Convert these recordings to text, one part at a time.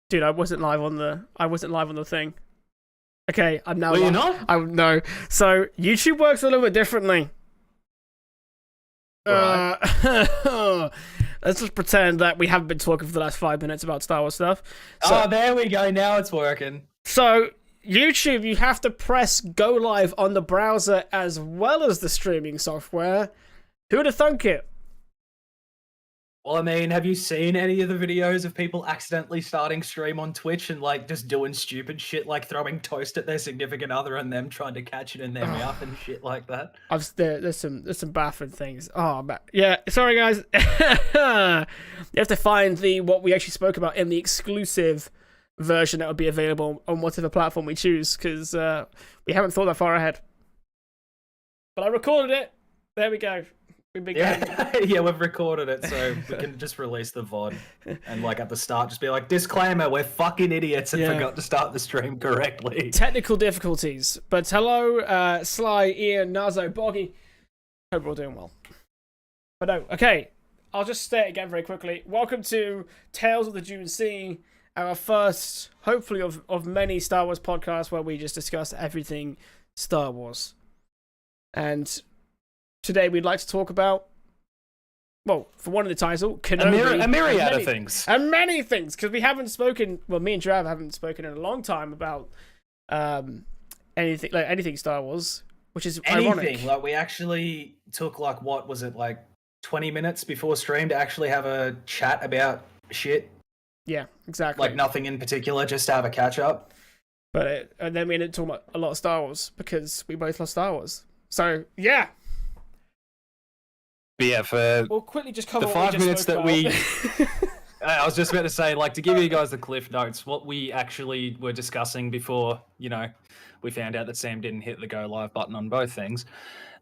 Dude, I wasn't live on the thing. Okay, I'm now. Were you not? No. So YouTube works a little bit differently. Right. Let's just pretend that we haven't been talking for the last 5 minutes about Star Wars stuff. So, Oh, there we go. Now it's working. So YouTube, you have to press go live on the browser as well as the streaming software. Who'd have thunk it? Well, I mean, have you seen any of the videos of people accidentally starting stream on Twitch and like just doing stupid shit like throwing toast at their significant other and them trying to catch it in their mouth and shit like that? There's some baffling things. Oh man, yeah. Sorry guys. You have to find what we actually spoke about in the exclusive version that will be available on whatever platform we choose, because we haven't thought that far ahead. But I recorded it. There we go. Yeah, we've recorded it, so we can just release the VOD and like at the start just be like, disclaimer, we're fucking idiots and forgot to start the stream correctly. Technical difficulties. But hello, Sly, Ian, Nazo, Boggy. Hope we're all doing well. But no, okay. I'll just say it again very quickly. Welcome to Tales of the Dune Sea, our first, hopefully, of many Star Wars podcasts where we just discuss everything Star Wars. And today we'd like to talk about, well, for one of the title, Kenobi. A myriad of things. And many things, because we haven't spoken, well, me and Trav haven't spoken in a long time about anything Star Wars, which is ironic. Like, we actually took, like, what was it, like 20 minutes before stream to actually have a chat about shit. Yeah, exactly. Like, nothing in particular, just to have a catch-up. And then we ended up talking about a lot of Star Wars, because we both love Star Wars. So, yeah. But yeah, we'll quickly just cover the what 5 minutes that we... I was just about to say, like, to give you guys the cliff notes, what we actually were discussing before, you know, we found out that Sam didn't hit the go live button on both things,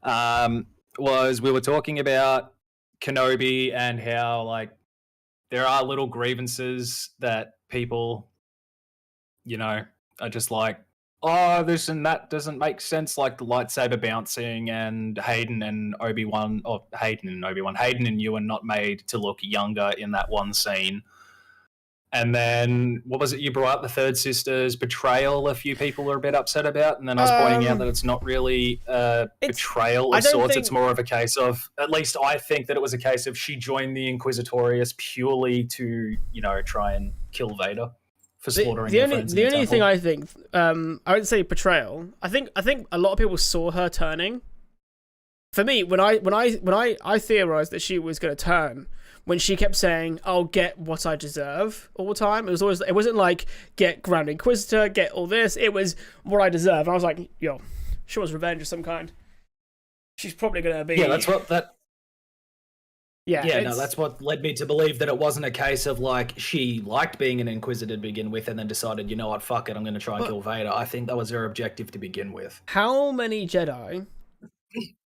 was we were talking about Kenobi and how, like, there are little grievances that people, you know, are just like, oh, this and that doesn't make sense, like the lightsaber bouncing and Hayden and Obi-Wan, or Hayden and Ewan not made to look younger in that one scene. And then, what was it you brought up, the third sister's betrayal, a few people are a bit upset about, and then I was pointing out that it's not really a betrayal of sorts, it's more of a case of, at least I think that it was a case of she joined the Inquisitorius purely to, you know, try and kill Vader. For slaughtering the only thing I think, I wouldn't say betrayal. I think a lot of people saw her turning. For me, when I theorized that she was going to turn, when she kept saying, "I'll get what I deserve" all the time, it wasn't like get Grand Inquisitor, get all this. It was what I deserve. And I was like, yo, she wants revenge of some kind. She's probably going to be. Yeah, that's what that. Yeah, no, that's what led me to believe that it wasn't a case of, like, she liked being an Inquisitor to begin with and then decided, you know what, fuck it, I'm going to try and kill Vader. I think that was her objective to begin with. How many Jedi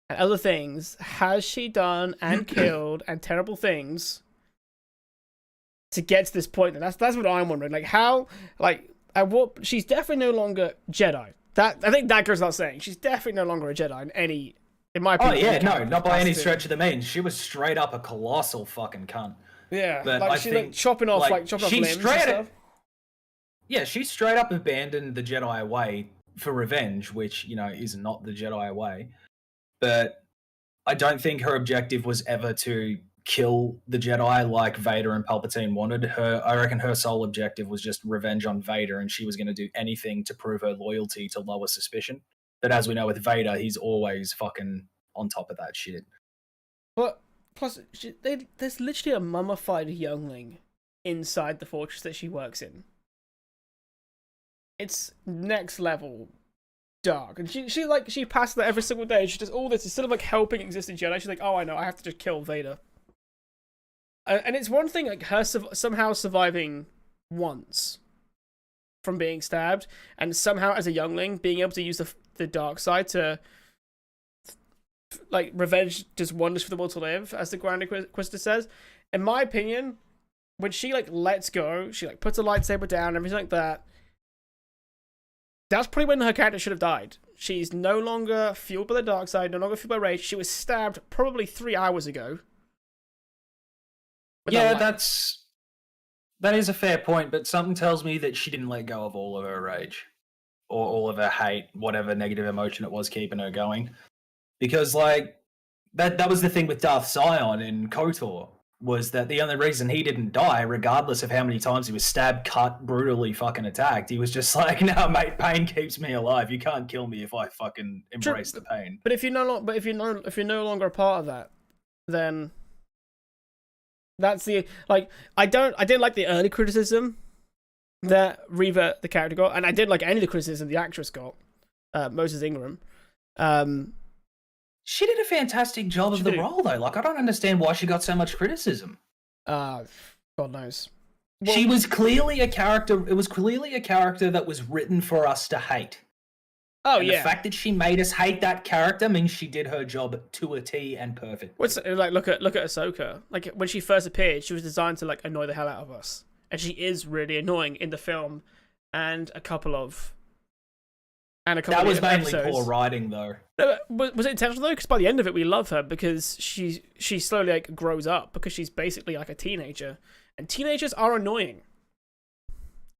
and other things has she done and killed and terrible things to get to this point? And that's what I'm wondering. Like, how, like, at what, she's definitely no longer Jedi. I think that goes without saying. She's definitely no longer a Jedi in my opinion. Oh, yeah, no, not by any stretch of the means. She was straight up a colossal fucking cunt. Yeah, but like, she's like chopping off limbs and stuff. Yeah, she straight up abandoned the Jedi way for revenge, which, you know, is not the Jedi way. But I don't think her objective was ever to kill the Jedi like Vader and Palpatine wanted. I reckon her sole objective was just revenge on Vader, and she was going to do anything to prove her loyalty to lower suspicion. But as we know with Vader, he's always fucking on top of that shit. But plus, there's literally a mummified youngling inside the fortress that she works in. It's next level dark, and she passes that every single day. She does all this instead of like helping existing Jedi. She's like, oh, I know, I have to just kill Vader. And it's one thing like her somehow surviving once from being stabbed, and somehow as a youngling being able to use the dark side to, like, revenge does wonders for the will to live, as the Grand Inquisitor says. In my opinion, when she like lets go, she like puts a lightsaber down, everything like that. That's probably when her character should have died. She's no longer fueled by the dark side, no longer fueled by rage. She was stabbed probably 3 hours ago. Yeah, that's That is a fair point, but something tells me that she didn't let go of all of her rage or all of her hate, whatever negative emotion it was keeping her going. Because like that was the thing with Darth Sion in KOTOR, was that the only reason he didn't die, regardless of how many times he was stabbed, cut, brutally fucking attacked, he was just like, no, mate, pain keeps me alive. You can't kill me if I fucking embrace the pain. But if you're if you're no longer a part of that, then that's the like I didn't like the early criticism that Reva the character got, and I didn't like any of the criticism the actress got, Moses Ingram. She did a fantastic job of the role, though. Like, I don't understand why she got so much criticism. God knows. Well, she was clearly a character. It was clearly a character that was written for us to hate. Oh, and yeah. The fact that she made us hate that character means she did her job to a T and perfect. What's like? Look at Ahsoka. Like when she first appeared, she was designed to like annoy the hell out of us, and she is really annoying in the film, and a couple of. That was mainly poor writing, though. No, was it intentional though? Because by the end of it, we love her because she slowly like grows up because she's basically like a teenager, and teenagers are annoying.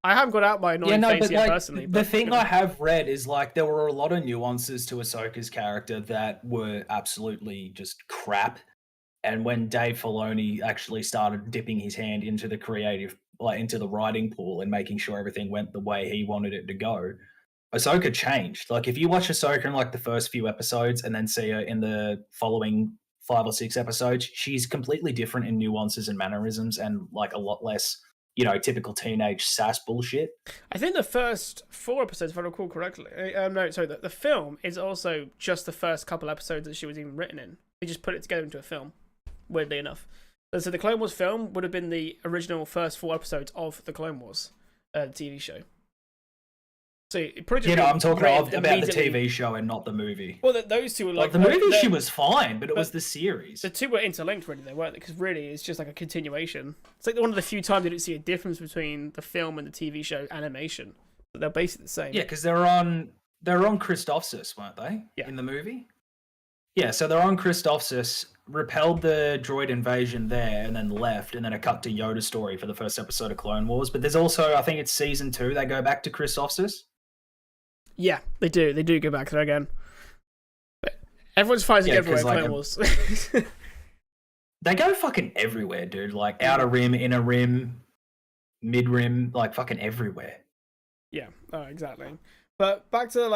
I haven't got out my annoying face yet, personally. The thing I have read is like there were a lot of nuances to Ahsoka's character that were absolutely just crap. And when Dave Filoni actually started dipping his hand into the creative, like into the writing pool and making sure everything went the way he wanted it to go, Ahsoka changed. Like if you watch Ahsoka in like the first few episodes and then see her in the following 5 or 6 episodes, she's completely different in nuances and mannerisms and like a lot less, typical teenage sass bullshit. I think the first 4 episodes, if I recall correctly, the film is also just the first couple episodes that she was even written in. They just put it together into a film, weirdly enough. So the Clone Wars film would have been the original first 4 episodes of the Clone Wars TV show. So I'm talking about the TV show and not the movie. Well, those two were like the movie. She was fine, but it was the series. The two were interlinked, really, weren't they? Because really, it's just like a continuation. It's like one of the few times you don't see a difference between the film and the TV show animation. But they're basically the same. Yeah, because they're on Christophsis, weren't they? Yeah. In the movie. Yeah, so they're on Christophsis, repelled the droid invasion there, and then left, and then it cut to Yoda's story for the first episode of Clone Wars. But there's also, I think it's season 2, they go back to Christophsis. Yeah, they do. They do go back there again. But everyone's fighting everywhere in Clone Wars. They go fucking everywhere, dude. Like outer rim, inner rim, mid rim, like fucking everywhere. Yeah, exactly. But back to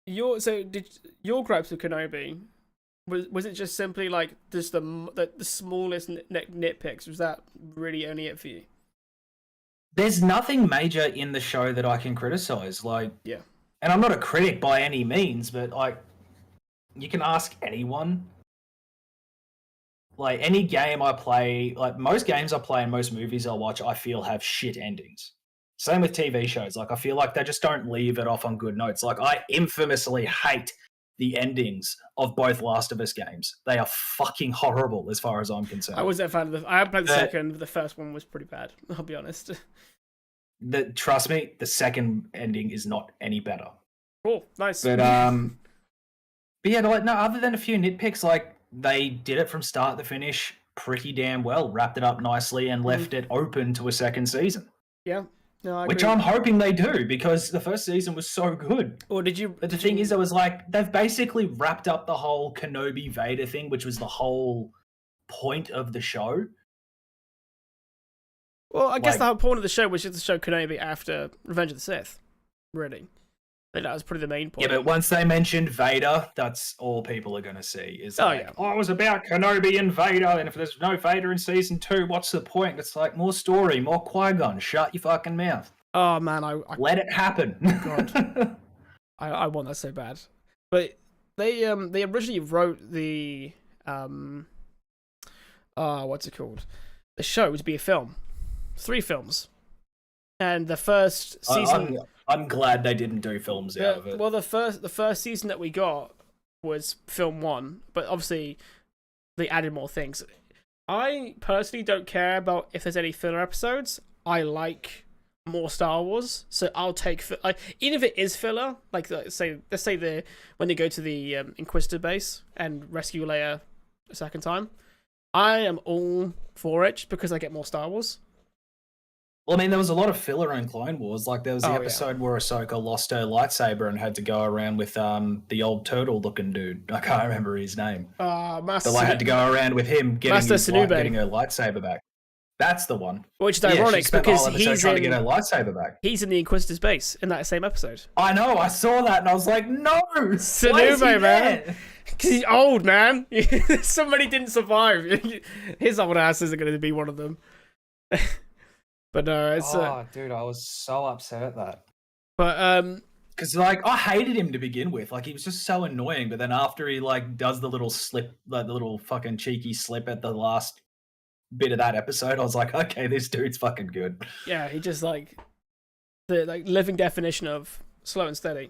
did your gripes with Kenobi? Was it just simply like just the smallest nitpicks? Was that really only it for you? There's nothing major in the show that I can criticize. And I'm not a critic by any means, but like, you can ask anyone. Like any game I play, like most games I play and most movies I watch, I feel have shit endings. Same with TV shows. Like I feel like they just don't leave it off on good notes. Like I infamously hate the endings of both Last of Us games. They are fucking horrible as far as I'm concerned. I wasn't a fan of I haven't played the second, but the first one was pretty bad. I'll be honest. Trust me, the second ending is not any better. Cool, nice. But yeah, no, other than a few nitpicks, like they did it from start to finish pretty damn well, wrapped it up nicely, and left it open to a second season. Yeah. No, I which agree. I'm hoping they do, because the first season was so good. Or did you? But the thing is, I was like, they've basically wrapped up the whole Kenobi Vader thing, which was the whole point of the show. Well, I guess the whole point of the show was just to show Kenobi after Revenge of the Sith. Really, I think that was pretty the main point. Yeah, but once they mentioned Vader, that's all people are going to see. Is it was about Kenobi and Vader, and if there's no Vader in season 2, what's the point? It's like more story, more Qui-Gon. Shut your fucking mouth. Oh man, I let it happen. God, I want that so bad. But they originally wrote the what's it called? The show to be a film, 3 films, and the first season. I'm glad they didn't do films out of it. Well, the first season that we got was film 1, but obviously they added more things. I personally don't care about if there's any filler episodes. I like more Star Wars, so I'll take even if it is filler. Like let's say when they go to the Inquisitor base and rescue Leia a second time, I am all for it just because I get more Star Wars. Well, I mean, there was a lot of filler in Clone Wars. Like, there was the episode where Ahsoka lost her lightsaber and had to go around with the old turtle-looking dude. I can't remember his name. Master. But I had to go around with him getting her lightsaber back. That's the one. Which is ironic because he's trying to get her lightsaber back. He's in the Inquisitor's base in that same episode. I know. I saw that and I was like, no, Sunube, man. Because he's old, man. Somebody didn't survive. His old ass isn't going to be one of them. But no, it's. Dude, I was so upset at that. But because like I hated him to begin with. Like he was just so annoying. But then after he like does the little slip, like the little fucking cheeky slip at the last bit of that episode, I was like, okay, this dude's fucking good. Yeah, he just like the living definition of slow and steady.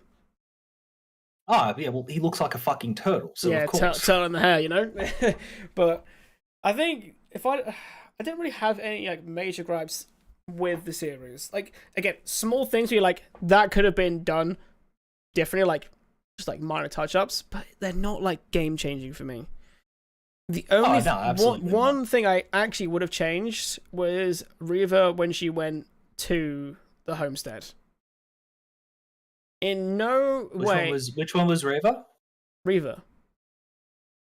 Oh yeah, well he looks like a fucking turtle. So yeah, of course, turtle in the hair, you know. But I think if I didn't really have any like major gripes with the series. Like again, small things where you're like that could have been done differently, like just like minor touch-ups, but they're not like game changing for me. The only one thing I actually would have changed was Reva when she went to the homestead. In no way. Which one was Reva? Reva.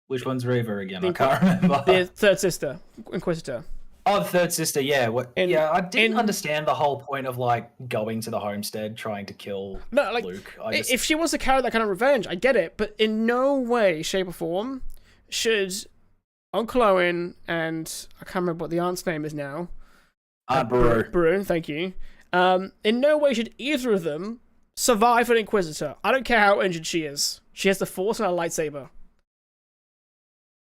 Which one's Reva again? I can't remember. The third sister, Inquisitor. Oh, the third sister, yeah. I didn't understand the whole point of like going to the homestead trying to kill Luke. If she wants to carry that kind of revenge, I get it, but in no way, shape, or form should Uncle Owen and I can't remember what the aunt's name is now. Aunt Beru. Beru, thank you. In no way should either of them survive an Inquisitor. I don't care how injured she is. She has the Force and a lightsaber.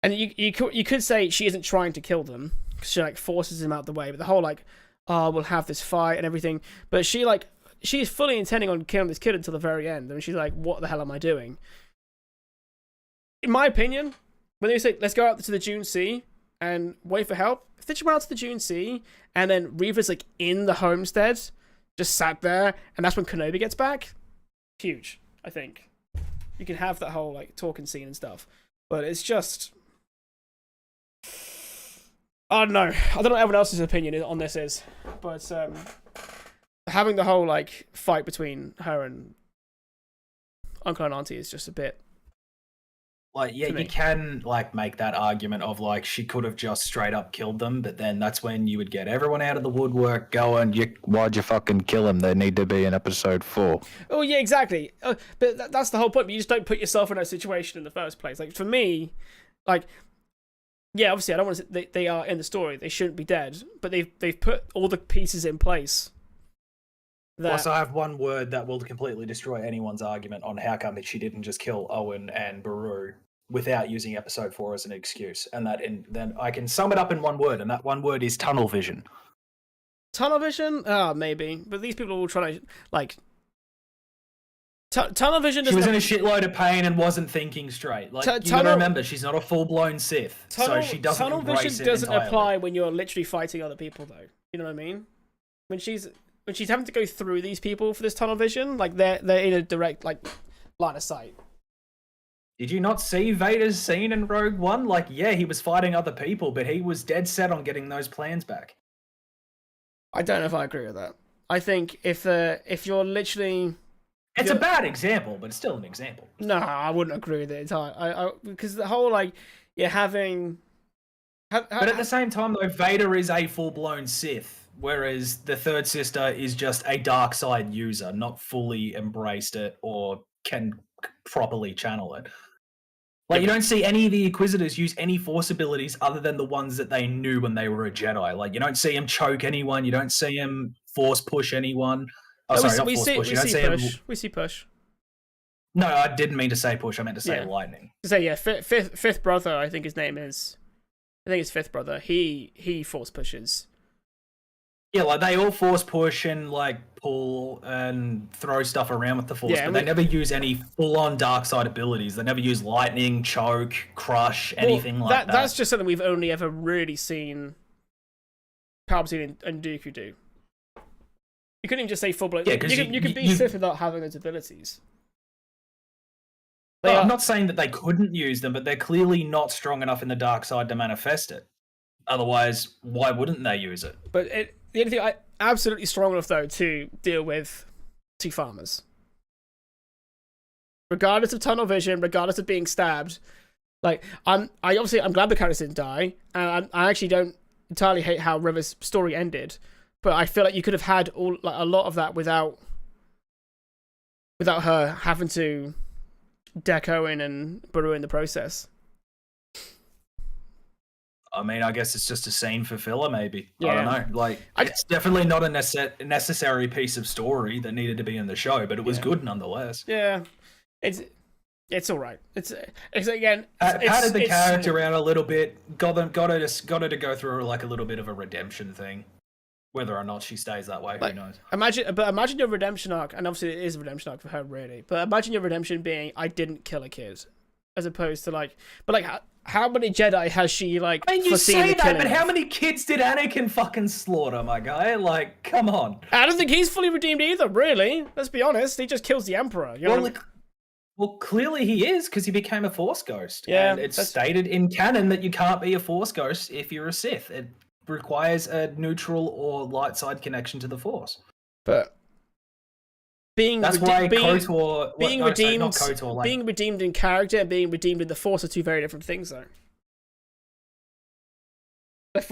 And you could say she isn't trying to kill them. She like forces him out the way, but the whole like, we'll have this fight and everything. But she's fully intending on killing this kid until the very end. I mean, she's like, what the hell am I doing? In my opinion, when they say let's go out to the Dune Sea and wait for help, if they just went out to the Dune Sea and then Reva's like in the homestead, just sat there, and that's when Kenobi gets back, huge. I think you can have that whole like talking scene and stuff, but it's just. I don't know. I don't know what everyone else's opinion on this is, but having the whole like fight between her and Uncle and Auntie is just a bit. Like, yeah, you can like make that argument of like she could have just straight up killed them, but then that's when you would get everyone out of the woodwork going, why'd you fucking kill them? They need to be in episode 4. Oh yeah, exactly. But that's the whole point. But you just don't put yourself in that situation in the first place. Like for me, like. Yeah, obviously, I don't want to say they are in the story. They shouldn't be dead, but they've put all the pieces in place. Also, I have one word that will completely destroy anyone's argument on how come she didn't just kill Owen and Beru without using episode 4 as an excuse, and then I can sum it up in one word, and that one word is tunnel vision. Tunnel vision? Maybe, but these people are all trying to like. Tunnel vision. She was in a shitload of pain and wasn't thinking straight. Like you gotta remember, she's not a full-blown Sith, so she doesn't. Tunnel vision doesn't apply when you're literally fighting other people, though. You know what I mean? When she's having to go through these people for this tunnel vision, like they're in a direct like line of sight. Did you not see Vader's scene in Rogue One? Like, yeah, he was fighting other people, but he was dead set on getting those plans back. I don't know if I agree with that. I think if you're literally. It's a bad example, but it's still an example. No, I wouldn't agree with it. Because the whole like you're having. But at the same time, though, Vader is a full-blown Sith, whereas the third sister is just a dark side user, not fully embraced it or can properly channel it. Like you don't see any of the Inquisitors use any Force abilities other than the ones that they knew when they were a Jedi. Like you don't see him choke anyone, you don't see him Force push anyone. Oh, sorry, not Force push. We see push. No, I didn't mean to say push. I meant to say lightning. Fifth brother. I think his name is. I think it's fifth brother. He Force pushes. Yeah, like they all Force push and like pull and throw stuff around with the Force, but they never use any full-on dark side abilities. They never use lightning, choke, crush, anything like that. That's just something we've only ever really seen Palpatine and Dooku do. You couldn't even just say full blown. Yeah, you can be Sith without having those abilities. I'm not saying that they couldn't use them, but they're clearly not strong enough in the dark side to manifest it. Otherwise, why wouldn't they use it? But the only thing absolutely strong enough though to deal with two farmers, regardless of tunnel vision, regardless of being stabbed. Like I'm glad the characters didn't die, and I actually don't entirely hate how River's story ended, but I feel like you could have had a lot of that without her having to deck Owen and Baru in the process. I mean, I guess it's just a scene for filler, maybe. Yeah. I don't know. Like, it's definitely not a necessary piece of story that needed to be in the show, but it was good nonetheless. Yeah, it's all right. It's again. Padded the character out a little bit. Got her to go through like a little bit of a redemption thing. Whether or not she stays that way, who knows? Imagine your redemption arc, and obviously it is a redemption arc for her, really. But imagine your redemption being, I didn't kill a kid, as opposed to how many Jedi has she I mean, you say that, but how many kids did Anakin fucking slaughter, my guy? Like, come on. I don't think he's fully redeemed either, really. Let's be honest. He just kills the Emperor. You know well, clearly he is, because he became a Force ghost. Yeah, and it's stated in canon that you can't be a Force ghost if you're a Sith. It requires a neutral or light side connection to the Force. But being redeemed in character and being redeemed in the Force are two very different things, though. The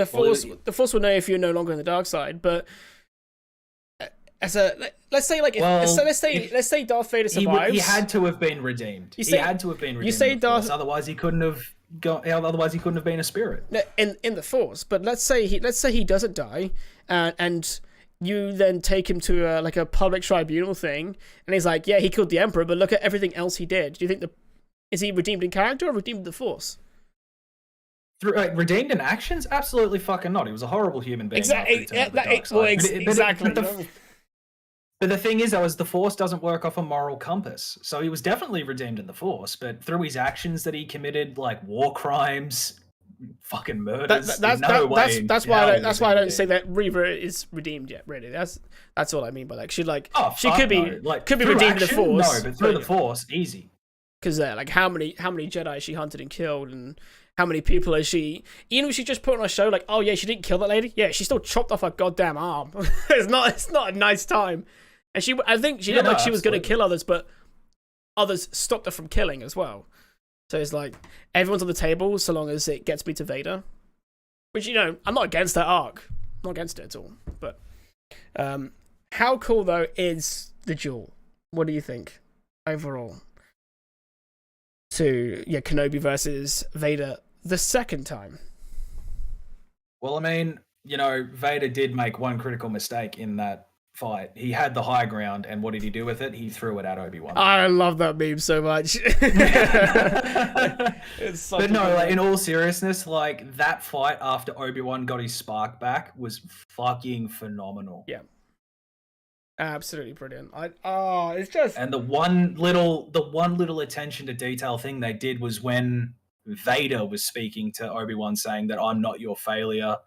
Force will know if you're no longer in the dark side, but let's say Darth Vader survives. He had to have been redeemed. He had to have been redeemed. You say Darth, otherwise he couldn't have been a spirit in the Force. But let's say he doesn't die, and you then take him to a public tribunal thing, and he's like, yeah, he killed the Emperor, but look at everything else he did. Do you think is he redeemed in character or redeemed in the Force? Redeemed in actions? Absolutely fucking not. He was a horrible human being. Exactly. But the thing is, though, is the Force doesn't work off a moral compass. So he was definitely redeemed in the Force, but through his actions that he committed, like war crimes, fucking murders, that's why I don't say that Reva is redeemed yet. Really, that's all I mean by she could be redeemed in the Force. No, but through the Force, easy. Because how many Jedi she hunted and killed, and how many people has she? Even if she just put on a show like, oh yeah, she didn't kill that lady. Yeah, she still chopped off her goddamn arm. It's not a nice time. And I think she looked like she was going to kill others, but others stopped her from killing as well. So it's like, everyone's on the table so long as it gets me to Vader. Which, I'm not against that arc. I'm not against it at all. But how cool, though, is the duel? What do you think, overall? Kenobi versus Vader the second time. Well, I mean, Vader did make one critical mistake in that fight. He had the high ground, and what did he do with it? He threw it at Obi-Wan. I love that meme so much. But no, in all seriousness, that fight after Obi-Wan got his spark back was fucking phenomenal. Yeah, absolutely brilliant. It's just, and the one little attention to detail thing they did was when Vader was speaking to Obi-Wan, saying that I'm not your failure,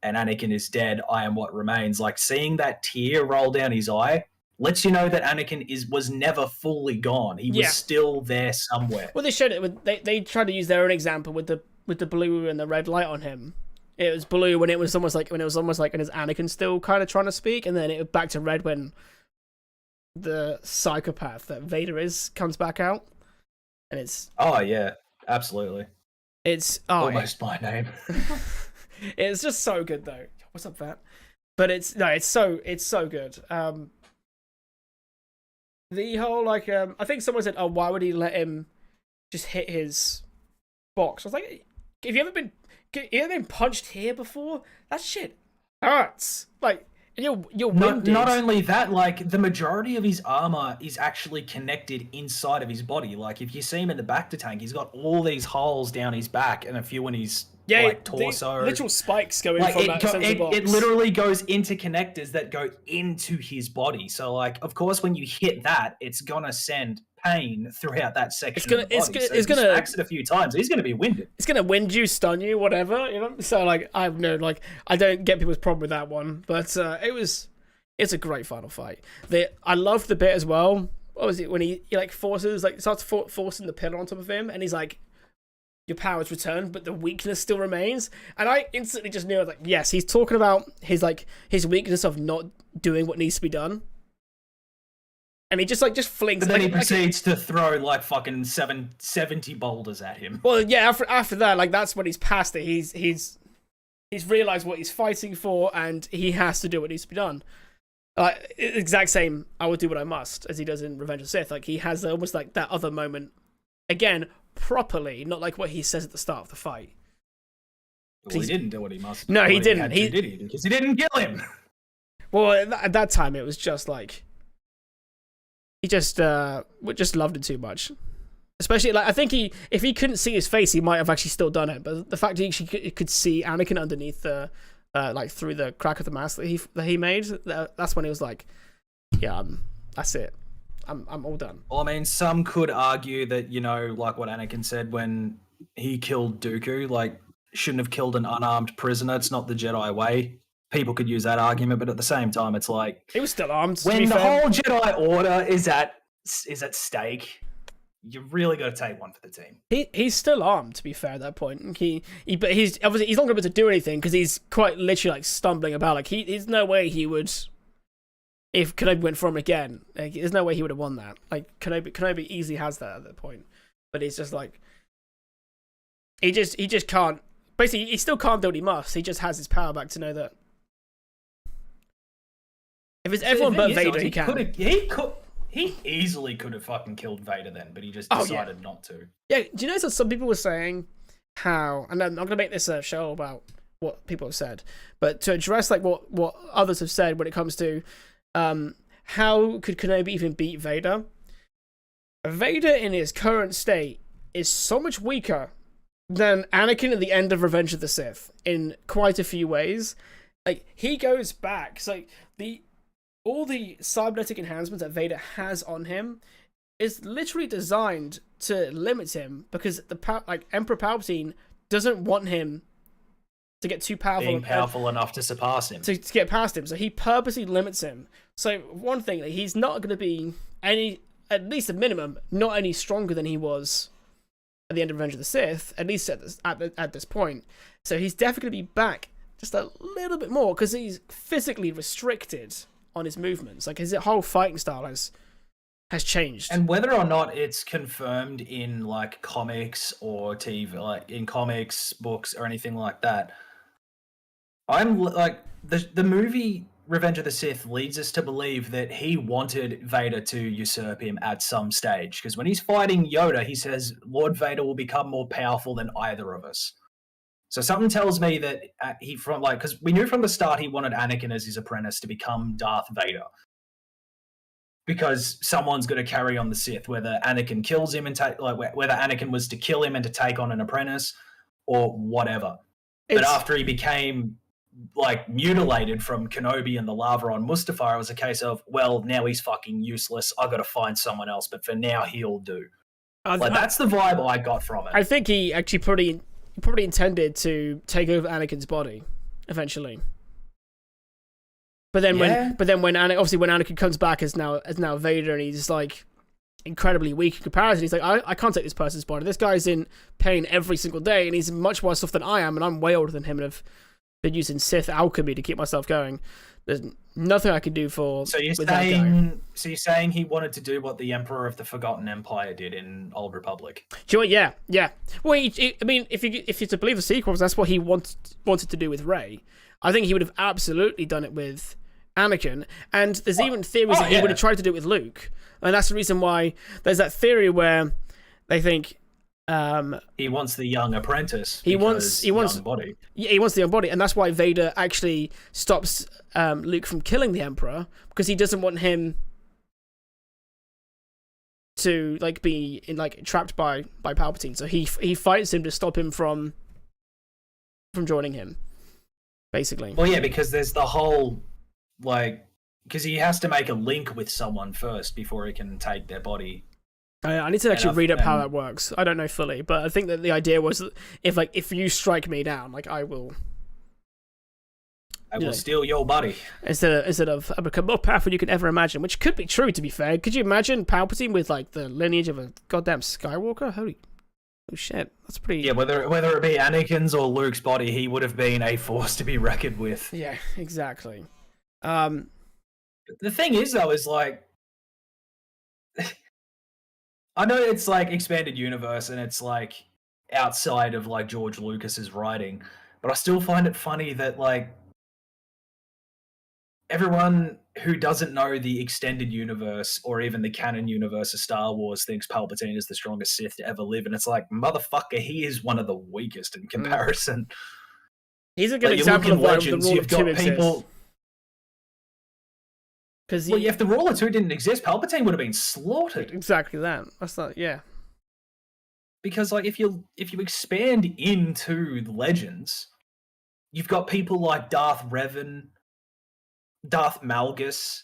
and Anakin is dead, I am what remains. Seeing that tear roll down his eye lets you know that Anakin was never fully gone. He was still there somewhere. Well, they showed it. They tried to use their own example with the blue and the red light on him. It was blue when it was almost like when his Anakin still kind of trying to speak, and then it was back to red when the psychopath that Vader comes back out, and it's absolutely. It's almost my name. It's just so good though. What's up, Fat? But it's so good. The whole I think someone said, "Oh, why would he let him just hit his box?" I was like, "Have you ever been punched here before? That shit hurts." You're winded. Not only that, the majority of his armor is actually connected inside of his body. If you see him in the back to tank, he's got all these holes down his back and a few in his torso. Literal spikes going from that sensor box. It literally goes into connectors that go into his body. So, of course, when you hit that, it's gonna send pain throughout that section of the body. It's gonna axe it a few times. He's gonna be winded. It's gonna wind you, stun you, whatever. So I don't get people's problem with that one, but it's a great final fight. I love the bit as well what was it when he like forces like starts forcing the pillar on top of him, and he's like, your powers return, but the weakness still remains. And I instantly just knew, like, yes, he's talking about his weakness of not doing what needs to be done. And he just flings. But then he proceeds to throw like fucking 70 boulders at him. Well, yeah, after that, like that's when he's past it. He's realized what he's fighting for, and he has to do what needs to be done. Exact same, I will do what I must, as he does in Revenge of the Sith. Like he has almost like that other moment again, properly, not like what he says at the start of the fight. Well, he didn't do what he must. No, he didn't. Did he? Because he didn't kill him. Well, at that time, it was just like he just loved it too much. Especially, like I think if he couldn't see his face, he might have actually still done it. But the fact that he could see Anakin underneath the like through the crack of the mask that he made, that's when he was like, yeah, that's it. I'm all done. Well, I mean, some could argue that, you know, like what Anakin said when he killed Dooku, like shouldn't have killed an unarmed prisoner. It's not the Jedi way. People could use that argument, but at the same time, it's like he was still armed. When the whole Jedi Order is at stake, you really got to take one for the team. He's still armed, to be fair, at that point. But he's obviously he's not going to be able to do anything because he's quite literally like stumbling about. Like there's no way he would, if Kenobi went for him again. Like, there's no way he would have won that. Like Kenobi easily has that at that point, but he's just like he just can't. Basically, he still can't do what he must. He just has his power back to know that if it's everyone but Vader, he can. He easily could have fucking killed Vader then, but he just decided not to. Yeah, do you know that some people were saying how, and I'm not going to make this a show about what people have said, but to address like what others have said when it comes to how could Kenobi even beat Vader? Vader in his current state is so much weaker than Anakin at the end of Revenge of the Sith in quite a few ways. Like, he goes back, so all the cybernetic enhancements that Vader has on him is literally designed to limit him because Emperor Palpatine doesn't want him to get too powerful. Being powerful enough to surpass him. To get past him. So he purposely limits him. So one thing, he's not going to be at least a minimum, not any stronger than he was at the end of Revenge of the Sith, at least at this point. So he's definitely going to be back just a little bit more because he's physically restricted on his movements. Like his whole fighting style has changed. And whether or not it's confirmed in like comics or TV, like in comics, books, or anything like that, I'm like the movie Revenge of the Sith leads us to believe that he wanted Vader to usurp him at some stage. Because when he's fighting Yoda, he says Lord Vader will become more powerful than either of us. So something tells me that because we knew from the start he wanted Anakin as his apprentice to become Darth Vader. Because someone's going to carry on the Sith, whether Anakin kills him and whether Anakin was to kill him and to take on an apprentice or whatever. But after he became like mutilated from Kenobi and the lava on Mustafar, it was a case of, well, now he's fucking useless. I got to find someone else, but for now he'll do. That's the vibe I got from it. I think he actually probably intended to take over Anakin's body eventually. But then when Anakin comes back as now Vader and he's like incredibly weak in comparison, he's like, I can't take this person's body. This guy's in pain every single day and he's much worse off than I am, and I'm way older than him and have been using Sith alchemy to keep myself going. There's nothing I can do for. So you're saying he wanted to do what the Emperor of the Forgotten Empire did in Old Republic? Do you know what? Yeah. Well, I mean, if you're to believe the sequels, that's what he wanted to do with Rey. I think he would have absolutely done it with Anakin, and there's even theories that he would have tried to do it with Luke, and that's the reason why there's that theory where they think he wants the young apprentice. He wants the young body. Yeah, he wants the young body, and that's why Vader actually stops Luke from killing the Emperor, because he doesn't want him to be trapped by Palpatine. So he fights him to stop him from joining him, basically. Well, yeah, because there's the whole because he has to make a link with someone first before he can take their body. I need to actually read up how that works. I don't know fully, but I think that the idea was that if you strike me down, I will. I will steal your body. Instead of I become more powerful than you could ever imagine, which could be true, to be fair. Could you imagine Palpatine with like the lineage of a goddamn Skywalker? Holy shit, that's pretty. Yeah, whether it be Anakin's or Luke's body, he would have been a force to be reckoned with. Yeah, exactly. The thing is, though, is like, I know it's like expanded universe and it's like outside of like George Lucas's writing, but I still find it funny that like everyone who doesn't know the extended universe or even the canon universe of Star Wars thinks Palpatine is the strongest Sith to ever live, and it's like, motherfucker, he is one of the weakest in comparison. He's a good example of why the rule of two exists. Because if the rule of two didn't exist, Palpatine would have been slaughtered. Exactly that. That's not, yeah. Because like if you expand into the legends, you've got people like Darth Revan, Darth Malgus,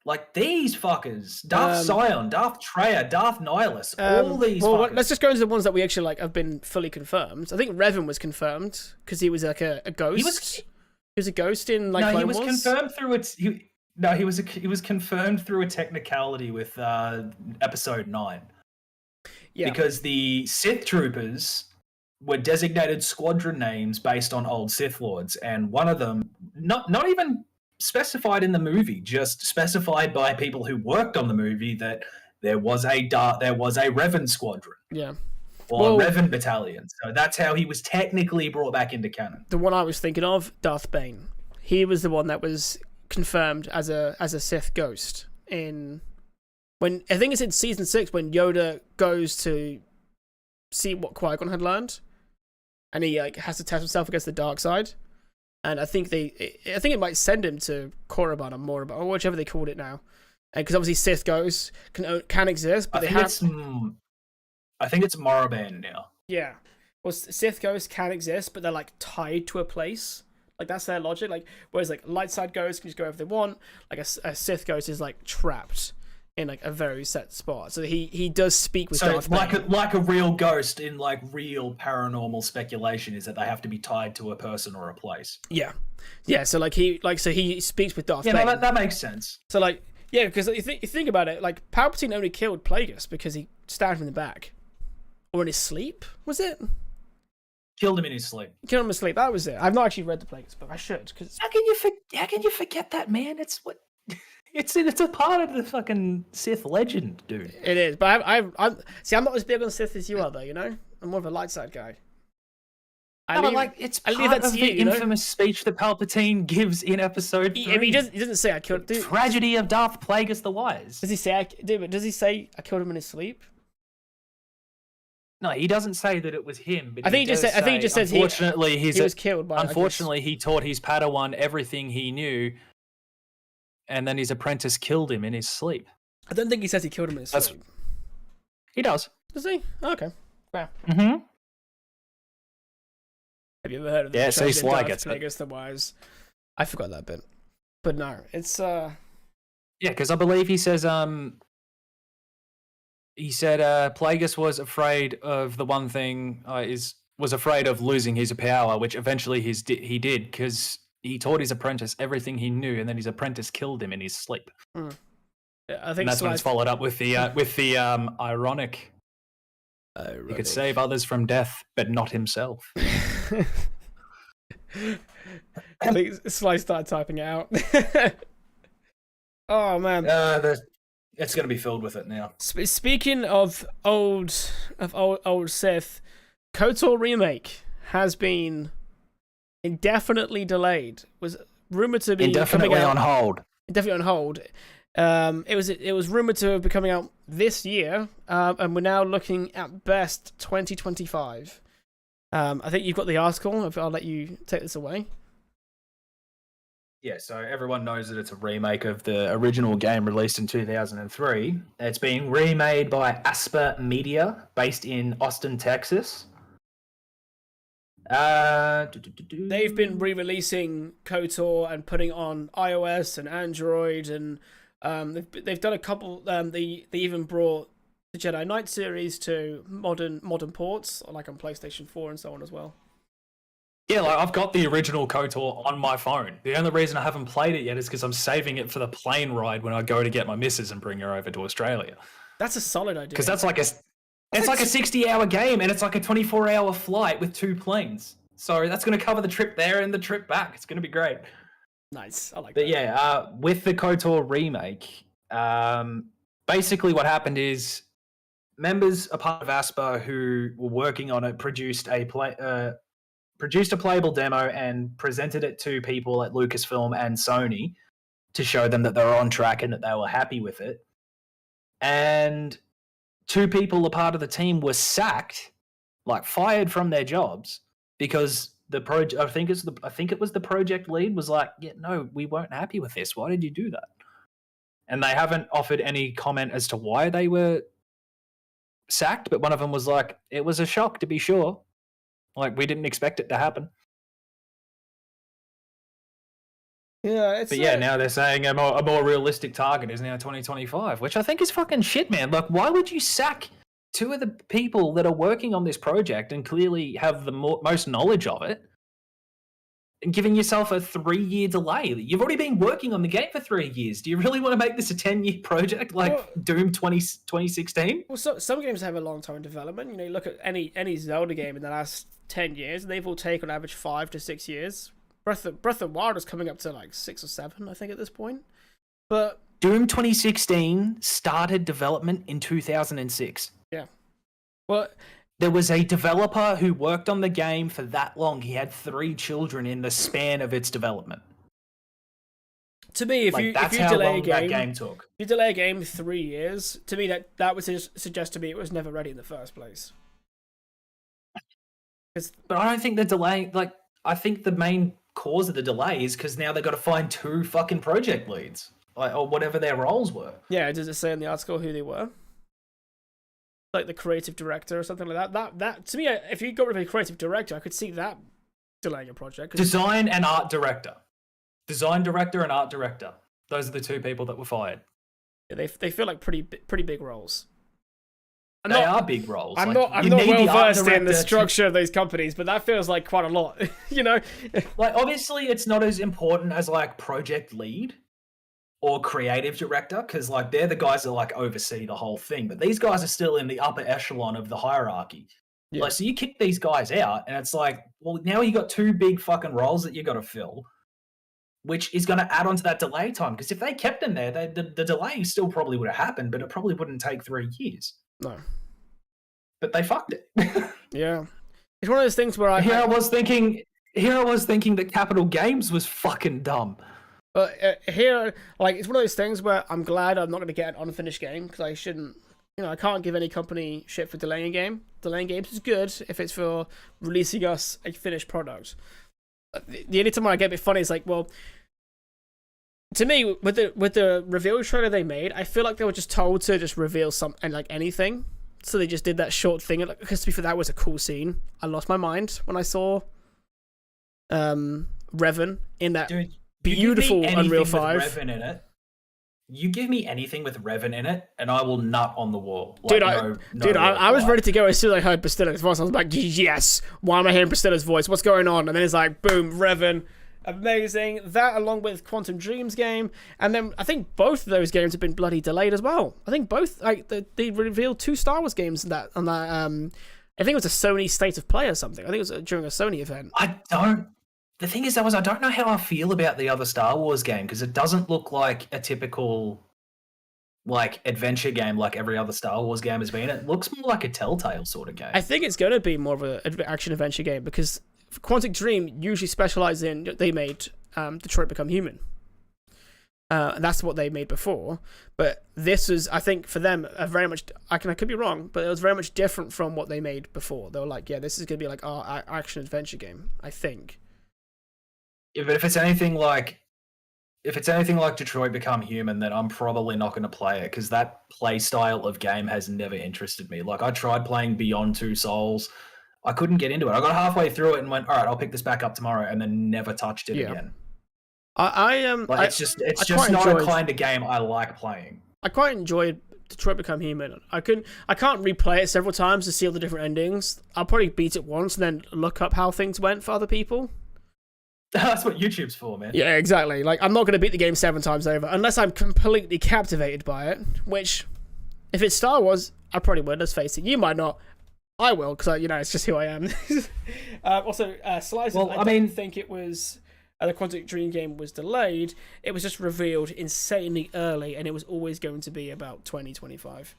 like these fuckers, Darth Sion, Darth Traya, Darth Nihilus, all these. Well, let's just go into the ones that we actually like have been fully confirmed. I think Revan was confirmed because he was like a ghost. He was a ghost in like. No, he was confirmed through its. He was confirmed through a technicality with Episode 9. Yeah. Because the Sith troopers were designated squadron names based on old Sith lords, and one of them, not even specified in the movie, just specified by people who worked on the movie, that there was a Revan squadron. Yeah. Or Revan battalion. So that's how he was technically brought back into canon. The one I was thinking of, Darth Bane. He was the one that was confirmed as a Sith ghost when I think it's in season 6 when Yoda goes to see what Qui-Gon had learned, and he like has to test himself against the dark side, and I think it might send him to Korriban or Morabon or whichever they called it now, because obviously Sith ghosts can exist, but I think it's Morabon now. Yeah, well, Sith ghosts can exist, but they're like tied to a place. Like, that's their logic. Like, whereas, like, light side ghosts can just go wherever they want. Like, a Sith ghost is, like, trapped in, like, a very set spot. So he does speak with Darth Bane. Like a real ghost in, like, real paranormal speculation is that they have to be tied to a person or a place. Yeah. Yeah, so, he speaks with Darth Bane. Yeah, no, that makes sense. So, like, yeah, because you think about it, like, Palpatine only killed Plagueis because he stabbed him in the back. Or in his sleep, was it? Killed him in his sleep. Killed him in his sleep. That was it. I've not actually read the Plagueis book. I should. Cause... How can you forget that, man? It's a part of the fucking Sith legend, dude. It is, but I'm not as big on Sith as you are, though. You know, I'm more of a light side guy. It's part of the infamous speech that Palpatine gives in Episode 3. He doesn't say I killed. Dude, Tragedy of Darth Plagueis the Wise. Does he say? Does he say I killed him in his sleep? No, he doesn't say that it was him. But I think he just says he was killed by. Unfortunately, he taught his Padawan everything he knew, and then his apprentice killed him in his sleep. I don't think he says he killed him in his sleep. He does. Does he? Oh, okay. Wow. Mm-hmm. Have you ever heard of the Plagueis the Wise? I forgot that bit, but no, it's Yeah, because I believe he says He said Plagueis was afraid of the one thing, was afraid of losing his power, which eventually he did, because he taught his apprentice everything he knew, and then his apprentice killed him in his sleep. Mm. Yeah, I think and that's when it's followed up with the ironic. He could save others from death, but not himself. I think Sly started typing it out. Oh man. It's going to be filled with it now. Speaking of old Sith, KOTOR remake has been indefinitely delayed. Was rumored to be indefinitely on hold. Indefinitely on hold. It was rumored to be coming out this year, and we're now looking at best 2025. I think you've got the article. I'll let you take this away. Yeah, so everyone knows that it's a remake of the original game released in 2003. It's being remade by Asper Media, based in Austin, Texas. They've been re-releasing KOTOR and putting it on iOS and Android, and they've done a couple. They even brought the Jedi Knight series to modern ports, like on PlayStation 4 and so on as well. Yeah, like I've got the original KOTOR on my phone. The only reason I haven't played it yet is because I'm saving it for the plane ride when I go to get my missus and bring her over to Australia. That's a solid idea. Because it's like a 60-hour game and it's like a 24-hour flight with 2 planes. So that's going to cover the trip there and the trip back. It's going to be great. Nice. I like But that. yeah, with the KOTOR remake, basically what happened is members, a part of Asper, who were working on it, produced a playable demo and presented it to people at Lucasfilm and Sony to show them that they were on track and that they were happy with it. And 2 people, a part of the team, were sacked, like fired from their jobs because the project. I think it was the project lead was like, "Yeah, no, we weren't happy with this. Why did you do that?" And they haven't offered any comment as to why they were sacked. But one of them was like, "It was a shock, to be sure. Like, we didn't expect it to happen." Yeah, but yeah, now they're saying a more realistic target is now 2025, which I think is fucking shit, man. Like, why would you sack 2 of the people that are working on this project and clearly have the most knowledge of it and giving yourself a 3-year delay? You've already been working on the game for 3 years. Do you really want to make this a 10-year project like Doom 2016? Well, some games have a long time in development. You know, you look at any Zelda game in the last 10 years, and they've all taken on average 5 to 6 years. Breath of the Wild is coming up to like 6 or 7, I think, at this point. But Doom 2016 started development in 2006. Yeah. Well, there was a developer who worked on the game for that long. He had 3 children in the span of its development. To me, if you delay a game, that game took. If you delay a game 3 years, to me that would suggest to me it was never ready in the first place. But I don't think the delay. Like, I think the main cause of the delay is because now they've got to find 2 fucking project leads, like, or whatever their roles were. Yeah, does it say in the article who they were? Like the creative director or something like that. That to me, if you got rid of a creative director, I could see that delaying a project. Design and art director. Design director and art director. Those are the 2 people that were fired. Yeah, they feel like pretty big roles. They are big roles. I'm not well versed in the structure of these companies, but that feels like quite a lot. You know, like obviously it's not as important as like project lead or creative director, because like they're the guys that like oversee the whole thing. But these guys are still in the upper echelon of the hierarchy. Yeah. Like, so you kick these guys out, and it's like, well, now you got 2 big fucking roles that you got to fill, which is going to add on to that delay time. Because if they kept them there, the delay still probably would have happened, but it probably wouldn't take 3 years. No. But they fucked it. Yeah. It's one of those things where Here I was thinking that Capital Games was fucking dumb. But here, like, it's one of those things where I'm glad I'm not going to get an unfinished game, because I shouldn't, I can't give any company shit for delaying a game. Delaying games is good if it's for releasing us a finished product. The only time when I get a bit funny is like, well, to me, with the reveal trailer they made, I feel like they were just told to just reveal something, like anything. So they just did that short thing. Because to be fair, that was a cool scene. I lost my mind when I saw Revan in that beautiful Unreal 5. Revan in it. You give me anything with Revan in it, and I will nut on the wall. Like, I was ready to go as soon as I heard Bastilla's voice. I was like, yes, why am I hearing Bastilla's voice? What's going on? And then it's like, boom, Revan. Amazing. That along with Quantum Dreams game. And then I think both of those games have been bloody delayed as well. I think both, like, they revealed 2 Star Wars games on that I think it was a Sony State of Play or something. I think it was during a Sony event. The thing is, I don't know how I feel about the other Star Wars game, because it doesn't look like a typical, like, adventure game like every other Star Wars game has been. It looks more like a Telltale sort of game. I think it's going to be more of an action-adventure game, because Quantic Dream usually specialize in, they made Detroit Become Human. And that's what they made before. But this was, I think, for them, a very much, I could be wrong, but it was very much different from what they made before. They were like, yeah, this is going to be like our action-adventure game, I think. Yeah, but if it's anything like Detroit Become Human, then I'm probably not going to play it, because that play style of game has never interested me. Like, I tried playing Beyond Two Souls. I couldn't get into it. I got halfway through it and went, all right, I'll pick this back up tomorrow, and then never touched it again. It's just not a kind of game I like playing. I quite enjoyed Detroit Become Human. I can't replay it several times to see all the different endings. I'll probably beat it once and then look up how things went for other people. That's what YouTube's for, man. Yeah, exactly. Like, I'm not going to beat the game 7 times over unless I'm completely captivated by it, which, if it's Star Wars, I probably would, let's face it. You might not. I will, because, it's just who I am. Also, Slice, well, I don't think it was... the Quantic Dream game was delayed. It was just revealed insanely early, and it was always going to be about 2025.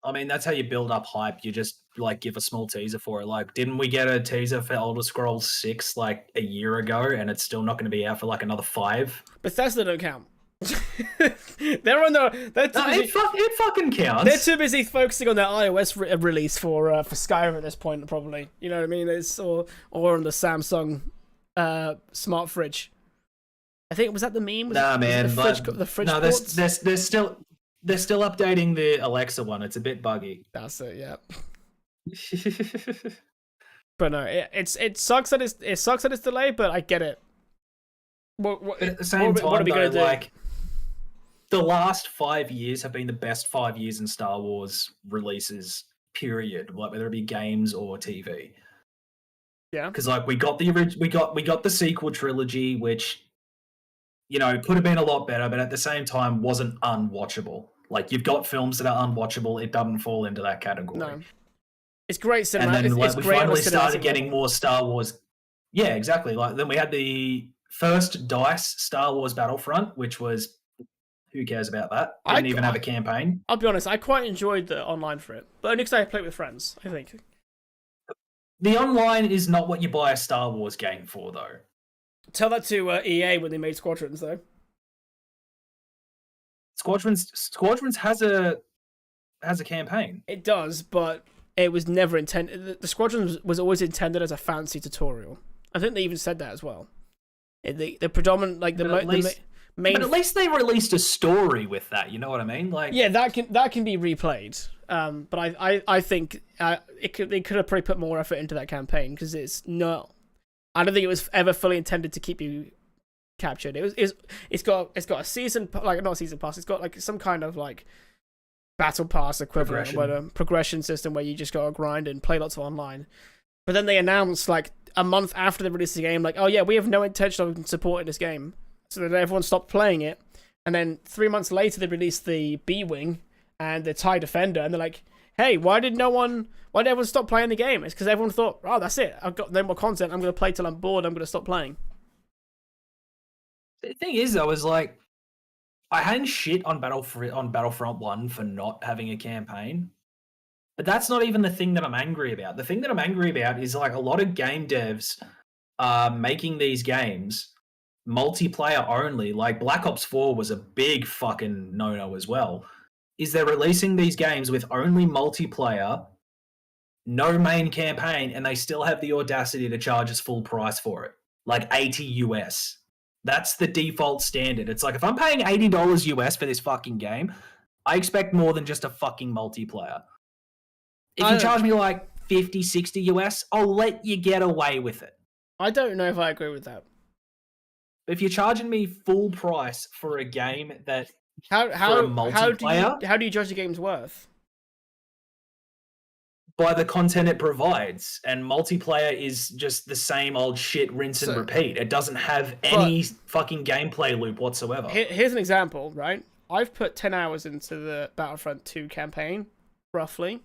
I mean, that's how you build up hype. You just give a small teaser for it. Like, didn't we get a teaser for Elder Scrolls 6 like a year ago, and it's still not going to be out for like another 5? Bethesda don't count. They're on the. It fucking counts. They're too busy focusing on their iOS release for Skyrim at this point, probably. You know what I mean? It's or on the Samsung smart fridge. I think was that the meme? Man, the fridge. No, they're still updating the Alexa one. It's a bit buggy. That's it, yeah. But no, it sucks that it's delayed, but I get it. But at the same time, though, the last 5 years have been the best 5 years in Star Wars releases. Period. Like whether it be games or TV. Yeah. Because we got the sequel trilogy, which could have been a lot better, but at the same time wasn't unwatchable. Like you've got films that are unwatchable, it doesn't fall into that category. No. It's great cinema. And then it's we great finally started getting more Star Wars. Yeah, exactly. Like then we had the first DICE Star Wars Battlefront, which was who cares about that? Didn't even have a campaign. I'll be honest, I quite enjoyed the online for it, but only because I played with friends. I think the online is not what you buy a Star Wars game for, though. Tell that to EA when they made Squadrons, though. Squadrons has a campaign. It does, but it was never intended. The Squadrons was always intended as a fancy tutorial. I think they even said that as well. The predominant main. But at least they released a story with that. You know what I mean? Like yeah, that can be replayed. But I think they could have probably put more effort into that campaign because it's not. I don't think it was ever fully intended to keep you captured. It's got a season, like not a season pass. It's got like some kind of like battle pass equivalent, or a progression system where you just gotta grind and play lots of online. But then they announced like a month after they released the game, like, oh yeah, we have no intention of supporting this game. So then everyone stopped playing it, and then 3 months later they released the B-Wing and the TIE Defender, and they're like, hey, why did everyone stop playing the game? It's because everyone thought, oh, that's it, I've got no more content, I'm going to play till I'm bored, I'm going to stop playing. The thing is, though, is like, I hadn't shit on Battlefront 1 for not having a campaign, but that's not even the thing that I'm angry about. The thing that I'm angry about is like a lot of game devs are making these games multiplayer only. Like Black Ops 4 was a big fucking no-no as well. Is they're releasing these games with only multiplayer, no main campaign, and they still have the audacity to charge us full price for it. Like $80 US. That's the default standard. It's like, if I'm paying $80 US for this fucking game, I expect more than just a fucking multiplayer. If you charge me like 50, 60 US, I'll let you get away with it. I don't know if I agree with that. If you're charging me full price for a game that how do you judge the game's worth? By the content it provides, and multiplayer is just the same old shit, rinse and repeat. It doesn't have any fucking gameplay loop whatsoever. Here's an example, right? I've put 10 hours into the Battlefront 2 campaign, roughly.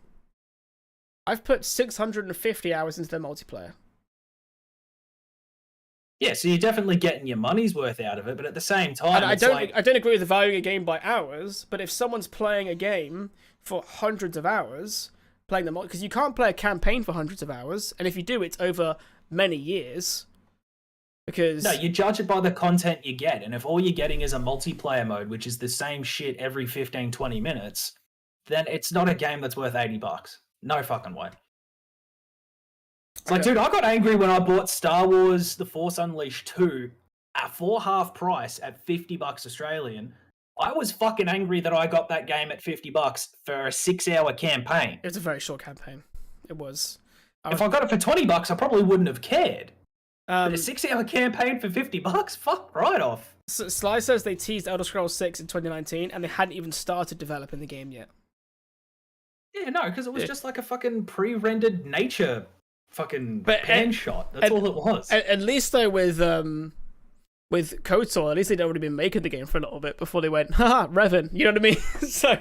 I've put 650 hours into the multiplayer. Yeah, so you're definitely getting your money's worth out of it, but at the same time, I don't agree with valuing a game by hours, but if someone's playing a game for hundreds of hours, playing them, because you can't play a campaign for hundreds of hours, and if you do, it's over many years. Because no, you judge it by the content you get, and if all you're getting is a multiplayer mode, which is the same shit every 15, 20 minutes, then it's not a game that's worth $80. No fucking way. It's like, dude, I got angry when I bought Star Wars The Force Unleashed 2 for half price at $50 Australian. I was fucking angry that I got that game at $50 for a 6-hour campaign. It was a very short campaign. It was. If I got it for $20, I probably wouldn't have cared. But a 6-hour campaign for $50? Fuck right off. Sly says they teased Elder Scrolls 6 in 2019 and they hadn't even started developing the game yet. Yeah, no, because it was just like a fucking pre-rendered nature fucking pan shot. That's all it was. At least though with KOTOR, at least they'd already been making the game for a little bit before they went, haha, Revan. You know what I mean? So,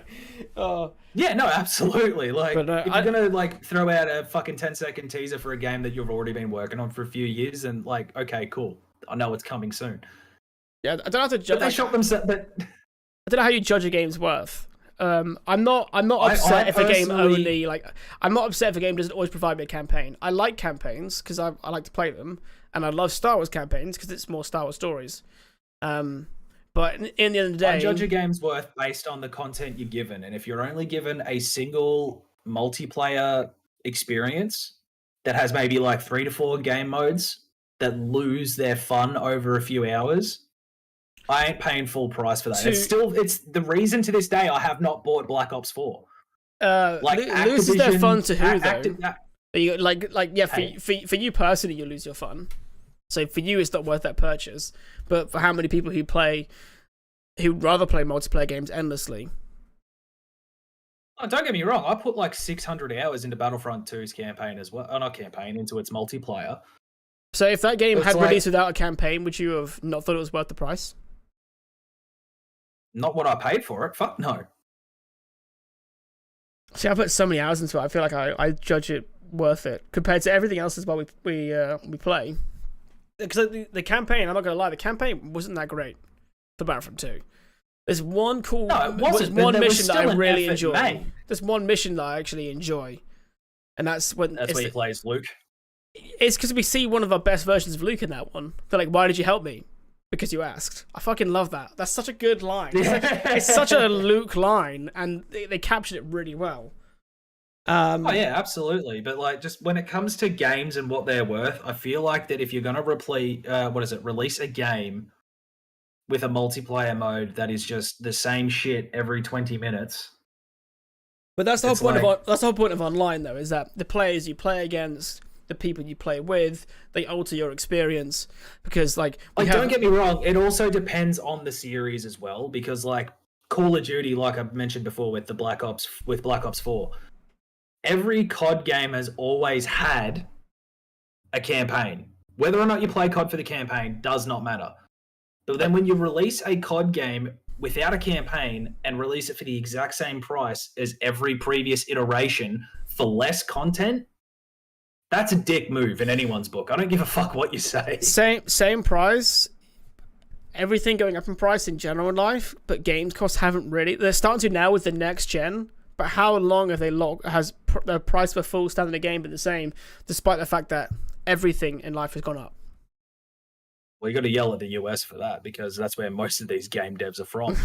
yeah, no, absolutely. Like, but, if you're gonna like throw out a fucking 10-second teaser for a game that you've already been working on for a few years, and like, okay, cool, I know it's coming soon. Yeah, I don't have to judge. But they shot themselves. But I don't know how you judge a game's worth. I'm not upset if a game only I'm not upset if a game doesn't always provide me a campaign. I like campaigns because I like to play them, and I love Star Wars campaigns because it's more Star Wars stories. But in the end of the day, I judge a game's worth based on the content you're given, and if you're only given a single multiplayer experience that has maybe like 3 to 4 game modes that lose their fun over a few hours, I ain't paying full price for that. It's the reason to this day I have not bought Black Ops 4. Loses their fun to who though? For you personally, you lose your fun. So for you, it's not worth that purchase. But for how many people who'd rather play multiplayer games endlessly? Oh, don't get me wrong. I put like 600 hours into Battlefront 2's campaign as well. Not campaign, into its multiplayer. So if that game had released without a campaign, would you have not thought it was worth the price? Not what I paid for it. Fuck no. See, I put so many hours into it. I feel like I judge it worth it compared to everything else as well we play. Because the campaign, I'm not gonna lie, the campaign wasn't that great for Battlefront 2. There's one cool, there's one mission that I really enjoy. There's one mission that I actually enjoy, and that's where he plays Luke. It's because we see one of our best versions of Luke in that one. They're like, "Why did you help me?" Because you asked. I fucking love that. That's such a good line. It's such a Luke line, and they captured it really well. Oh yeah, absolutely. But like, just when it comes to games and what they're worth, I feel like that if you're gonna release a game with a multiplayer mode that is just the same shit every 20 minutes. But that's the whole point of online, though, is that the players you play against, the people you play with, they alter your experience because don't get me wrong, it also depends on the series as well, because like Call of Duty, like I mentioned before with Black Ops 4, every COD game has always had a campaign. Whether or not you play COD for the campaign does not matter. But then when you release a COD game without a campaign and release it for the exact same price as every previous iteration for less content, that's a dick move in anyone's book. I don't give a fuck what you say. Same price. Everything going up in price in general in life, but games costs haven't really. They're starting to now with the next gen. But how long have has the price of a full standard game been the same, despite the fact that everything in life has gone up? Well, you got to yell at the US for that because that's where most of these game devs are from.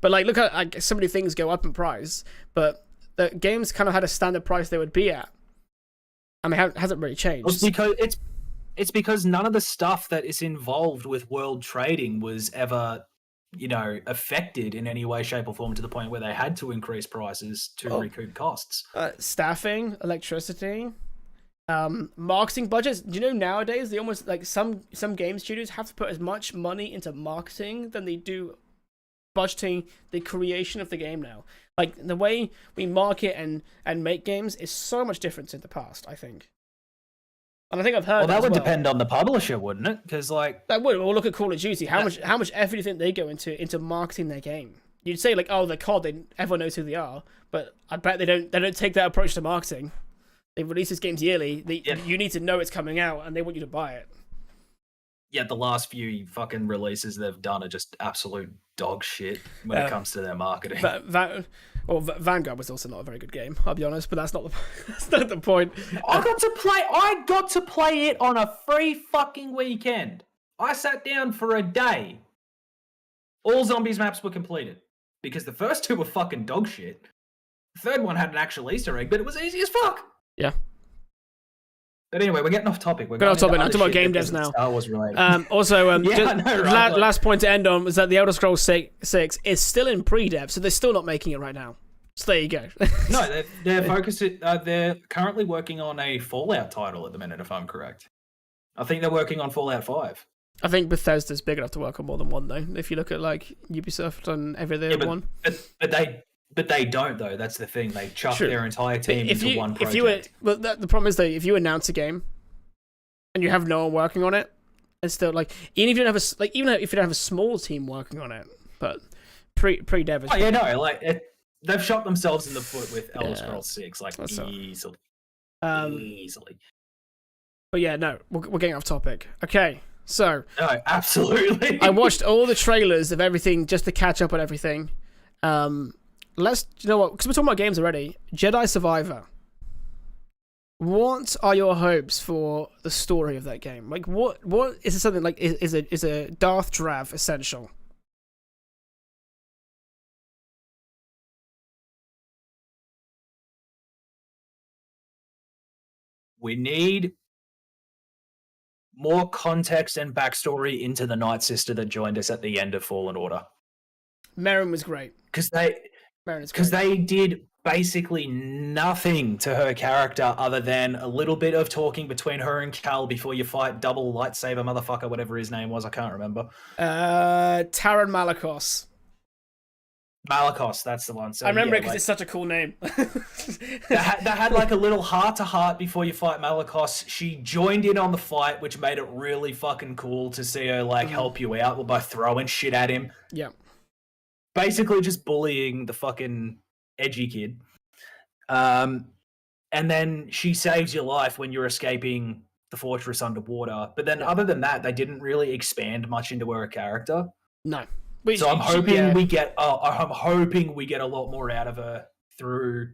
But like, look at so many things go up in price, but the games kind of had a standard price they would be at. I mean, it hasn't really changed. It's because none of the stuff that is involved with world trading was ever, affected in any way, shape, or form to the point where they had to increase prices to recoup costs. Staffing, electricity, marketing budgets. Do you know nowadays they almost some game studios have to put as much money into marketing than they do budgeting the creation of the game now. Like the way we market and make games is so much different in the past, I think. And I think I've heard. Well, that would depend on the publisher, wouldn't it? Because that would. Well, look at Call of Duty. How much effort do you think they go into marketing their game? You'd say they're COD. Everyone knows who they are, but I bet they don't take that approach to marketing. They release these games yearly. You need to know it's coming out, and they want you to buy it. Yeah, the last few fucking releases they've done are just absolute dog shit when it comes to their marketing. Vanguard was also not a very good game, I'll be honest, but that's not the point. I got to play it on a free fucking weekend. I sat down for a day. All zombies maps were completed because the first 2 were fucking dog shit. The third one had an actual Easter egg, but it was easy as fuck. Yeah. But anyway, we're getting off topic. We're off topic. I'm talking about game devs now. Star Wars related. Last point to end on was that the Elder Scrolls 6 is still in pre-dev, so they're still not making it right now. So there you go. No, they're focused. They're currently working on a Fallout title at the minute, if I'm correct. I think they're working on Fallout 5. I think Bethesda's big enough to work on more than one, though. If you look at like Ubisoft and every other one, but they don't though. That's the thing. They chuck their entire team into one project. The problem is though, if you announce a game and you have no one working on it, it's still like even if you don't have a small team working on it, but pre-dev. Oh yeah, no, like they've shot themselves in the foot with Elder Scrolls 6, like easily. Easily. But yeah, no, we're getting off topic. Okay, so no, absolutely. I watched all the trailers of everything just to catch up on everything. Because we're talking about games already. Jedi Survivor. What are your hopes for the story of that game? Like, what is it? Something like is a Darth Drav essential? We need more context and backstory into the Night Sister that joined us at the end of Fallen Order. Merrin was great. Because they did basically nothing to her character other than a little bit of talking between her and Cal before you fight double lightsaber motherfucker, whatever his name was. I can't remember. Taron Malicos. Malicos, that's the one. So, I remember it because it's such a cool name. they had like a little heart-to-heart before you fight Malicos. She joined in on the fight, which made it really fucking cool to see her like help you out by throwing shit at him. Yeah. Basically just bullying the fucking edgy kid. And then she saves your life when you're escaping the fortress underwater. But then other than that, they didn't really expand much into her character. No. So I'm hoping we get a lot more out of her through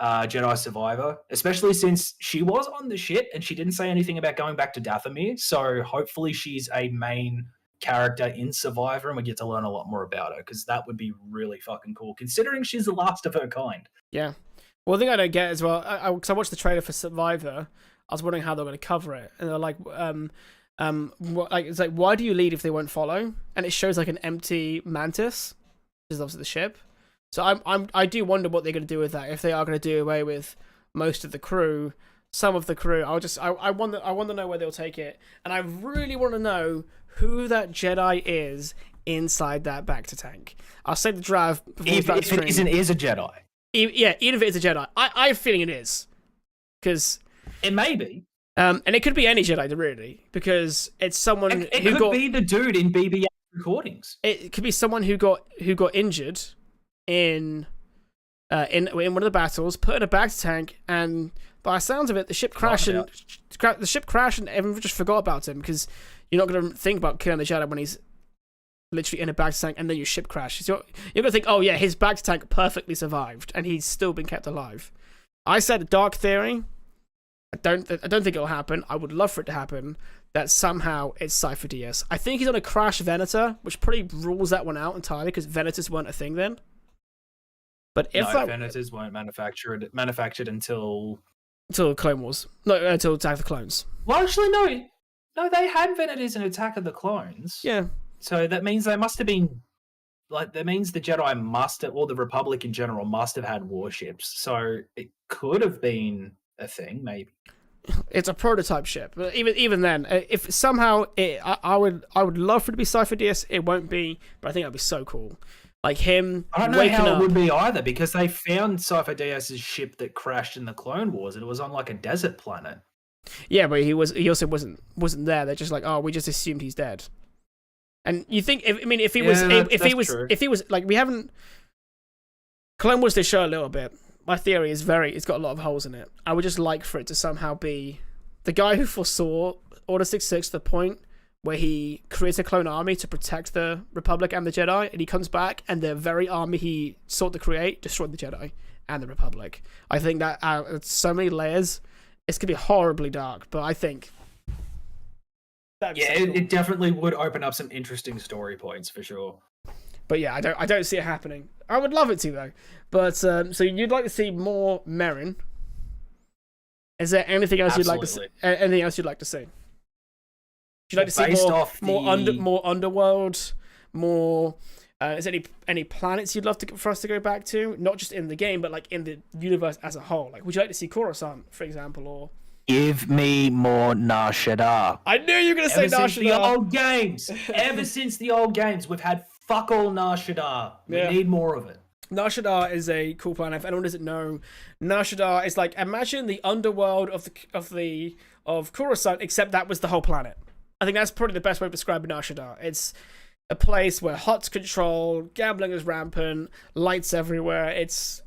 Jedi Survivor, especially since she was on the ship and she didn't say anything about going back to Dathomir. So hopefully she's a main character in Survivor and we get to learn a lot more about her, because that would be really fucking cool considering she's the last of her kind. Yeah. Well, the thing I don't get as well, because I watched the trailer for Survivor, I was wondering how they're going to cover it, and they're like, it's like, why do you lead if they won't follow? And it shows like an empty mantis, which is obviously the ship. So I do wonder what they're going to do with that. If they are going to do away with most of the crew, some of the crew, I want to know where they'll take it, and I really want to know who that Jedi is inside that Bacta tank. I'll say the Drav. If it is a Jedi. Yeah, even if it is a Jedi, I have a feeling it is, because it may be. And it could be any Jedi, really, because it's someone it could be the dude in BB-8 recordings. It could be someone who got injured in one of the battles, put in a Bacta tank, and by the sounds of it, the ship crashed and everyone just forgot about him, because you're not going to think about killing the Jedi when he's literally in a Bacta tank and then your ship crashes. You're going to think, oh yeah, his Bacta tank perfectly survived and he's still been kept alive. I said dark theory. I don't think it'll happen. I would love for it to happen. That somehow it's Cypher DS. I think he's on a crash Venator, which pretty rules that one out entirely because Venators weren't a thing then. But if Venators weren't manufactured until Clone Wars. No, until Attack of the Clones. Well, actually, no, they had Venators in Attack of the Clones. Yeah. So that means they must have been that means the Jedi must have, or the Republic in general must have had warships. So it could have been a thing, maybe. It's a prototype ship, but even then, if somehow I would love for it to be Cypher DS. It won't be, but I think that'd be so cool. Like him. I don't know how it would be either, because they found Cypher DS's ship that crashed in the Clone Wars, and it was on like a desert planet. Yeah, but he also wasn't there. They're just like, oh, we just assumed he's dead. And you think, if he was like, we haven't. Clone Wars did show a little bit. My theory is it's got a lot of holes in it. I would just like for it to somehow be the guy who foresaw Order 66 to the point where he creates a clone army to protect the Republic and the Jedi, and he comes back and the very army he sought to create destroyed the Jedi and the Republic. I think that it's so many layers. It's gonna be horribly dark, but I think. Yeah, it definitely would open up some interesting story points for sure. But yeah, I don't see it happening. I would love it to though. But so you'd like to see more Merrin. Is there anything else you'd like to see? Anything else you'd like to see? Would you like to see more underworld, more? Is there any planets you'd love for us to go back to? Not just in the game, but like in the universe as a whole. Like, would you like to see Coruscant, for example, or Give me more Nar Shaddaa. I knew you were going to say Nar Since the Shaddaa. old games, ever since the old games, we've had fuck all Nar Shaddaa. We need more of it. Nar Shaddaa is a cool planet. If anyone doesn't know, Nar Shaddaa is like, imagine the underworld of Coruscant, except that was the whole planet. I think that's probably the best way of describing Nar Shaddaa. It's a place where Hutt's controlled, gambling is rampant, lights everywhere. It's.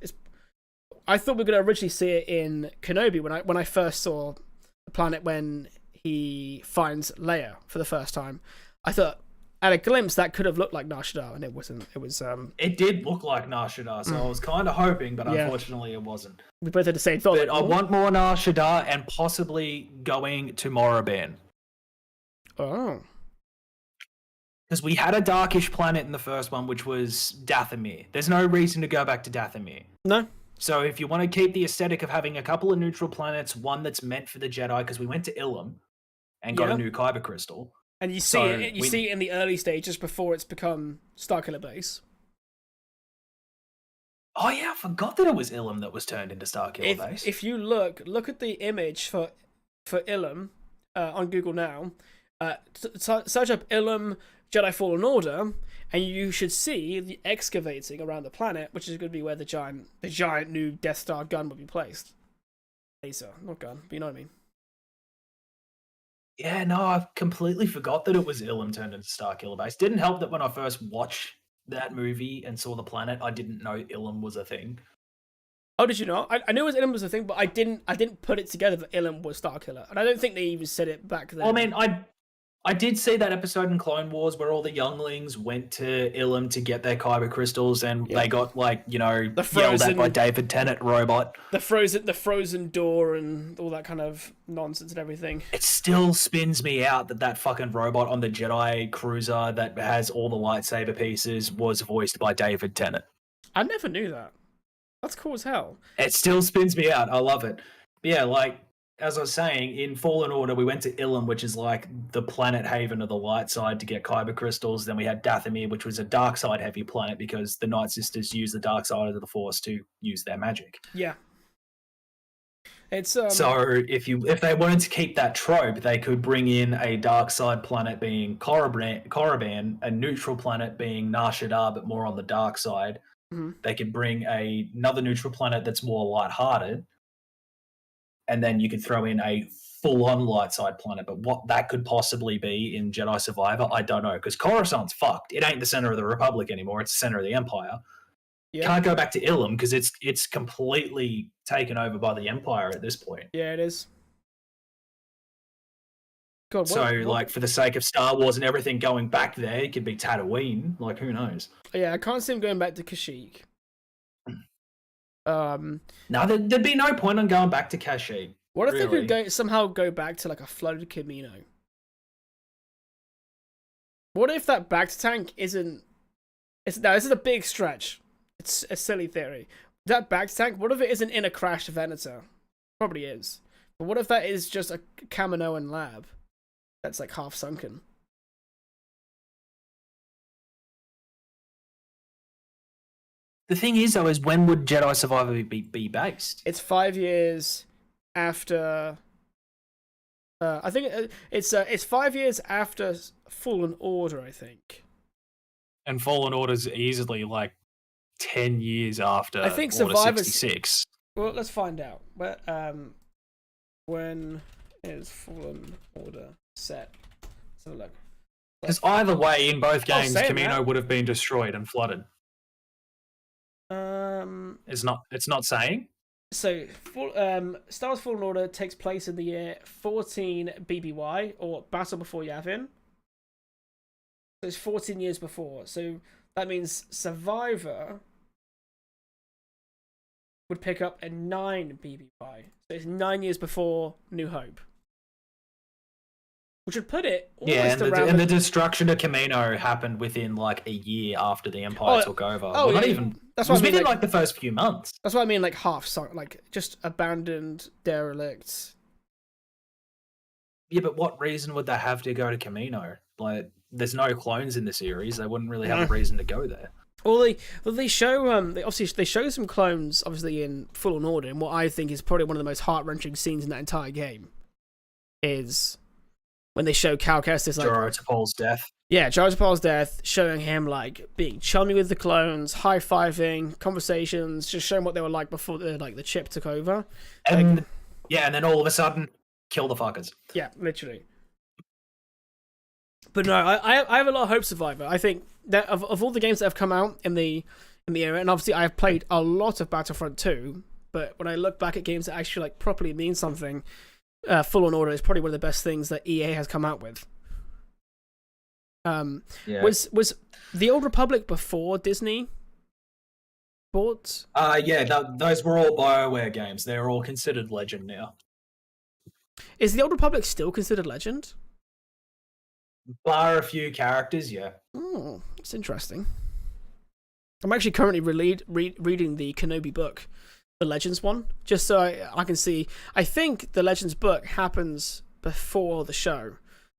I thought we were going to originally see it in Kenobi when I first saw the planet when he finds Leia for the first time. I thought at a glimpse that could have looked like Nar Shaddaa, and it wasn't. It was. It did look like Nar Shaddaa, so I was kind of hoping, but unfortunately it wasn't. We both had the same thought. But I want more Nar Shaddaa and possibly going to Moraban. Oh. Because we had a darkish planet in the first one, which was Dathomir. There's no reason to go back to Dathomir. No. So if you want to keep the aesthetic of having a couple of neutral planets, one that's meant for the Jedi, because we went to Ilum and got a new Kyber crystal. And you see it in the early stages before it's become Starkiller Base. Oh yeah, I forgot that it was Ilum that was turned into Starkiller Base. If you look at the image for Ilum on Google now, search up Ilum Jedi Fallen Order, and you should see the excavating around the planet, which is going to be where the giant new Death Star gun will be placed. Laser, not gun, but you know what I mean. Yeah, no, I completely forgot that it was Ilum turned into Starkiller Base. Didn't help that when I first watched that movie and saw the planet, I didn't know Ilum was a thing. Oh, did you not? I knew Ilum was a thing, but I didn't put it together that Ilum was Starkiller, and I don't think they even said it back then. I mean, I did see that episode in Clone Wars where all the younglings went to Ilum to get their Kyber crystals, and they got yelled at by David Tennant robot. The frozen door and all that kind of nonsense and everything. It still spins me out that fucking robot on the Jedi cruiser that has all the lightsaber pieces was voiced by David Tennant. I never knew that. That's cool as hell. It still spins me out. I love it. But yeah, as I was saying, in Fallen Order, we went to Ilum, which is like the planet haven of the light side to get Kyber crystals. Then we had Dathomir, which was a dark side heavy planet because the Night Sisters use the dark side of the Force to use their magic. Yeah. It's so if they wanted to keep that trope, they could bring in a dark side planet being Korriban, a neutral planet being Nar Shaddaa, but more on the dark side. Mm-hmm. They could bring another neutral planet that's more lighthearted. And then you could throw in a full-on light side planet. But what that could possibly be in Jedi Survivor, I don't know. Because Coruscant's fucked. It ain't the center of the Republic anymore. It's the center of the Empire. Yeah. Can't go back to Ilum because it's completely taken over by the Empire at this point. Yeah, it is. God, for the sake of Star Wars and everything going back there, it could be Tatooine. Who knows? Yeah, I can't see him going back to Kashyyyk. No, there'd be no point on going back to Kashyyyk. What if they could somehow go back to like a flooded Camino? What if that back to tank isn't? Now this is a big stretch. It's a silly theory. That back to tank. What if it isn't in a crashed Venator? Probably is. But what if that is just a Kaminoan lab that's like half sunken? The thing is, though, is when would Jedi Survivor be based? It's 5 years after. I think it's 5 years after Fallen Order, I think. And Fallen Order's easily 10 years after. I think Order Survivor's 66. Well, let's find out. But when is Fallen Order set? Let's have a look. Because either way, in both games, Camino would have been destroyed and flooded. It's not saying. So, Star Wars Fallen Order takes place in the year 14 BBY, or Battle Before Yavin. So it's 14 years before. So that means Survivor would pick up at 9 BBY. So it's 9 years before New Hope. Which would put it almost around... and the destruction of Camino happened within a year after the Empire took over. Not even... That's what I mean, within the first few months. That's what I mean, half sunk, just abandoned, derelict. Yeah, but what reason would they have to go to Camino? There's no clones in the series. They wouldn't really have a reason to go there. They show they show some clones obviously in Fallen Order, and what I think is probably one of the most heart-wrenching scenes in that entire game is when they show Cal Kestis like Joro Tapal's death. Yeah, Jar Paul's death, showing him like being chummy with the clones, high-fiving, conversations, just showing what they were like before the chip took over. And like, and then all of a sudden, kill the fuckers. Yeah, literally. But no, I have a lot of hope, Survivor. I think that of all the games that have come out in the era, and obviously I've played a lot of Battlefront 2, but when I look back at games that actually like properly mean something, Fallen Order is probably one of the best things that EA has come out with. Was the Old Republic before Disney bought? Those were all BioWare games. They're all considered Legend now. Is the Old Republic still considered Legend? Bar a few characters, yeah. Oh, that's interesting. I'm actually currently reading the Kenobi book, the Legends one, just so I can see. I think the Legends book happens before the show,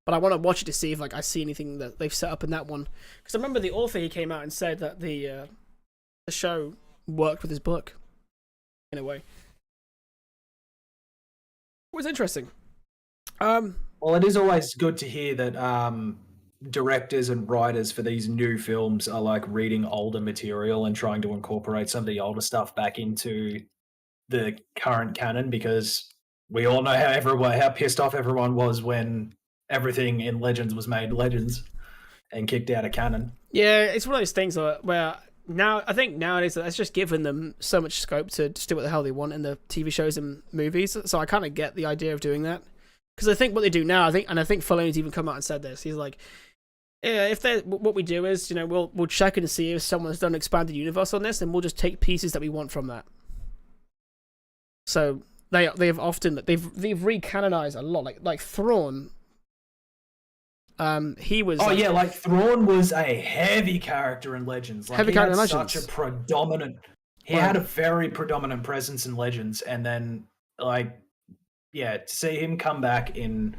but I want to watch it to see if like I see anything that they've set up in that one. Because I remember the author, he came out and said that the show worked with his book in a way. It was interesting. Well, it is always good to hear that directors and writers for these new films are like reading older material and trying to incorporate some of the older stuff back into the current canon, because we all know how pissed off everyone was when everything in Legends was made Legends and kicked out of canon. Yeah, it's one of those things where now I think nowadays that's just given them so much scope to just do what the hell they want in the TV shows and movies. So I kind of get the idea of doing that, because I think what they do now, I think Filoni's even come out and said this. He's like, yeah, if they what we do is, we'll check and see if someone's done an expanded universe on this, and we'll just take pieces that we want from that. So they've recanonized a lot, like Thrawn. He was. Oh yeah, like Thrawn was a heavy character in Legends. Like, heavy character in Legends. Such a predominant. He had a very predominant presence in Legends, and then to see him come back in.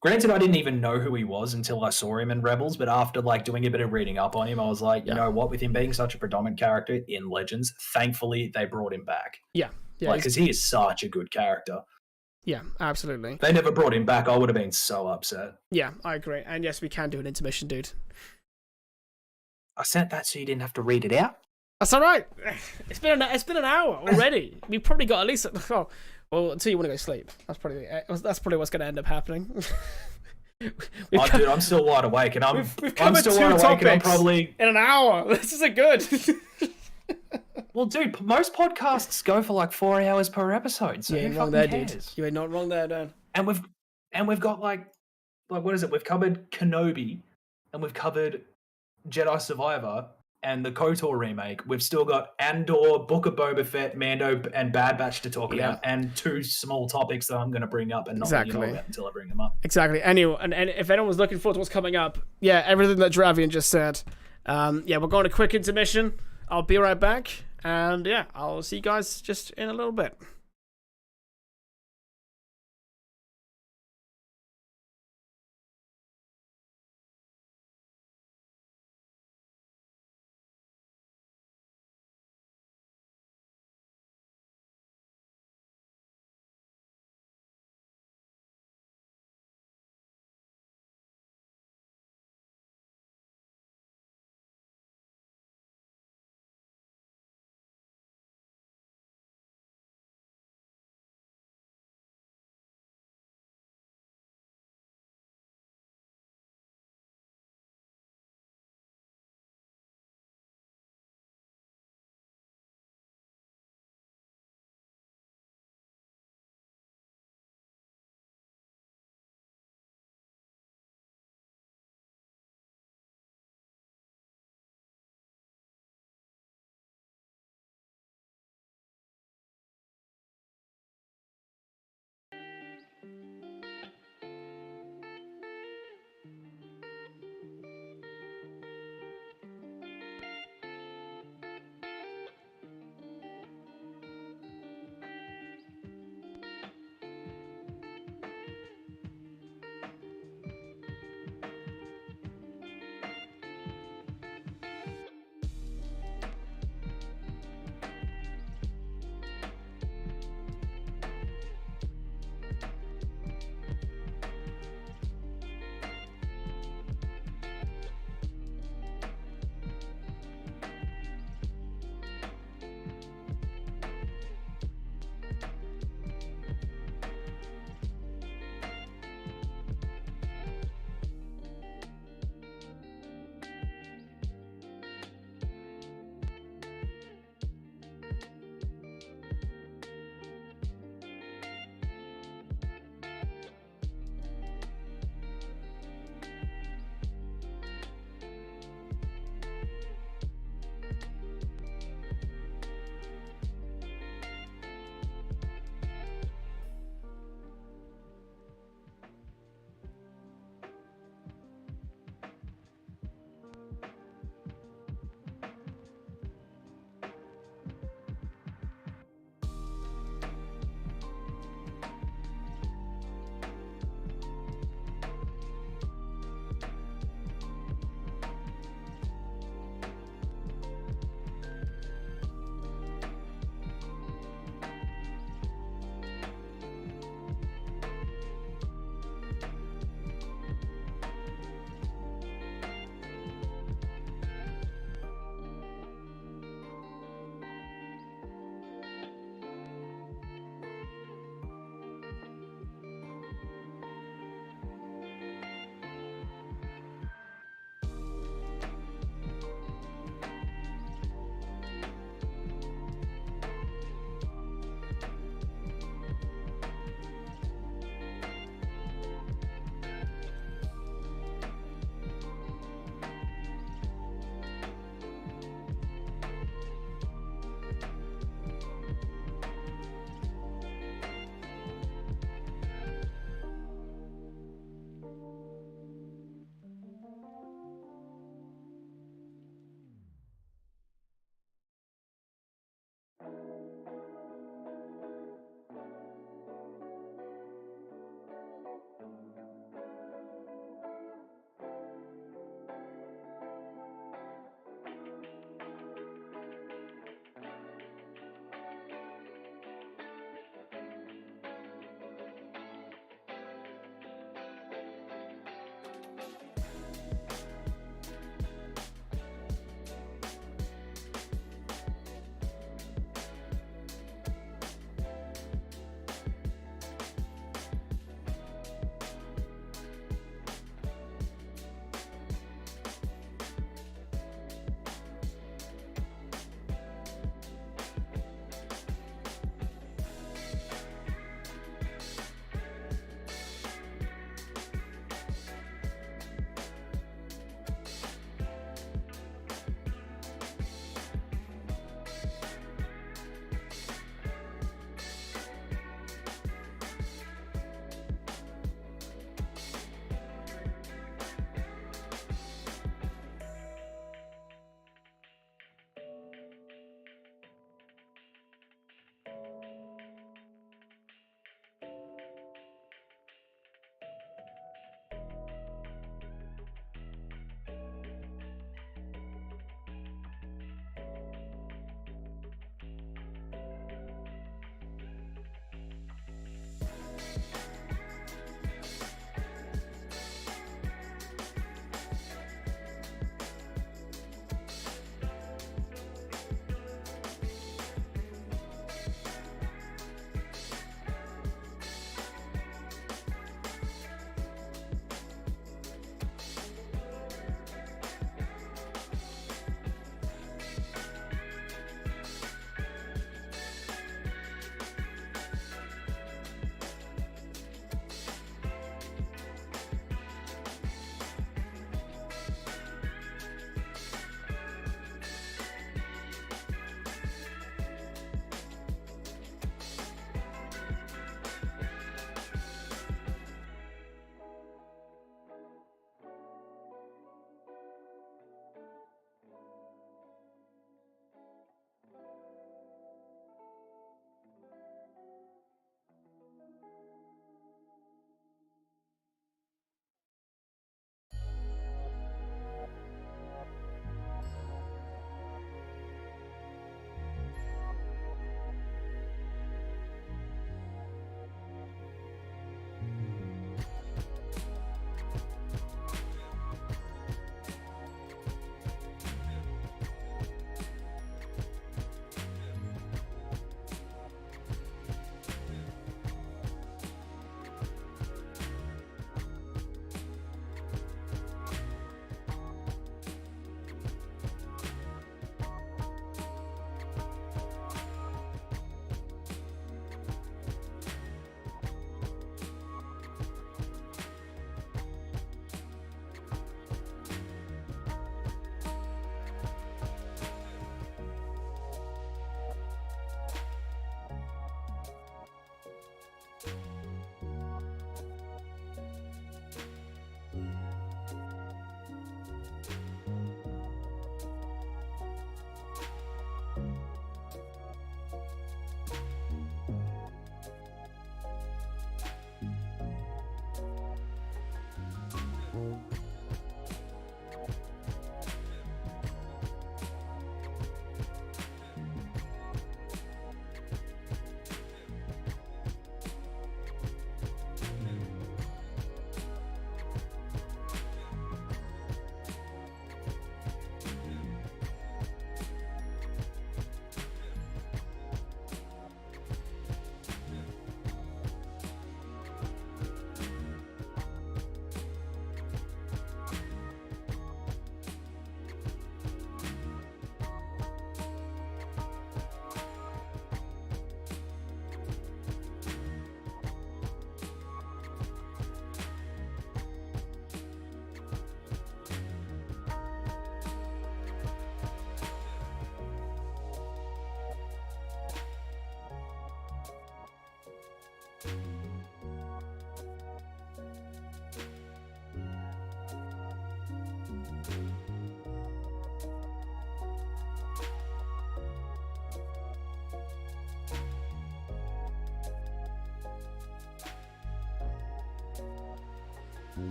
Granted, I didn't even know who he was until I saw him in Rebels, but after like doing a bit of reading up on him, I was like, you know what? With him being such a predominant character in Legends, thankfully they brought him back. Yeah, because he is such a good character. Yeah, absolutely. If they never brought him back, I would have been so upset. Yeah, I agree. And yes, we can do an intermission, dude. I sent that so you didn't have to read it out. That's all right. It's been an hour already. We probably got at least. Oh, well, until you want to go sleep. That's probably what's going to end up happening. Dude, I'm still wide awake, and I'm still wide awake, and I'm probably in an hour. This isn't good. Well, dude, most podcasts go for like 4 hours per episode. So you ain't wrong there, dude. You ain't not wrong there, Dan. And we've got like what is it? We've covered Kenobi, and we've covered Jedi Survivor and the KOTOR remake. We've still got Andor, Book of Boba Fett, Mando, and Bad Batch to talk about, and 2 small topics that I'm going to bring up and not let you know about until I bring them up. Exactly. Anyway, and if anyone's looking forward to what's coming up, everything that Dravian just said. We're going to quick intermission. I'll be right back, and I'll see you guys just in a little bit.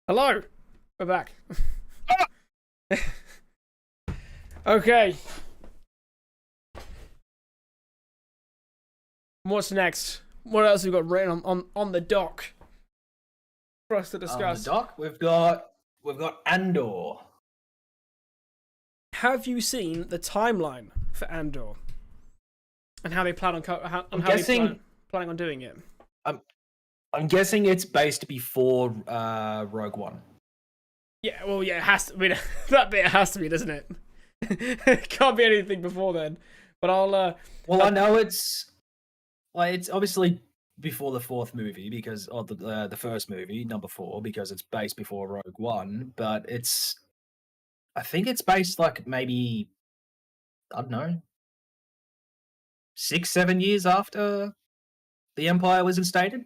Hello, we're back. Okay. What's next? What else have we got written on the dock for us to discuss? On the dock, we've got Andor. Have you seen the timeline for Andor and how they plan on planning on doing it? I'm guessing it's based before Rogue One. Yeah, well, yeah, it has to. I mean, that bit has to be, doesn't it? It can't be anything before then. But I'll. Well, I know it's obviously before the fourth movie because of the first movie, number 4, because it's based before Rogue One. But I think it's based like maybe, I don't know, 6-7 years after the Empire was instated.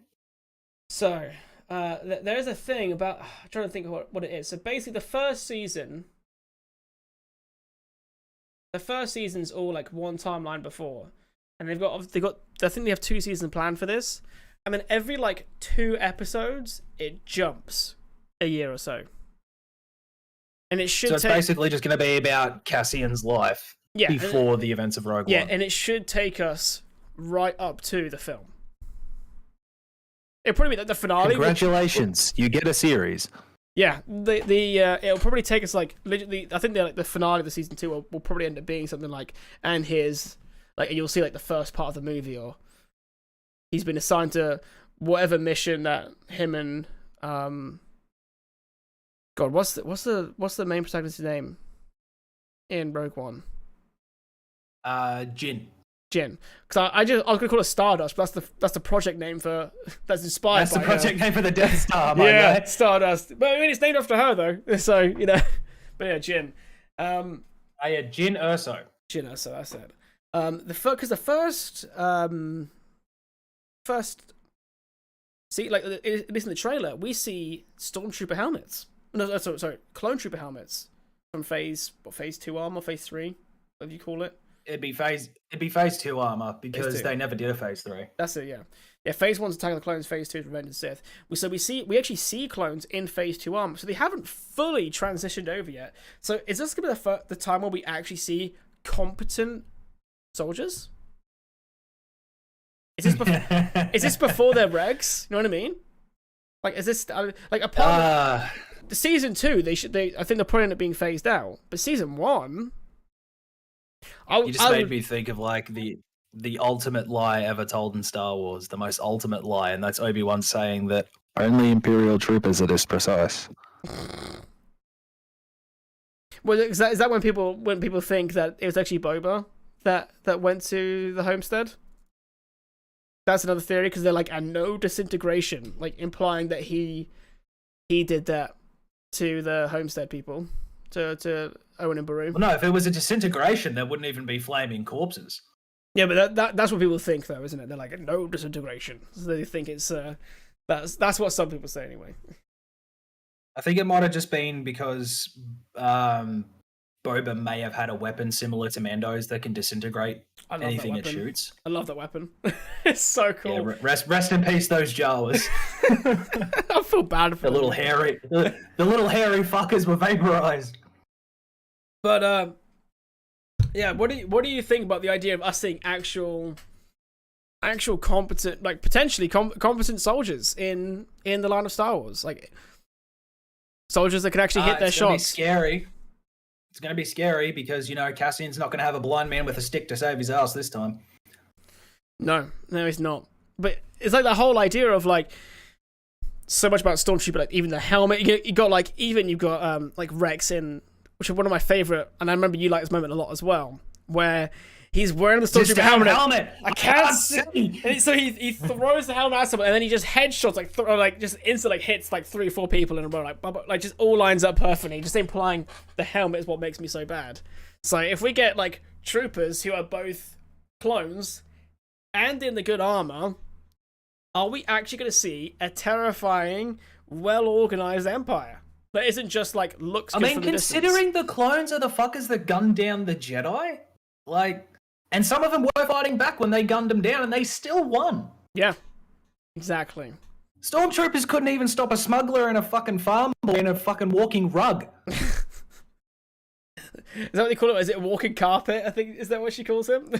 So, there is a thing about. I'm trying to think of what it is. So basically, the first season's all like one timeline before, and they've got. I think they have 2 seasons planned for this, and then every like 2 episodes, it jumps a year or so, and it should. So it's basically just going to be about Cassian's life before the events of Rogue One. Yeah, and it should take us right up to the film. It'll probably be the finale. Congratulations, you get a series. Yeah, it'll probably take us like literally. I think the finale of the season 2 will probably end up being something like, and here's like you'll see like the first part of the movie, or he's been assigned to whatever mission that him and God, what's the main protagonist's name in Rogue One? Jin. Jin, because I was gonna call it Stardust, but that's the project name that's inspired. That's by the project name for the Death Star. Yeah, guy. Stardust. But I mean, it's named after her though, so you know. But yeah, Jin. Jin Erso. Jin Erso, that's it. Because the first, see, like it is in the trailer, we see stormtrooper helmets. No, sorry, clone trooper helmets from phase 2 armor, phase 3, whatever you call it. It'd be phase 2 armor because they never did a phase 3. That's it, yeah. Yeah, phase 1's Attack of the Clones, phase 2 is Revenge of the Sith. We actually see clones in phase 2 armor, so they haven't fully transitioned over yet. So is this gonna be the time where we actually see competent soldiers? Is this before their regs? You know what I mean? Like, is this like a part of the season 2? I think they're probably end up being phased out, but season 1. You just made me think of like the the ultimate lie ever told in Star Wars, the most ultimate lie, and that's Obi-Wan saying that only Imperial troopers are this precise. Well, is that when people think that it was actually Boba that went to the homestead? That's another theory, because they're like, and no disintegration, like implying that he did that to the homestead people, to Owen and Beru. Well, no, if it was a disintegration, there wouldn't even be flaming corpses. Yeah, but that's what people think, though, isn't it? They're like, no disintegration. So they think it's that's what some people say anyway. I think it might have just been because Boba may have had a weapon similar to Mando's that can disintegrate anything it shoots. I love that weapon. It's so cool. Yeah, rest in peace, those Jawas. I feel bad for the little hairy fuckers were vaporized. But yeah, what do you think about the idea of us seeing actual competent, like potentially competent soldiers in the line of Star Wars, like soldiers that can actually hit their shots? Scary. It's going to be scary because, Cassian's not going to have a blind man with a stick to save his ass this time. No, he's not. But it's like the whole idea of like so much about Stormtrooper, like even the helmet. You got like Rex in, which is one of my favorite, and I remember you like this moment a lot as well, where he's wearing the Stormtrooper helmet. I can't see. And so he throws the helmet at someone, and then he just headshots, just instantly hits like 3 or 4 people in a row, like just all lines up perfectly, just implying the helmet is what makes me so bad. So if we get like troopers who are both clones and in the good armor, are we actually going to see a terrifying, well-organized empire that isn't just like looks good from the considering distance? The clones are the fuckers that gunned down the Jedi, like. And some of them were fighting back when they gunned them down, and they still won. Yeah, exactly. Stormtroopers couldn't even stop a smuggler in a fucking farm boy in a fucking walking rug. Is that what they call it? Is it a walking carpet? I think, is that what she calls him?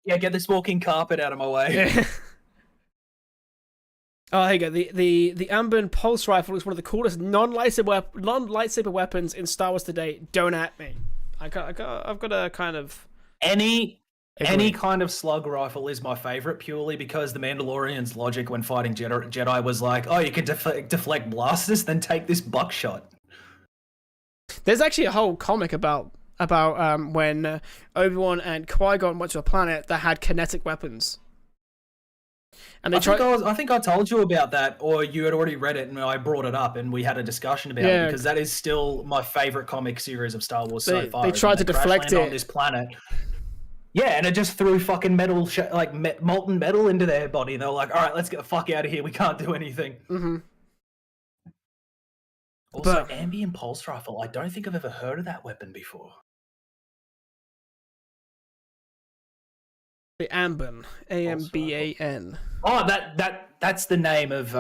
Yeah, get this walking carpet out of my way. Yeah. Oh, here you go. The Ambon pulse rifle is one of the coolest non-lightsaber weapons in Star Wars today. Don't at me. I've got a kind of. Any kind of slug rifle is my favorite, purely because the Mandalorian's logic when fighting Jedi was like, oh, you can deflect blasters, then take this buckshot. There's actually a whole comic about when Obi-Wan and Qui-Gon went to a planet that had kinetic weapons. And they I think I told you about that, or you had already read it, and I brought it up, and we had a discussion about it, because that is still my favorite comic series of Star Wars so far. They tried to deflect it on this planet. Yeah, and it just threw fucking metal, molten metal into their body, and they were like, all right, let's get the fuck out of here. We can't do anything. Mm-hmm. Also, Ambien pulse rifle. I don't think I've ever heard of that weapon before. The Ambon, Amban. Oh, that's the name of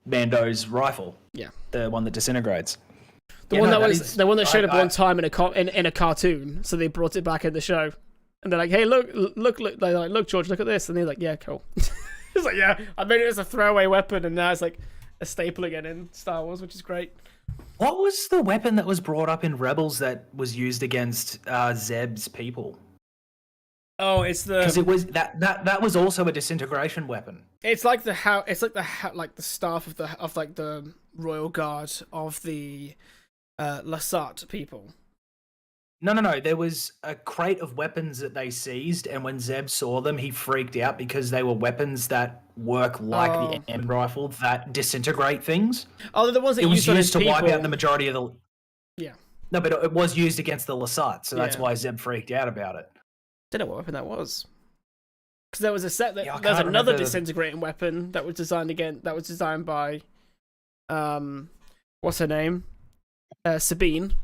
Mando's rifle. Yeah, the one that disintegrates. The one that showed up one time in a cartoon. So they brought it back in the show, and they're like, "Hey, look!" They're like, "Look, George, look at this," and they're like, "Yeah, cool." It's like, "Yeah, I made it as a throwaway weapon, and now it's like a staple again in Star Wars, which is great." What was the weapon that was brought up in Rebels that was used against Zeb's people? Oh, it's the because it was that was also a disintegration weapon. It's like the staff of the royal guard of the Lasat people. No. There was a crate of weapons that they seized, and when Zeb saw them, he freaked out because they were weapons that work like the M rifle that disintegrate things. Oh, they're the ones that it was used to people. wipe out the majority of the. Yeah. No, but it was used against the Lasat, so that's why Zeb freaked out about it. I don't know what weapon that was. Because there was a set that there's another disintegrating weapon that was designed by what's her name? Sabine.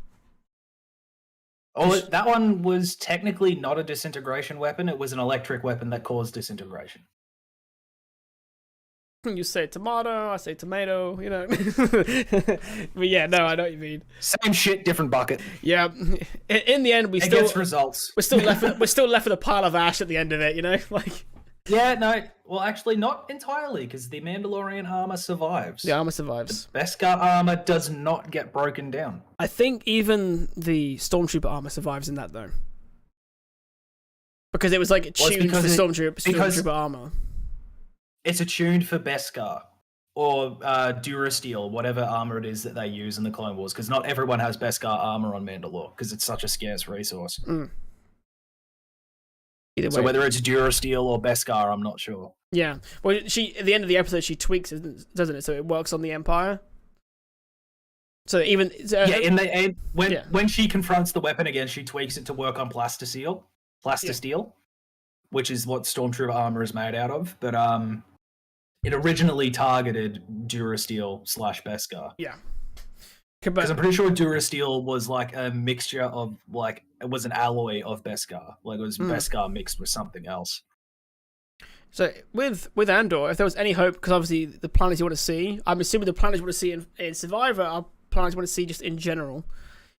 Oh, that one was technically not a disintegration weapon. It was an electric weapon that caused disintegration. You say tomato, I say tomato, you know. But yeah, no, I know what you mean. Same shit, different bucket. Yeah. In the end, it gets results. We're still left with a pile of ash at the end of it, you know, like. Yeah, no. Well, actually, not entirely, because the Mandalorian armor survives. The armor survives. The Beskar armor does not get broken down. I think even the Stormtrooper armor survives in that, though. Because it was like tuned for Stormtrooper armor. It's attuned for Beskar or Durasteel, whatever armor it is that they use in the Clone Wars, because not everyone has Beskar armor on Mandalore because it's such a scarce resource. Either way. So whether it's Durasteel or Beskar, I'm not sure. Yeah. Well, at the end of the episode, she tweaks it, doesn't it? So it works on the Empire. So even when she confronts the weapon again, she tweaks it to work on plastisteel, which is what Stormtrooper armor is made out of. But it originally targeted Durasteel / Beskar. Yeah. Because I'm pretty sure Durasteel was like a mixture of like it was an alloy of Beskar, like it was Beskar mixed with something else. So with Andor, if there was any hope, because obviously the planets you want to see, I'm assuming the planets you want to see in Survivor are planets you want to see just in general.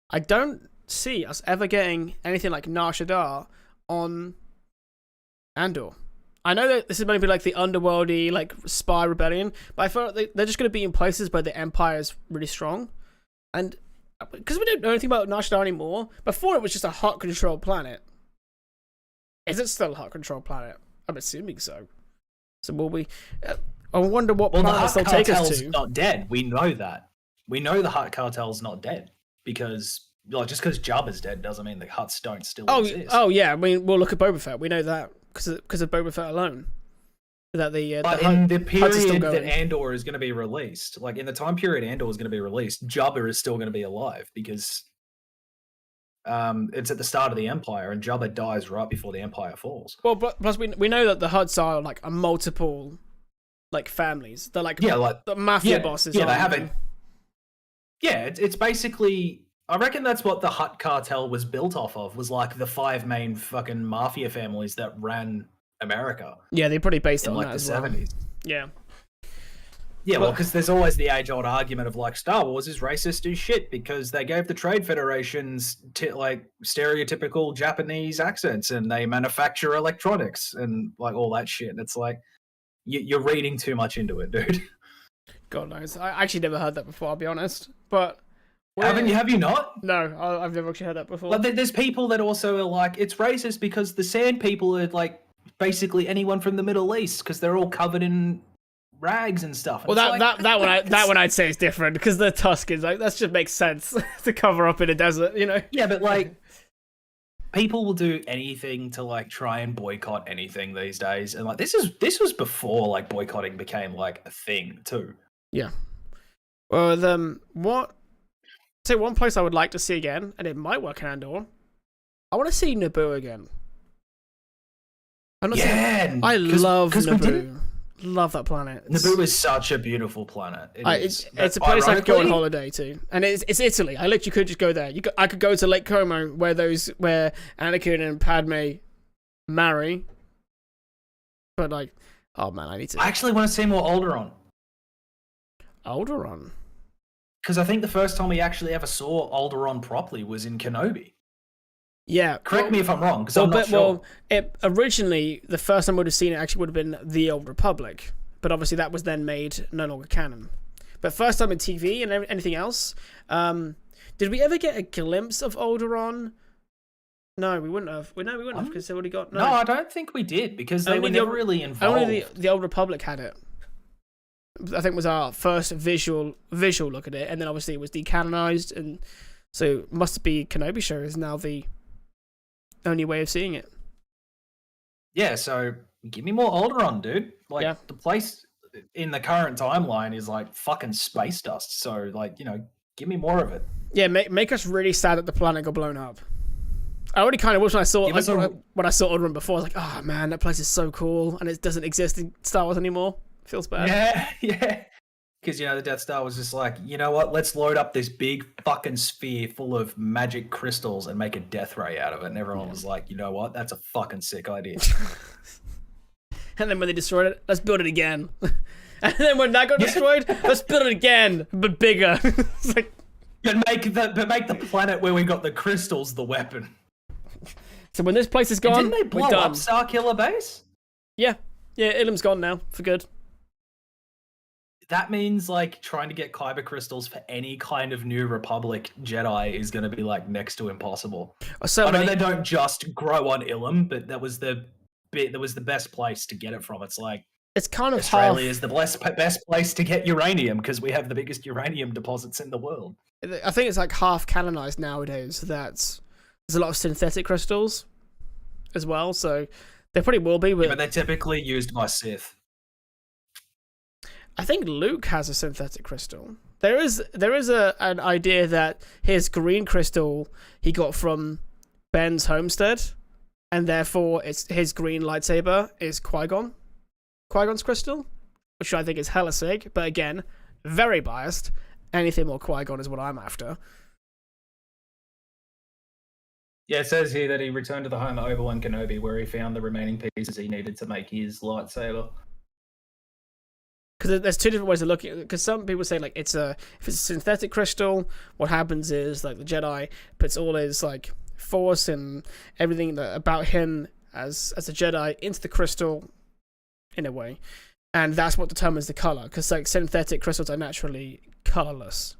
I don't see us ever getting anything like Nar Shaddaa on Andor. I know that this is going to be like the underworldy, like spy rebellion, but I feel like they're just going to be in places where the Empire is really strong. And because we don't know anything about Nar Shaddaa anymore, before it was just a Hutt-controlled planet. Is it still a Hutt-controlled planet? I'm assuming so. So will we... I wonder what planets they'll take us to. Not dead. We know that. We know the Hutt cartel's not dead because, like, just because Jabba's dead doesn't mean the Hutts don't still exist. Oh yeah. I mean, we'll look at Boba Fett. We know that because of Boba Fett alone. That but in the period that Andor is going to be released, like in the time period Andor is going to be released, Jabba is still going to be alive because it's at the start of the Empire, and Jabba dies right before the Empire falls. Well, but plus we know that the Hutts are like a multiple, like families. They're like the mafia bosses. Yeah, they have it. Yeah, it's basically. I reckon that's what the Hutt cartel was built off of. Was like the 5 main fucking mafia families that ran America. Yeah, they're pretty based on like that the as well. 70s. Yeah. Yeah, well, because there's always the age-old argument of like Star Wars is racist as shit because they gave the trade federations like stereotypical Japanese accents and they manufacture electronics and like all that shit. And it's like you're reading too much into it, dude. God knows. I actually never heard that before. I'll be honest, but have you not? No, I've never actually heard that before. Like, there's people that also are like it's racist because the Sand People are like basically anyone from the Middle East because they're all covered in rags and stuff. Well, that one I'd say is different because the Tuskens, like that just makes sense to cover up in a desert, you know. Yeah, but like people will do anything to like try and boycott anything these days, and like this was before like boycotting became like a thing too. Yeah. Well, one place I would like to see again, and it might work in Andor. I want to see Naboo again. I love Naboo. Love that planet. Naboo is such a beautiful planet. It's a place I could go on holiday to, and it's Italy. I literally could just go there. I could go to Lake Como, where Anakin and Padme marry. But like, oh man, I need to. I actually want to see more Alderaan. Alderaan. Because I think the first time we actually ever saw Alderaan properly was in Kenobi. Yeah. Correct me if I'm wrong, because I'm not sure. Well, originally, the first time we would have seen it actually would have been The Old Republic. But obviously that was then made no longer canon. But first time in TV and anything else, did we ever get a glimpse of Alderaan? No, we wouldn't have. We wouldn't have, because they already got... No, I don't think we did, because they were never really involved. Only the Old Republic had it. I think it was our first visual look at it, and then obviously it was decanonized, and so it must be Kenobi show is now the only way of seeing it. Yeah, so give me more Alderaan, dude. Like the place in the current timeline is like fucking space dust. So like, you know, give me more of it. Yeah, make us really sad that the planet got blown up. I already kind of wish when I saw Alderaan before, I was like, oh man, that place is so cool, and it doesn't exist in Star Wars anymore. Feels bad. Yeah. Because, you know, the Death Star was just like, you know what? Let's load up this big fucking sphere full of magic crystals and make a death ray out of it. And everyone was like, you know what? That's a fucking sick idea. And then when they destroyed it, let's build it again. And then when that got destroyed, let's build it again, but bigger. It's like... But make the planet where we got the crystals the weapon. So when this place is gone, didn't they blow up Starkiller Base? Yeah. Yeah, Ilum's gone now, for good. that means like trying to get kyber crystals for any kind of New Republic Jedi is going to be like next to impossible. So I know they don't just grow on Ilum, but that was the best place to get it from. It's like it's kind of Australia is the best place to get uranium because we have the biggest uranium deposits in the world. I think it's like half canonized nowadays that there's a lot of synthetic crystals as well, so they probably will be. But they're typically used by Sith. I think Luke has a synthetic crystal. There is an idea that his green crystal he got from Ben's homestead, and therefore it's his green lightsaber is Qui-Gon's crystal, which I think is hella sick. But again, very biased. Anything more Qui-Gon is what I'm after. Yeah, it says here that he returned to the home at Obi-Wan Kenobi, where he found the remaining pieces he needed to make his lightsaber. Because there's two different ways of looking at it. Because some people say like if it's a synthetic crystal, what happens is like the Jedi puts all his like force and everything about him as a Jedi into the crystal, in a way, and that's what determines the color. Because like synthetic crystals are naturally colorless,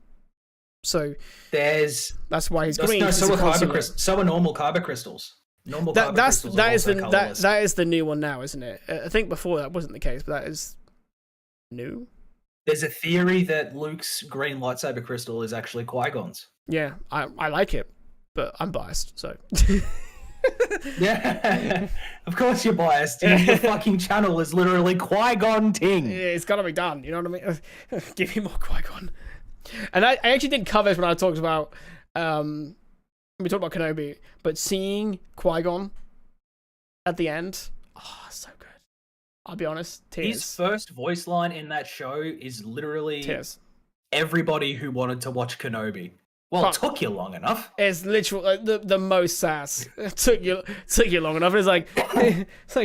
so that's why he's green. So are normal kyber crystals. That is the new one now, isn't it? I think before that wasn't the case, but that is new. There's a theory that Luke's green lightsaber crystal is actually Qui-Gon's. Yeah, I like it, but I'm biased, so. Yeah, of course you're biased. Your fucking channel is literally Qui-Gon ting. Yeah, it's gotta be done. You know what I mean? Give me more Qui-Gon. And I actually didn't cover this when I talked about we talked about Kenobi, but seeing Qui-Gon at the end, so good. I'll be honest, tears. His first voice line in that show is literally tears. Everybody who wanted to watch Kenobi. Well, it took you long enough. It's literally the most sass. It took you long enough. It's like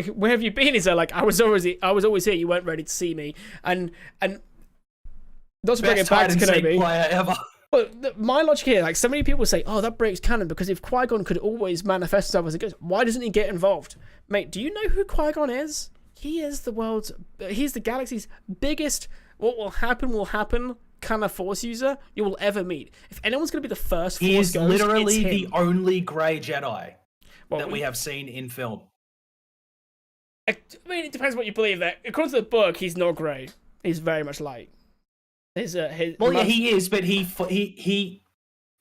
where have you been? He's like I was always here. You weren't ready to see me. And not to bring it back to Kenobi. Player ever. But my logic here, like so many people say, oh, that breaks canon because if Qui-Gon could always manifest himself as a ghost, why doesn't he get involved? Mate, do you know who Qui-Gon is? He is he's the galaxy's biggest. What will happen. Kind of Force user you will ever meet. If anyone's going to be the first Force ghost, literally it's him. The only grey Jedi that we have seen in film. I mean, it depends what you believe. That according to the book, he's not grey. He's very much light. He is, but he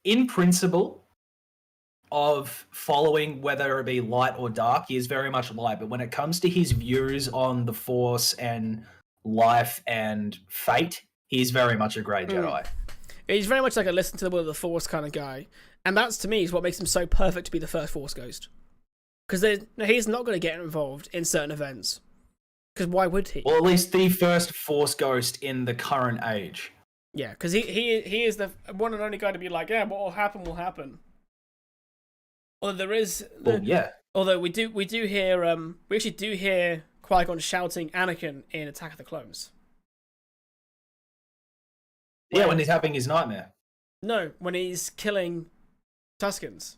in principle of following whether it be light or dark, he is very much light. But when it comes to his views on the Force and life and fate, he's very much a grey Jedi. He's very much like a listen to the will of the Force kind of guy. And that's, to me, is what makes him so perfect to be the first Force ghost. Because he's not going to get involved in certain events. Because why would he? Well, at least the first Force ghost in the current age. Yeah, because he is the one and only guy to be like, yeah, what will happen will happen. Although there is... Although we actually do hear Qui-Gon shouting Anakin in Attack of the Clones. Yeah, when he's having his nightmare. No, when he's killing Tuskens.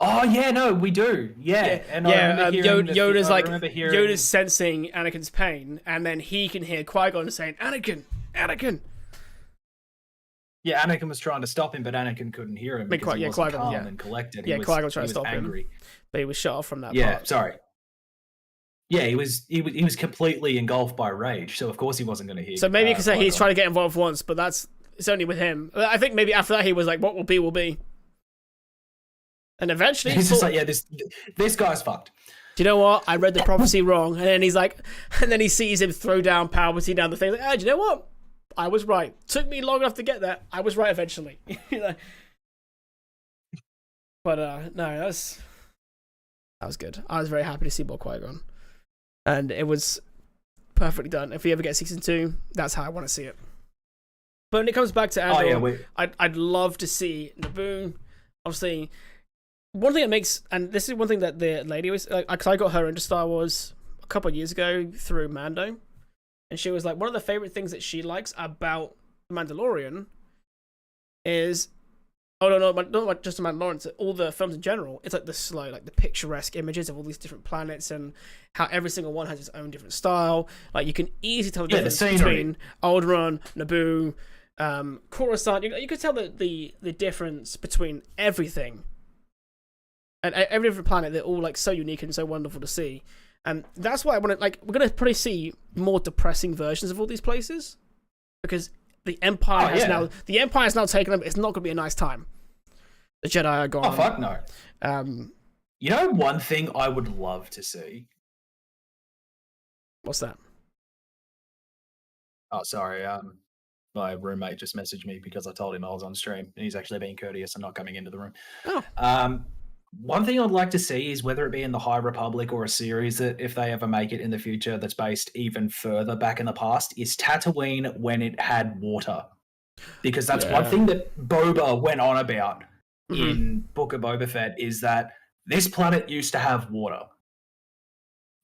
Oh yeah, no, we do. Yeah, and Yoda's sensing Anakin's pain, and then he can hear Qui-Gon saying, "Anakin, Anakin." Yeah, Anakin was trying to stop him, but Anakin couldn't hear him because he wasn't calm and collected. Qui-Gon tried to stop him, but he was shut off from that. Yeah, part. Sorry. Yeah, he was completely engulfed by rage, so of course he wasn't going to hear. So maybe you could say he's trying to get involved once, but it's only with him. I think maybe after that he was like, "What will be, will be." And eventually, he's just like, "Yeah, this guy's fucked." Do you know what? I read the prophecy wrong, and then he's like, and then he sees him throw down Palpatine down the thing. Like, do you know what? I was right. Took me long enough to get there. I was right eventually. But no, that was good. I was very happy to see more Qui-Gon. And it was perfectly done. If we ever get season 2, that's how I want to see it. But when it comes back to Andor, I'd love to see Naboo. Obviously, one thing that makes, and this is one thing that the lady was, because I got her into Star Wars a couple of years ago through Mando, and she was like, one of the favorite things that she likes about The Mandalorian is Oh no, not just the Mandalorian. All the films in general. It's like the slow, like the picturesque images of all these different planets and how every single one has its own different style. Like you can easily tell the difference between Alderaan, Naboo, Coruscant. You could tell the difference between everything. And every different planet, they're all like so unique and so wonderful to see. And that's why I want to like. We're gonna probably see more depressing versions of all these places because the Empire has now taken them. It's not gonna be a nice time. The Jedi are gone. Oh fuck no. You know one thing I would love to see. What's that? Oh, sorry. My roommate just messaged me because I told him I was on stream, and he's actually being courteous and not coming into the room. Oh. One thing I'd like to see is whether it be in the High Republic or a series that, if they ever make it in the future, that's based even further back in the past, is Tatooine when it had water. Because that's one thing that Boba went on about in Book of Boba Fett, is that this planet used to have water.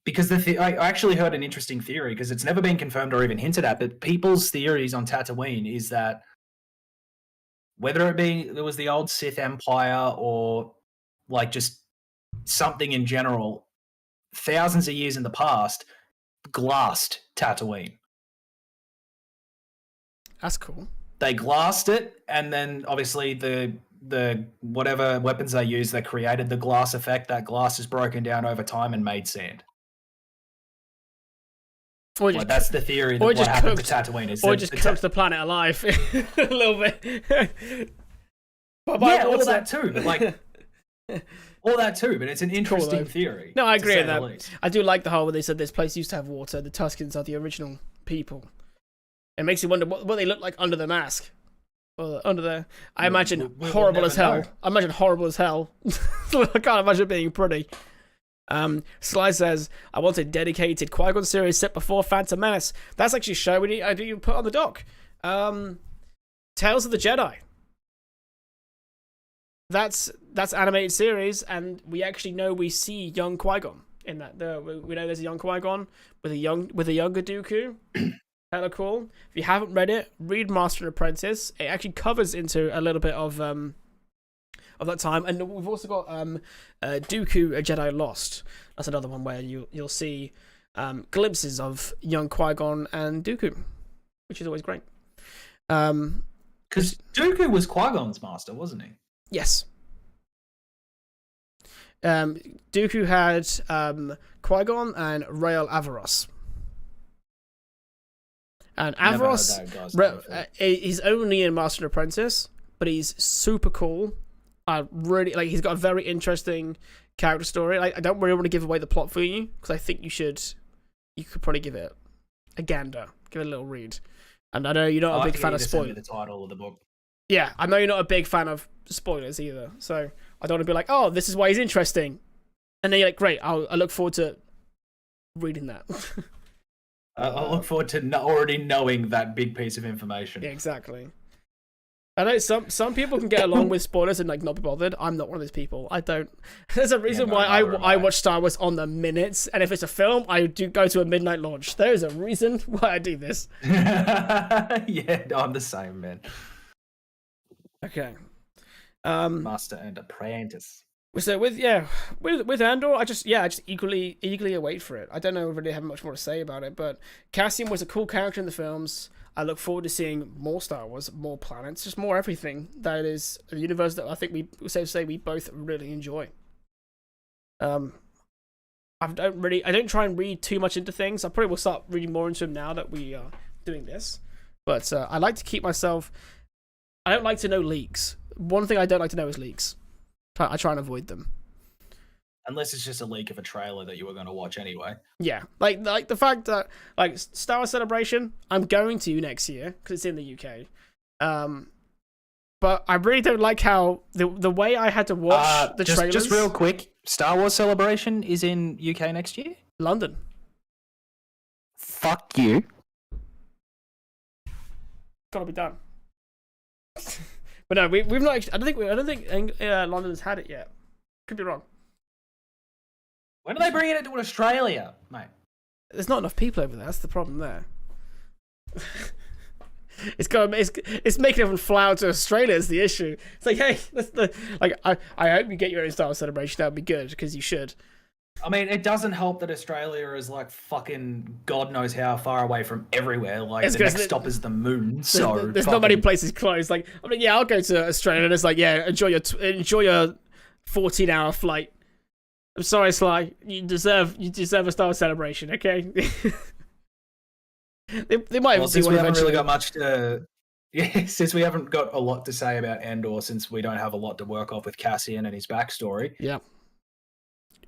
Because I actually heard an interesting theory, because it's never been confirmed or even hinted at, but people's theories on Tatooine is that whether it was the old Sith Empire or like just something in general, thousands of years in the past, glassed Tatooine. That's cool. They glassed it, and then obviously the whatever weapons they used that created the glass effect, that glass is broken down over time and made sand. That's the theory that what happened to Tatooine is. Or just cooked the planet alive a little bit. All that too, but like... All that too, but it's an interesting theory. No, I agree with that. I do like the whole where they said this place used to have water. The Tuskens are the original people. It makes you wonder what they look like under the mask. Or under the... I imagine horrible as hell. I imagine horrible as hell. I can't imagine it being pretty. Sly says, I want a dedicated Qui-Gon series set before Phantom Menace. That's actually a show I do put on the dock. Tales of the Jedi. That's animated series, and we actually know we see young Qui-Gon in that. We know there's a young Qui-Gon with a younger Dooku. Hella cool. If you haven't read it, read Master and Apprentice. It actually covers into a little bit of that time, and we've also got Dooku, A Jedi Lost. That's another one where you'll see glimpses of young Qui-Gon and Dooku, which is always great. Because Dooku was Qui-Gon's master, wasn't he? Yes. Dooku had Qui-Gon and Rael Averross. And Averross, he's only in Master and Apprentice, but he's super cool. I really like. He's got a very interesting character story. Like, I don't really want to give away the plot for you because I think you should. You could probably give it a gander, give it a little read. And I know you're not a big fan of spoilers. The title of the book. Yeah, I know you're not a big fan of spoilers either, so I don't want to be like, oh, this is why he's interesting. And then you're like, great, I look forward to reading that. I look forward to already knowing that big piece of information. Yeah, exactly. I know some people can get along with spoilers and like not be bothered. I'm not one of those people. I don't. There's a reason why I watch Star Wars on the minutes, and if it's a film, I do go to a midnight launch. There is a reason why I do this. Yeah, I'm the same, man. Okay. Master and Apprentice. So with Andor, I just eagerly await for it. I don't know really have much more to say about it, but Cassian was a cool character in the films. I look forward to seeing more Star Wars, more planets, just more everything. That is a universe that I think we both really enjoy. I don't try and read too much into things. I probably will start reading more into them now that we are doing this. But I like to keep myself. I don't like to know leaks. One thing I don't like to know is leaks. I try and avoid them. Unless it's just a leak of a trailer that you were going to watch anyway. Yeah, like the fact that like Star Wars Celebration, I'm going to next year because it's in the UK. But I really don't like how the way I had to watch the trailers. Just real quick, Star Wars Celebration is in UK next year. London. Fuck you. Gotta be done. But no, we've not. Actually, I don't think London's had it yet. Could be wrong. When are they bringing it to Australia, mate? There's not enough people over there. That's the problem there. It's making everyone fly out to Australia is the issue. It's like, hey, I hope you get your own Star Wars celebration. That would be good because you should. I mean, it doesn't help that Australia is like fucking God knows how far away from everywhere. Like the next stop is the moon. So there's not many places close. Like, I mean, yeah, I'll go to Australia, and it's like, yeah, enjoy your 14-hour flight. I'm sorry, Sly. You deserve a Star Wars celebration. Okay. they might since we haven't really got much to. Yeah, since we haven't got a lot to say about Andor, since we don't have a lot to work off with Cassian and his backstory. Yeah.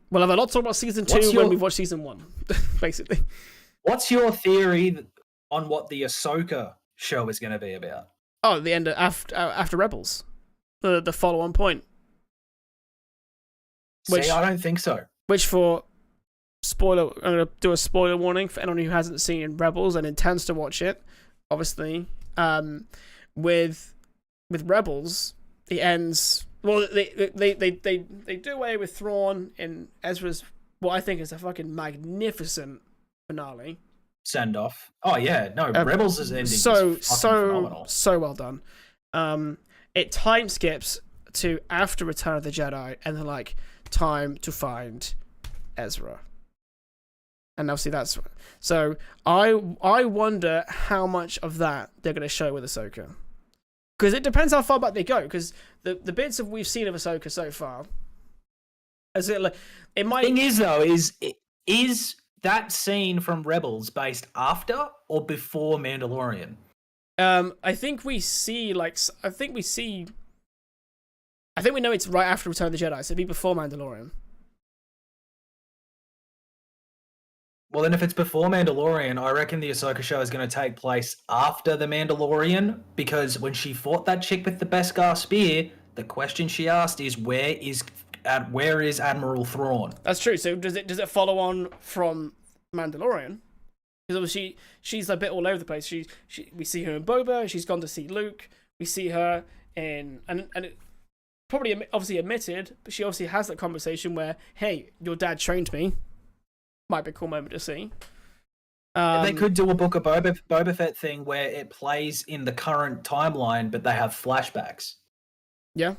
We'll have a lot to talk about season 2 when we've watched season 1, basically. What's your theory on what the Ahsoka show is going to be about? Oh, the end after Rebels, the follow-on point. I don't think so. Which for spoiler, I'm going to do a spoiler warning for anyone who hasn't seen Rebels and intends to watch it. Obviously, with Rebels, it ends. Well, they do away with Thrawn in Ezra's what I think is a fucking magnificent finale. Send off. Oh yeah, no, Rebels is ending. So phenomenal. So well done. It time skips to after Return of the Jedi, and then like time to find Ezra. And obviously that's so. I wonder how much of that they're going to show with Ahsoka. Because it depends how far back they go. Because the bits of we've seen of Ahsoka so far, it might. Thing is though, is that scene from Rebels based after or before Mandalorian? I think we know it's right after Return of the Jedi, so it'd be before Mandalorian. Well, then if it's before Mandalorian, I reckon the Ahsoka show is going to take place after the Mandalorian, because when she fought that chick with the Beskar spear, the question she asked is, where is Admiral Thrawn? That's true. So does it follow on from Mandalorian? Because obviously she's a bit all over the place. We see her in Boba. She's gone to see Luke. We see her in and it probably obviously admitted, but she obviously has that conversation where, hey, your dad trained me. Might be a cool moment to see. They could do a Book of Boba Fett thing where it plays in the current timeline, but they have flashbacks. Yeah,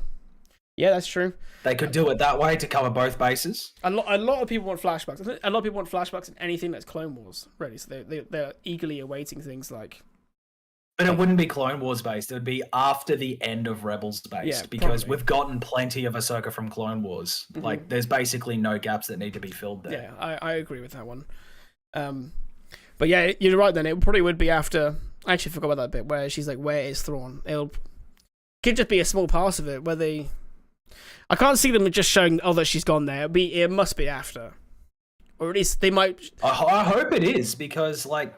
that's true. They could do it that way to cover both bases. A lot of people want flashbacks. A lot of people want flashbacks in anything that's Clone Wars, really. So they're eagerly awaiting things like. But it wouldn't be Clone Wars based. It would be after the end of Rebels based, because we've gotten plenty of Ahsoka from Clone Wars. Mm-hmm. Like, there's basically no gaps that need to be filled there. Yeah, I agree with that one. But yeah, you're right. Then it probably would be after. I actually forgot about that bit where she's like, "Where is Thrawn?" Could just be a small part of it where they. I can't see them just showing, "Oh, that she's gone there." It must be after, or at least they might. I hope it is, because like.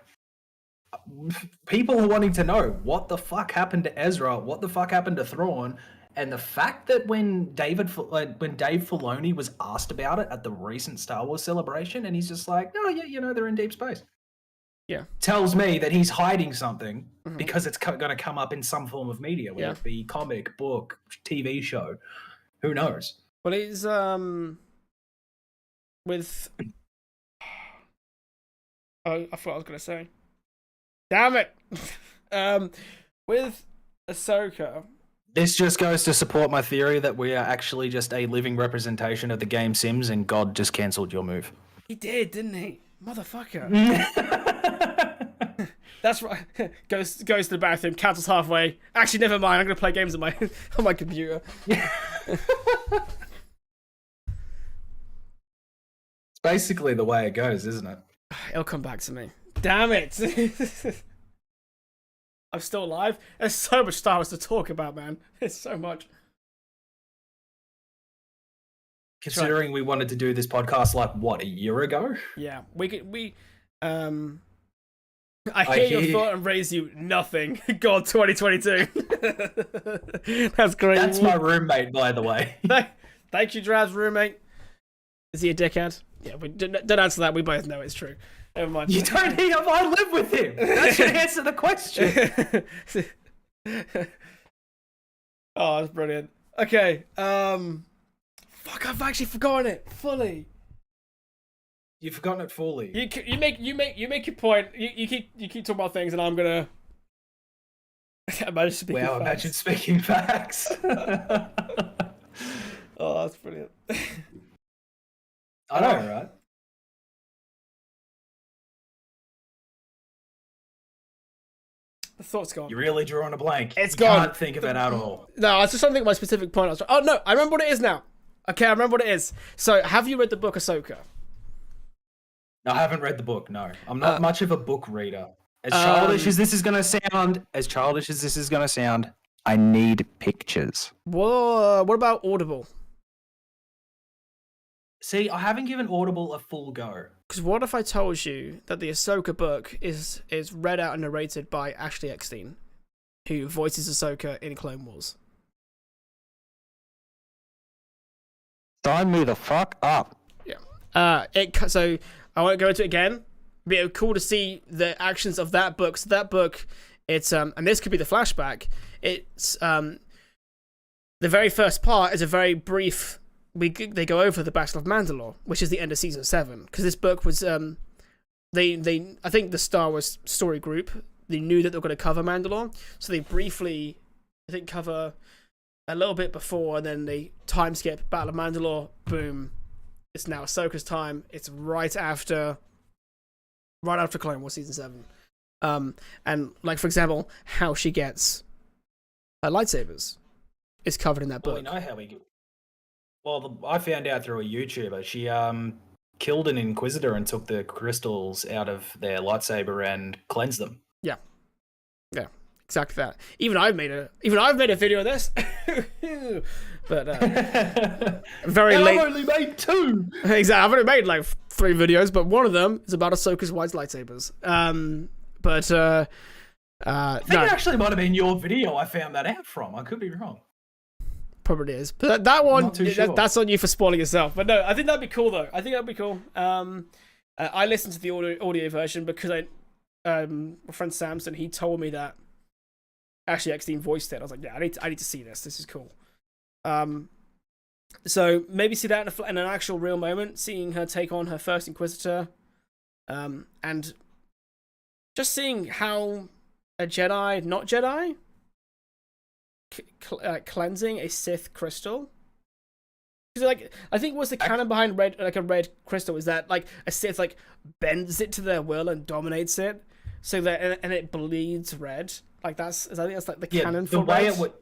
People are wanting to know what the fuck happened to Ezra, what the fuck happened to Thrawn, and the fact that when Dave Filoni was asked about it at the recent Star Wars celebration, and he's just like, "No, yeah, they're in deep space." Yeah, tells me that he's hiding something because it's going to come up in some form of media, whether it be comic, book, TV show. Who knows? Well, it's with. Oh, I thought I was going to say. Damn it! With Ahsoka, this just goes to support my theory that we are actually just a living representation of the game Sims, and God just cancelled your move. He did, didn't he, motherfucker? That's right. Goes to the bathroom, cancels halfway. Actually, never mind. I'm gonna play games on my computer. It's basically the way it goes, isn't it? It'll come back to me. Damn it! I'm still alive. There's so much Star Wars to talk about, man. There's so much. Considering we wanted to do this podcast like what, a year ago? Yeah, I hear your thought and raise you nothing. God, 2022. That's great. That's my roommate, by the way. Thank you, Drav's roommate. Is he a dickhead? Yeah, we don't answer that. We both know it's true. Never mind. You don't need him. I live with him. That should answer the question. Oh, that's brilliant. Okay. Fuck, I've actually forgotten it fully. You've forgotten it fully. You make your point. You keep talking about things, and I'm gonna. Imagine speaking Wow, facts. imagine speaking facts. Oh, that's brilliant. I know, right? The thought's gone. You're really drawing a blank. It's you gone. Can't think of it at all. No, I was just trying to think of my specific point. Oh no, I remember what it is now. Okay, I remember what it is. So, have you read the book Ahsoka? No, I haven't read the book. No, I'm not much of a book reader. As childish as this is going to sound, I need pictures. What about Audible? See, I haven't given Audible a full go. Because what if I told you that the Ahsoka book is read out and narrated by Ashley Eckstein, who voices Ahsoka in Clone Wars? Sign me the fuck up. Yeah. So I won't go into it again. But it would be cool to see the actions of that book. So that book, it's and this could be the flashback. It's the very first part is a very brief. They go over the Battle of Mandalore, which is the end of season 7. Because this book was I think the Star Wars story group, they knew that they were going to cover Mandalore, so they briefly, I think, cover a little bit before, and then they time skip Battle of Mandalore. Boom, it's now Ahsoka's time. It's right after Clone Wars season 7. And like, for example, how she gets her lightsabers is covered in that book. Well, we know how we. Well, I found out through a YouTuber. She killed an Inquisitor and took the crystals out of their lightsaber and cleansed them. Yeah, exactly that. Even I've made a video of this, but very late. I've only made 2. Exactly, I've only made like 3 videos, but one of them is about Ahsoka's white lightsabers. I think it actually might have been your video I found that out from. I could be wrong. Probably is, but that one, Not too sure. that's on you for spoiling yourself. But no, I think that'd be cool though. I think that'd be cool. I listened to the audio version because my friend Samson, he told me that Ashley Eckstein voiced it. I was like, yeah, I need to see this. This is cool. So maybe see that in an actual real moment, seeing her take on her first Inquisitor, and just seeing how a Jedi, not Jedi, cleansing a Sith crystal. Because like, I think what's the canon behind a red crystal is that like a Sith like bends it to their will and dominates it, so that and it bleeds red. Like I think that's like the canon for red.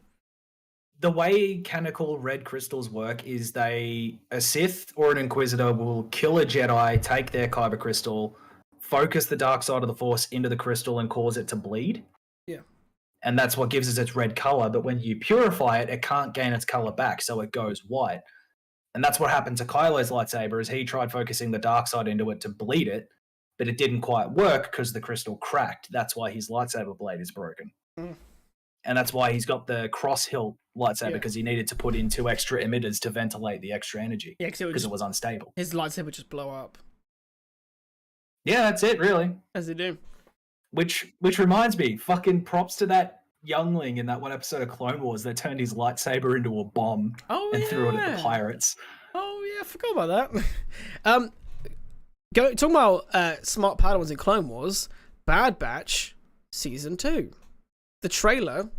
The way canonical red crystals work is a Sith or an Inquisitor will kill a Jedi, take their kyber crystal, focus the dark side of the Force into the crystal and cause it to bleed. Yeah. And that's what gives it its red color. But when you purify it, it can't gain its color back, so it goes white. And that's what happened to Kylo's lightsaber, is he tried focusing the dark side into it to bleed it, but it didn't quite work because the crystal cracked. That's why his lightsaber blade is broken. Mm. And that's why he's got the cross hilt lightsaber, because he needed to put in 2 extra emitters to ventilate the extra energy. Yeah, because it was unstable. His lightsaber would just blow up. Yeah, that's it, really. As they do. Which reminds me, fucking props to that youngling in that one episode of Clone Wars that turned his lightsaber into a bomb and threw it at the pirates. Oh yeah, I forgot about that. Talking about smart Padawans in Clone Wars, Bad Batch season 2, the trailer.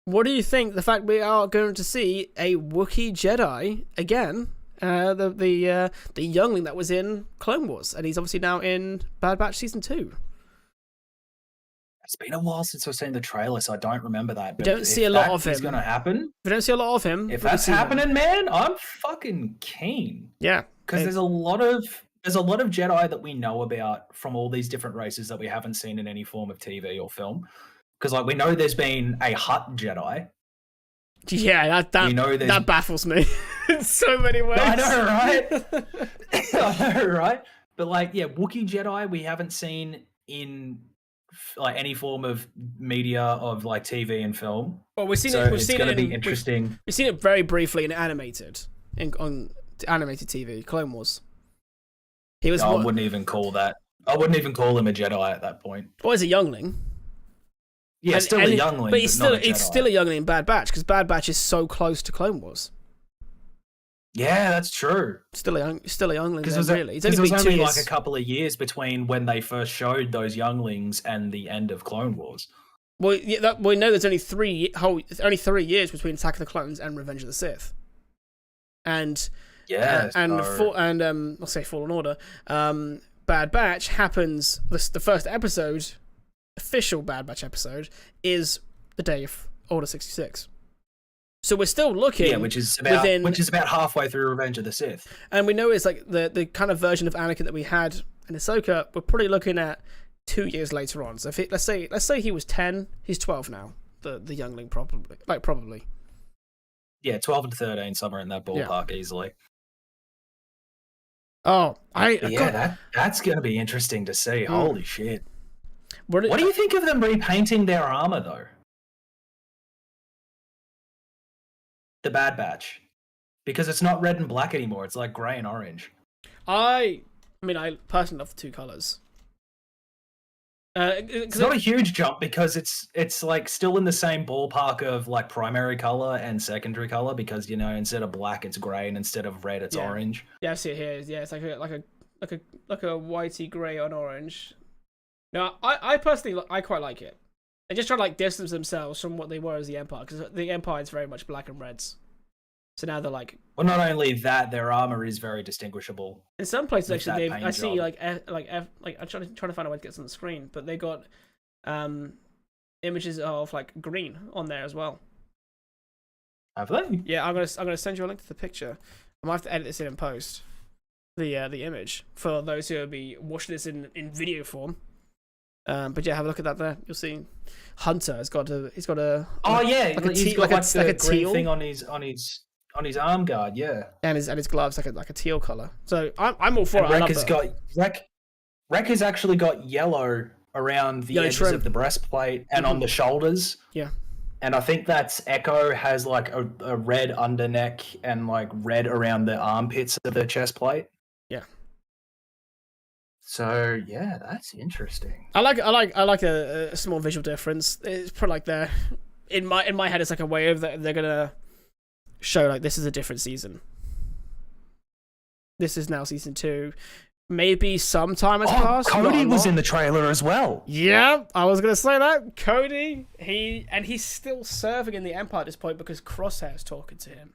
What do you think? The fact we are going to see a Wookiee Jedi again, the youngling that was in Clone Wars, and he's obviously now in Bad Batch season 2. It's been a while since I've seen the trailer, so I don't remember that. But don't see a lot of him. It's going to happen. We don't see a lot of him. If that's happening, man, I'm fucking keen. Yeah, because there's a lot of Jedi that we know about from all these different races that we haven't seen in any form of TV or film. Because like we know there's been a Hutt Jedi. Yeah, that baffles me in so many ways. I know, right? I know, right? But like, yeah, Wookiee Jedi we haven't seen in like any form of media of like TV and film. Well, we've seen it's going to be interesting. We've seen it very briefly on animated TV, Clone Wars. He was. I wouldn't even call that. I wouldn't even call him a Jedi at that point. Well, he's a youngling. Yeah, still a youngling, but he's still a youngling in Bad Batch because Bad Batch is so close to Clone Wars. Yeah, that's true. Still a youngling. Because really, it was only like a couple of years between when they first showed those younglings and the end of Clone Wars. Well, yeah, we know there's only 3 years between Attack of the Clones and Revenge of the Sith, and I'll say Fallen Order. Bad Batch happens. The first episode, official Bad Batch episode, is the day of Order 66. So we're still looking, which is about halfway through Revenge of the Sith, and we know it's like the kind of version of Anakin that we had in Ahsoka. We're probably looking at 2 years later on. So if let's say he was 10, he's 12 now. The youngling probably. Yeah, 12 to 13, somewhere in that ballpark, easily. Oh, that's gonna be interesting to see. Holy shit! What do you think of them repainting their armor though? The Bad Batch, because it's not red and black anymore. It's like grey and orange. I personally love the two colors. It's not a huge jump because it's like still in the same ballpark of like primary color and secondary color, because instead of black it's grey and instead of red it's orange. Yeah, I see it here. Yeah, it's like a whitey grey on orange. No, I personally I quite like it. They just try to like distance themselves from what they were as the Empire, because the Empire is very much black and reds. So now they're like. Well, not only that, their armor is very distinguishable. In some places, actually, I see like I'm trying to find a way to get this on the screen, but they got images of like green on there as well. Have they? Yeah, I'm gonna send you a link to the picture. I might have to edit this in post. The image for those who will be watching this in video form. But yeah, have a look at that there. You'll see Hunter has got a he's got a teal thing on his arm guard, yeah, and his gloves like a teal color. So I'm all for it. Wreck has actually got yellow around the edges of the breastplate and on the shoulders. Yeah, and I think that's Echo has like a red underneck and like red around the armpits of the chest plate. Yeah. So yeah, that's interesting. I like a small visual difference. It's probably like they're in my head. It's like a way of they're gonna show like this is a different season. This is now season 2. Maybe some time has passed. Cody was in the trailer as well. Yeah, I was gonna say that. Cody, he's still serving in the Empire at this point because Crosshair's talking to him.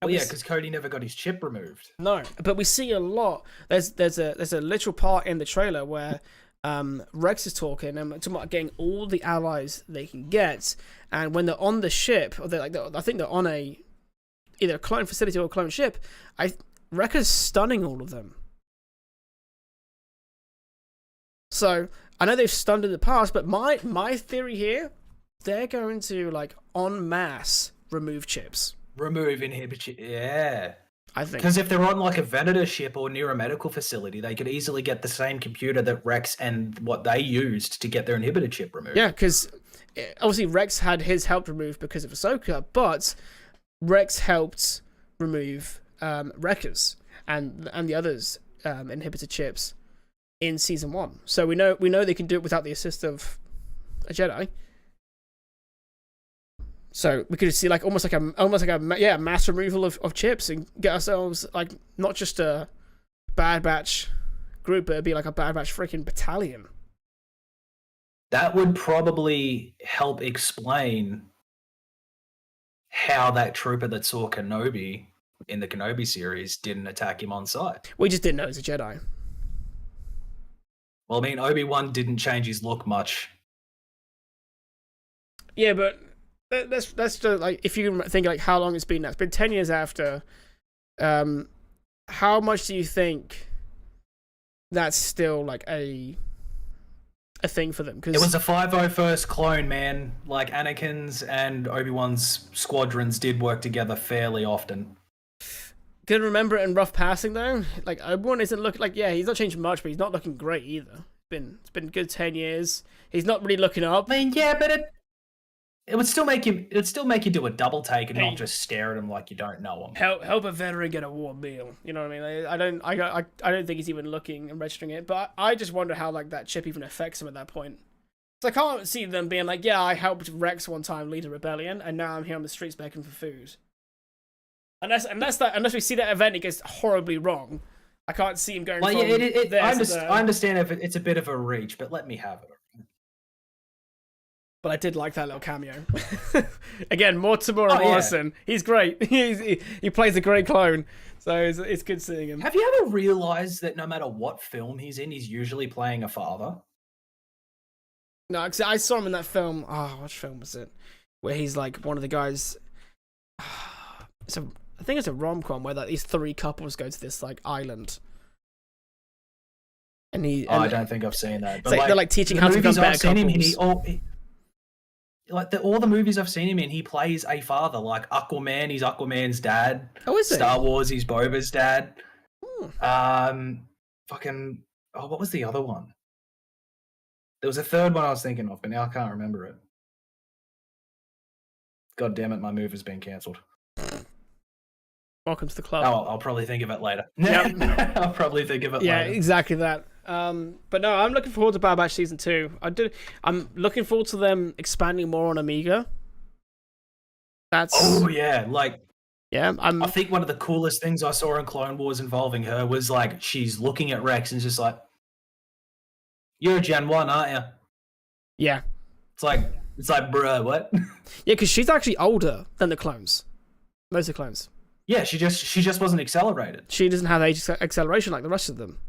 Well, yeah, because Cody never got his chip removed. No, but we see a lot. There's a literal part in the trailer where Rex is talking and talking about getting all the allies they can get, and when they're on the ship, or I think they're on either a clone facility or a clone ship. Rex is stunning all of them. So I know they've stunned in the past, but my theory here, they're going to like en masse remove chips. Remove inhibitor, yeah. I think because if they're on like a Venator ship or near a medical facility, they could easily get the same computer that Rex and what they used to get their inhibitor chip removed. Yeah, because obviously Rex had his help removed because of Ahsoka, but Rex helped remove Wreckers and the others inhibitor chips in season 1. So we know they can do it without the assist of a Jedi. So we could see like almost like a mass removal of chips and get ourselves like not just a Bad Batch group, but it'd be like a Bad Batch freaking battalion. That would probably help explain how that trooper that saw Kenobi in the Kenobi series didn't attack him on sight. We just didn't know he was a Jedi. Well, I mean, Obi-Wan didn't change his look much. Yeah, but that's just like if you think like how long it's been now. It's been 10 years after. How much do you think that's still like a thing for them? Because it was a 501st clone, man. Like Anakin's and Obi-Wan's squadrons did work together fairly often. Can remember it in rough passing though. Like Obi-Wan isn't looking like he's not changed much, but he's not looking great either. It's been a good 10 years. He's not really looking up. I mean, yeah, but it would still make you do a double take and not just stare at him like you don't know him. Help a veteran get a warm meal. You know what I mean? I don't think he's even looking and registering it. But I just wonder how like that chip even affects him at that point. So I can't see them being like, yeah, I helped Rex one time lead a rebellion, and now I'm here on the streets begging for food. Unless we see that event, it goes horribly wrong. I can't see him going. Well, yeah, I understand if it's a bit of a reach, but let me have it. But I did like that little cameo. Again, more Tamura Morrison. He's great. He plays a great clone. So it's good seeing him. Have you ever realized that no matter what film he's in, he's usually playing a father? No, 'cause I saw him in that film. Oh, which film was it? Where he's like one of the guys. I think it's a rom-com where like these three couples go to this like island. And I don't think I've seen that. But they're like teaching how to become better couples. All the movies I've seen him in, he plays a father. Like Aquaman, he's Aquaman's dad. Oh, is he? Star Wars, he's Boba's dad. Hmm. What was the other one? There was a third one I was thinking of, but now I can't remember it. God damn it, my move has been cancelled. Welcome to the club. Oh, I'll probably think of it later. Yep. I'll probably think of it later. Yeah, exactly that. But no, I'm looking forward to Bad Batch Season 2. I'm looking forward to them expanding more on Omega. Oh yeah, like yeah. I think one of the coolest things I saw in Clone Wars involving her was like she's looking at Rex and just like, "You're a Gen 1, aren't you?" Yeah. It's like, bruh, what? Yeah, because she's actually older than the clones. Most of the clones. Yeah, she just wasn't accelerated. She doesn't have age acceleration like the rest of them.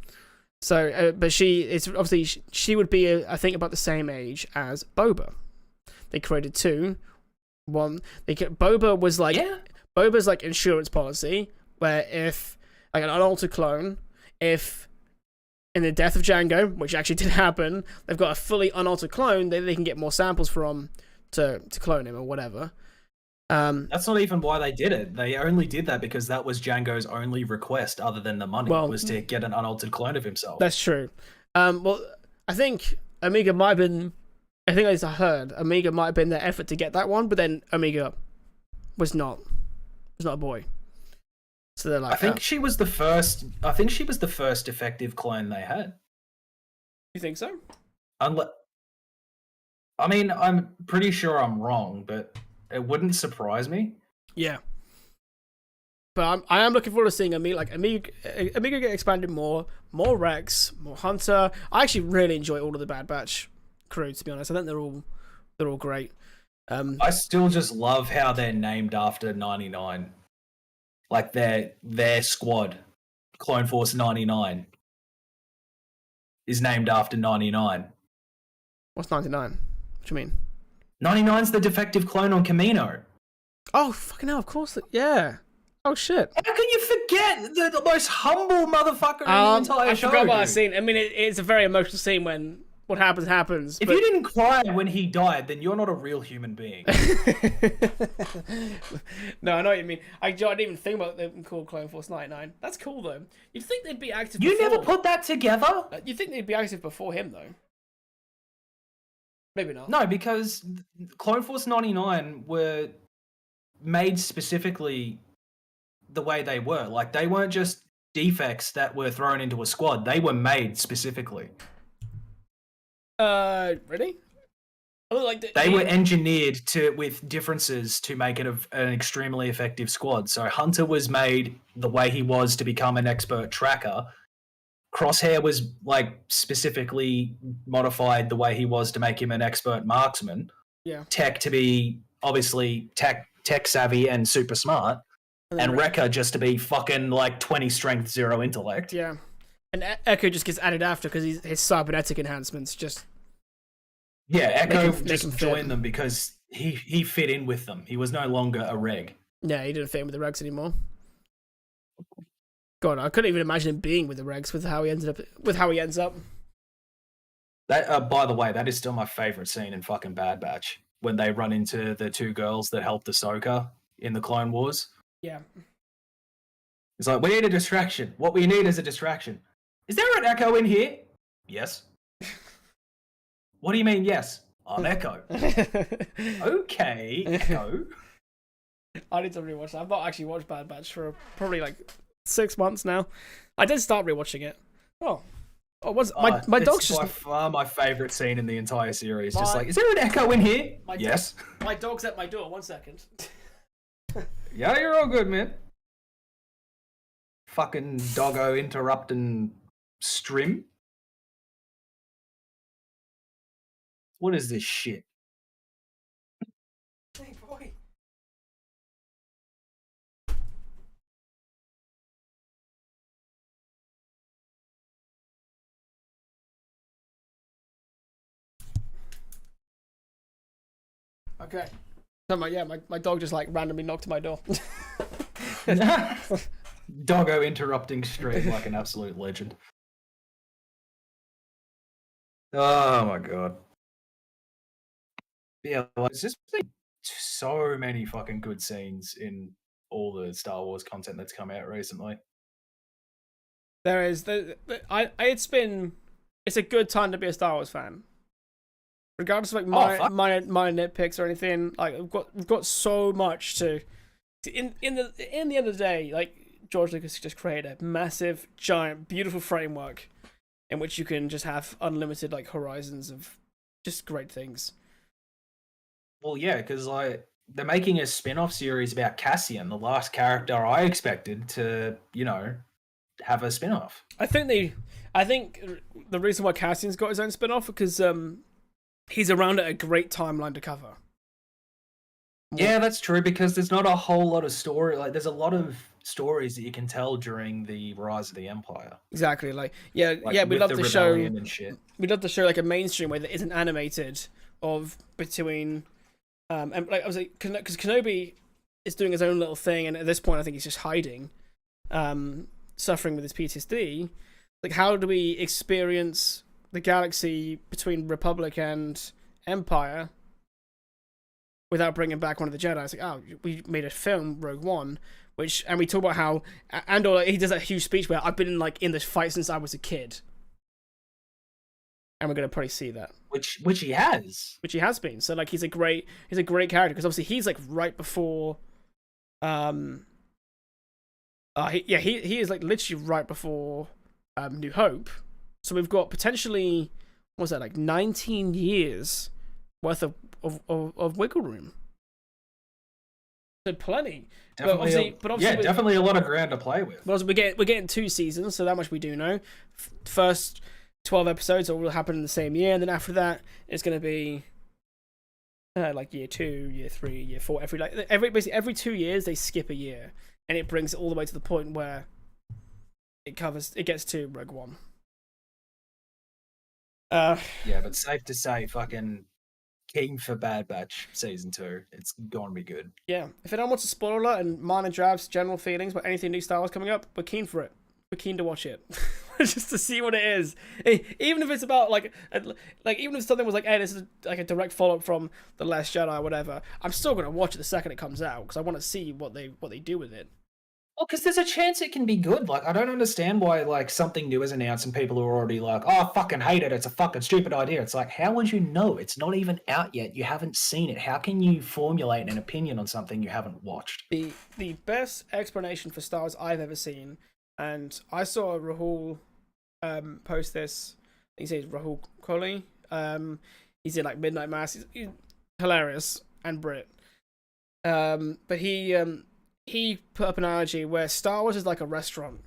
So, but it's obviously she would be, I think, about the same age as Boba. They created two. One, Boba was like Boba's like insurance policy, where if like an unaltered clone, if in the death of Django, which actually did happen, they've got a fully unaltered clone that they can get more samples from to clone him or whatever. That's not even why they did it. They only did that because that was Django's only request, other than the money, was to get an unaltered clone of himself. That's true. Well, I think Omega might have been. I think as I heard, Omega might have been their effort to get that one, but then Omega was not a boy. So they're like, I think she was the first. I think she was the first effective clone they had. You think so? I mean, I'm pretty sure I'm wrong, but it wouldn't surprise me. Yeah. But I am looking forward to seeing Omega get expanded more Rex, more Hunter. I actually really enjoy all of the Bad Batch crew, to be honest. I think they're all great. I still just love how they're named after 99. Like their squad, Clone Force 99, is named after 99. What's 99? What do you mean? 99's the defective clone on Camino. Oh, fucking hell, of course. Yeah. Oh, shit. How can you forget the most humble motherfucker in the entire show? I forgot about that scene. I mean, it's a very emotional scene when what happens. If you didn't cry when he died, then you're not a real human being. No, I know what you mean. I didn't even think about them called Clone Force 99. That's cool, though. You'd think they'd be active You before. never put that together? You'd think they'd be active before him, though. Maybe not. No, because Clone Force 99 were made specifically the way they were. Like, they weren't just defects that were thrown into a squad. They were made specifically. Really? They were engineered with differences to make it an extremely effective squad. So Hunter was made the way he was to become an expert tracker. Crosshair was like specifically modified the way he was to make him an expert marksman. Yeah. Tech to be obviously tech savvy and super smart. And Wrecker just to be fucking like 20 strength, 0 intellect. Yeah. And Echo just gets added after because his cybernetic enhancements just... Yeah, Echo just joined them because he fit in with them. He was no longer a reg. Yeah, he didn't fit in with the regs anymore. God, I couldn't even imagine him being with the regs with how he ends up. That by the way, that is still my favorite scene in fucking Bad Batch when they run into the two girls that helped Ahsoka in the Clone Wars. Yeah. It's like, we need a distraction. What we need is a distraction. Is there an Echo in here? Yes. What do you mean, yes? I'm Echo. Okay, Echo. I need to rewatch that. I've not actually watched Bad Batch for probably like 6 months now. I did start rewatching it. My dog's just... by far my favourite scene in the entire series. Just like, is there an Echo in here? Yes. My dog's at my door. 1 second. Yeah, you're all good, man. Fucking doggo interrupting stream. What is this shit? Okay. So my dog just like randomly knocked at my door. Doggo interrupting stream like an absolute legend. Oh my god. Yeah, like, there's just been so many fucking good scenes in all the Star Wars content that's come out recently. There is it's a good time to be a Star Wars fan. Regardless of like my nitpicks or anything, like we've got so much to in the end of the day, like George Lucas just created a massive, giant, beautiful framework in which you can just have unlimited like horizons of just great things. Well, yeah, because like they're making a spin-off series about Cassian, the last character I expected to, have a spin-off. I think the reason why Cassian's got his own spin-off because he's around at a great timeline to cover. Yeah, that's true, because there's not a whole lot of story. Like, there's a lot of stories that you can tell during the rise of the Empire. Exactly. Like, we'd love to show. And shit. We'd love to show like a mainstream way that isn't animated of between, and like I was like, because Kenobi is doing his own little thing, and at this point, I think he's just hiding, suffering with his PTSD. Like, how do we experience the galaxy between Republic and Empire without bringing back one of the Jedi? It's like, oh, we made a film, Rogue One, and we talk about how Andor, he does that huge speech where I've been in this fight since I was a kid, and we're gonna probably see that, which he has been. So like he's a great character because obviously he's like right before, he is like literally right before New Hope. So we've got potentially, what was that, like 19 years worth of wiggle room. So plenty. Definitely, but obviously, definitely a lot of ground to play with. Well, we're getting 2 seasons, so that much we do know. First 12 episodes all will happen in the same year, and then after that, it's going to be like year 2, year 3, year 4. Basically every 2 years they skip a year, and it brings it all the way to the point where it gets to Rogue One. Yeah, but safe to say, fucking keen for Bad Batch season 2. It's gonna be good. Yeah, if anyone wants a spoiler alert and minor drabs general feelings about anything new Star Wars coming up, we're keen for it. We're keen to watch it, just to see what it is. Even if it's about even if something was like, hey, this is like a direct follow up from The Last Jedi or whatever, I'm still gonna watch it the second it comes out because I want to see what they do with it. Well, because there's a chance it can be good. Like, I don't understand why, like, something new is announced and people are already like, oh, I fucking hate it. It's a fucking stupid idea. It's like, how would you know? It's not even out yet. You haven't seen it. How can you formulate an opinion on something you haven't watched? The best explanation for Star Wars I've ever seen, and I saw Rahul post this. He says Rahul Kohli. He's in, like, Midnight Mass. He's hilarious and Brit. But he put up an analogy where Star Wars is like a restaurant.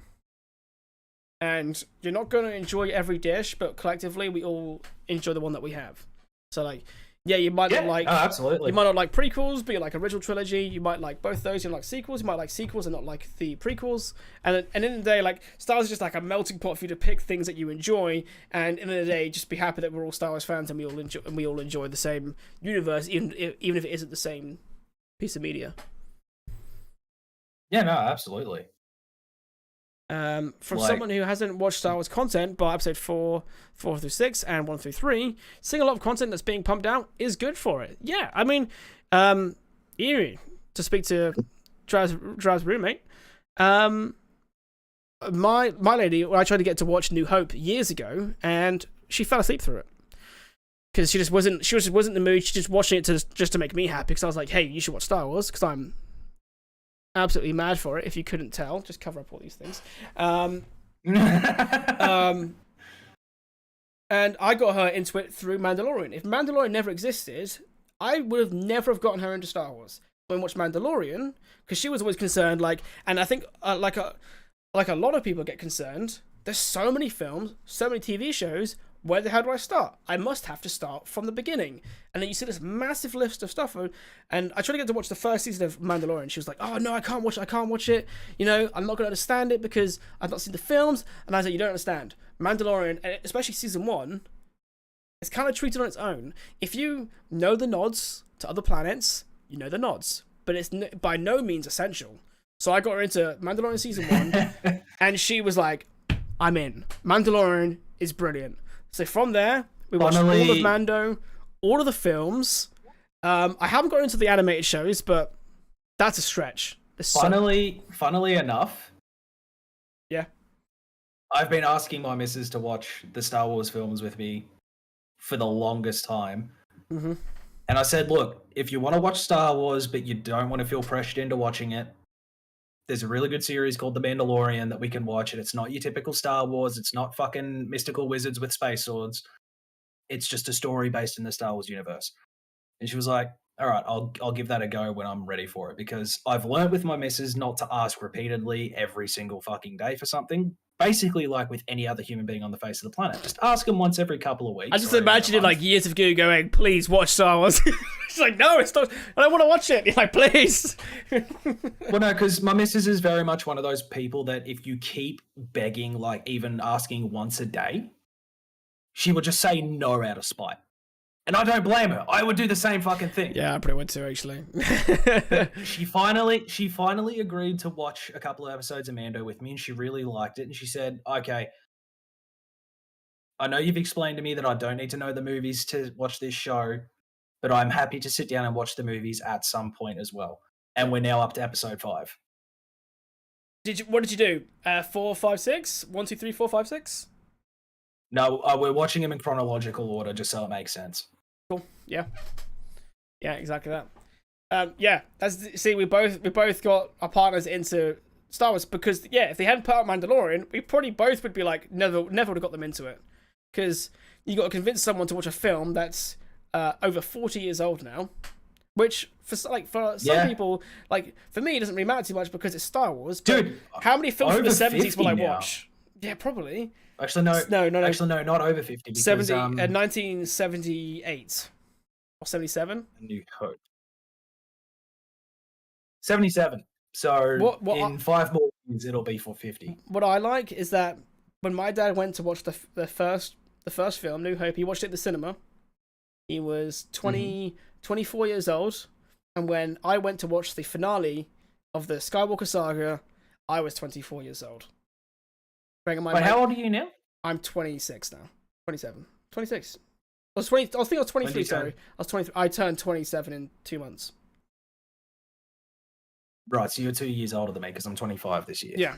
And you're not going to enjoy every dish, but collectively we all enjoy the one that we have. So like, yeah, you might not like... absolutely. You might not like prequels, but you like original trilogy. You might like both those. You like sequels. You might like sequels and not like the prequels. And in the day, like, Star Wars is just like a melting pot for you to pick things that you enjoy. And in the day, just be happy that we're all Star Wars fans and we all enjoy the same universe, even if it isn't the same piece of media. Yeah, no, absolutely. From someone who hasn't watched Star Wars content, but episode 4 through 6 and 1 through 3, seeing a lot of content that's being pumped out is good for it. Yeah, I mean, eerie, to speak to Drav's roommate, my lady, I tried to get to watch New Hope years ago, and she fell asleep through it. Because she just wasn't in the mood. She just watching it just to make me happy, because I was like, hey, you should watch Star Wars, because I'm absolutely mad for it. If you couldn't tell, just cover up all these things. And I got her into it through Mandalorian. If Mandalorian never existed, I would have never have gotten her into Star Wars. When I watched Mandalorian, because she was always concerned, and I think like a lot of people get concerned. There's so many films, so many TV shows. Where the hell do I start? I must have to start from the beginning. And then you see this massive list of stuff. And I tried to get to watch the first season of Mandalorian. She was like, oh, no, I can't watch it. I'm not going to understand it because I've not seen the films. And I was like, you don't understand. Mandalorian, especially season 1, It's kind of treated on its own. If you know the nods to other planets, you know the nods, but it's by no means essential. So I got her into Mandalorian season 1, and she was like, "I'm in. Mandalorian is brilliant." So from there, we watched all of Mando, all of the films. I haven't got into the animated shows, but that's a stretch. Funnily enough, yeah, I've been asking my missus to watch the Star Wars films with me for the longest time. Mm-hmm. And I said, look, if you want to watch Star Wars, but you don't want to feel pressured into watching it, there's a really good series called The Mandalorian that we can watch. And it's not your typical Star Wars. It's not fucking mystical wizards with space swords. It's just a story based in the Star Wars universe. And she was like, all right, I'll give that a go when I'm ready for it, because I've learned with my missus not to ask repeatedly every single fucking day for something. Basically, like with any other human being on the face of the planet, just ask them once every couple of weeks. I just imagine it like years of Goo going, "Please watch Star Wars." She's like, "No, it's not. I don't want to watch it." You're like, "Please." Well, no, because my missus is very much one of those people that if you keep begging, like even asking once a day, she will just say no out of spite. And I don't blame her. I would do the same fucking thing. Yeah, I probably would too, actually. She finally agreed to watch a couple of episodes of Mando with me, and she really liked it. And she said, "Okay, I know you've explained to me that I don't need to know the movies to watch this show, but I'm happy to sit down and watch the movies at some point as well." And we're now up to episode 5. What did you do? 4, 5, 6? 1, 2, 3, 4, 5, 6? No, we're watching them in chronological order just so it makes sense. Cool. Yeah. Yeah, exactly that. Yeah, see, we both got our partners into Star Wars because if they hadn't put out Mandalorian, we probably both would be like never would have got them into it, because you got to convince someone to watch a film that's over 40 years old now, which for some people, like for me, it doesn't really matter too much because it's Star Wars. Dude, how many films from the 70s will I watch? Yeah, probably. Actually, no. Actually, no, not over 50. Because, 1978 or 77. A New Hope. 77. So in 5 more years, it'll be for 50. What I like is that when my dad went to watch the first film, New Hope, he watched it at the cinema. He was 24 years old, and when I went to watch the finale of the Skywalker saga, I was 24 years old. Wait, how old are you now? I'm 26 now. 27. 26. I think I was 23, sorry. I was 23. I turned 27 in 2 months. Right, so you're 2 years older than me because I'm 25 this year. Yeah.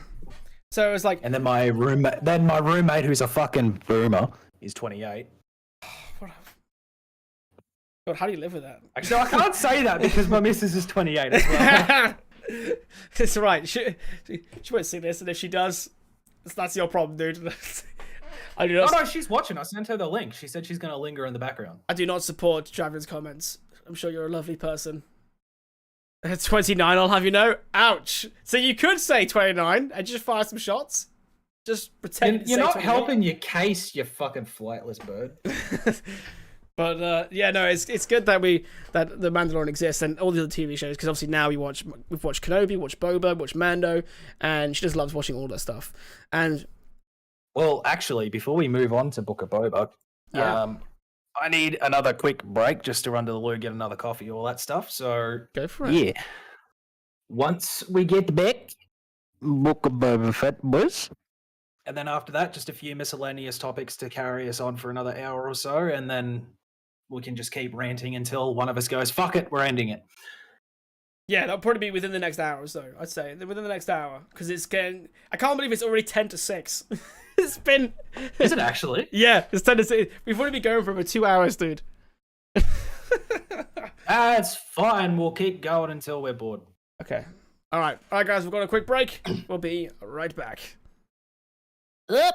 So it was like... And then my roommate, who's a fucking boomer, is 28. God, how do you live with that? Actually, I can't say that because my missus is 28 as well. It's right. She won't see this, and if she does, that's your problem, dude. No, she's watching. I sent her the link. She said she's going to linger in the background. I do not support Draven's comments. I'm sure you're a lovely person. 29, I'll have you know. Ouch. So you could say 29 and just fire some shots. Just pretend. You're not helping your case, you fucking flightless bird. But yeah, no, it's good that the Mandalorian exists and all the other TV shows, because obviously now we've watched Kenobi, watched Boba, watched Mando, and she just loves watching all that stuff. And well, actually, before we move on to Book of Boba, I need another quick break just to run to the loo, get another coffee, all that stuff. So go for it. Yeah. Once we get back, Book of Boba Fett, boys. And then after that, just a few miscellaneous topics to carry us on for another hour or so, and then we can just keep ranting until one of us goes, fuck it, we're ending it. Yeah, that'll probably be within the next hour or so, I'd say. Within the next hour. Because it's getting... I can't believe it's already 10 to 6. It's been... Is it actually? Yeah, it's 10 to 6. We've already been going for about 2 hours, dude. It's fine. We'll keep going until we're bored. Okay. Alright, guys, we've got a quick break. We'll be right back. Up.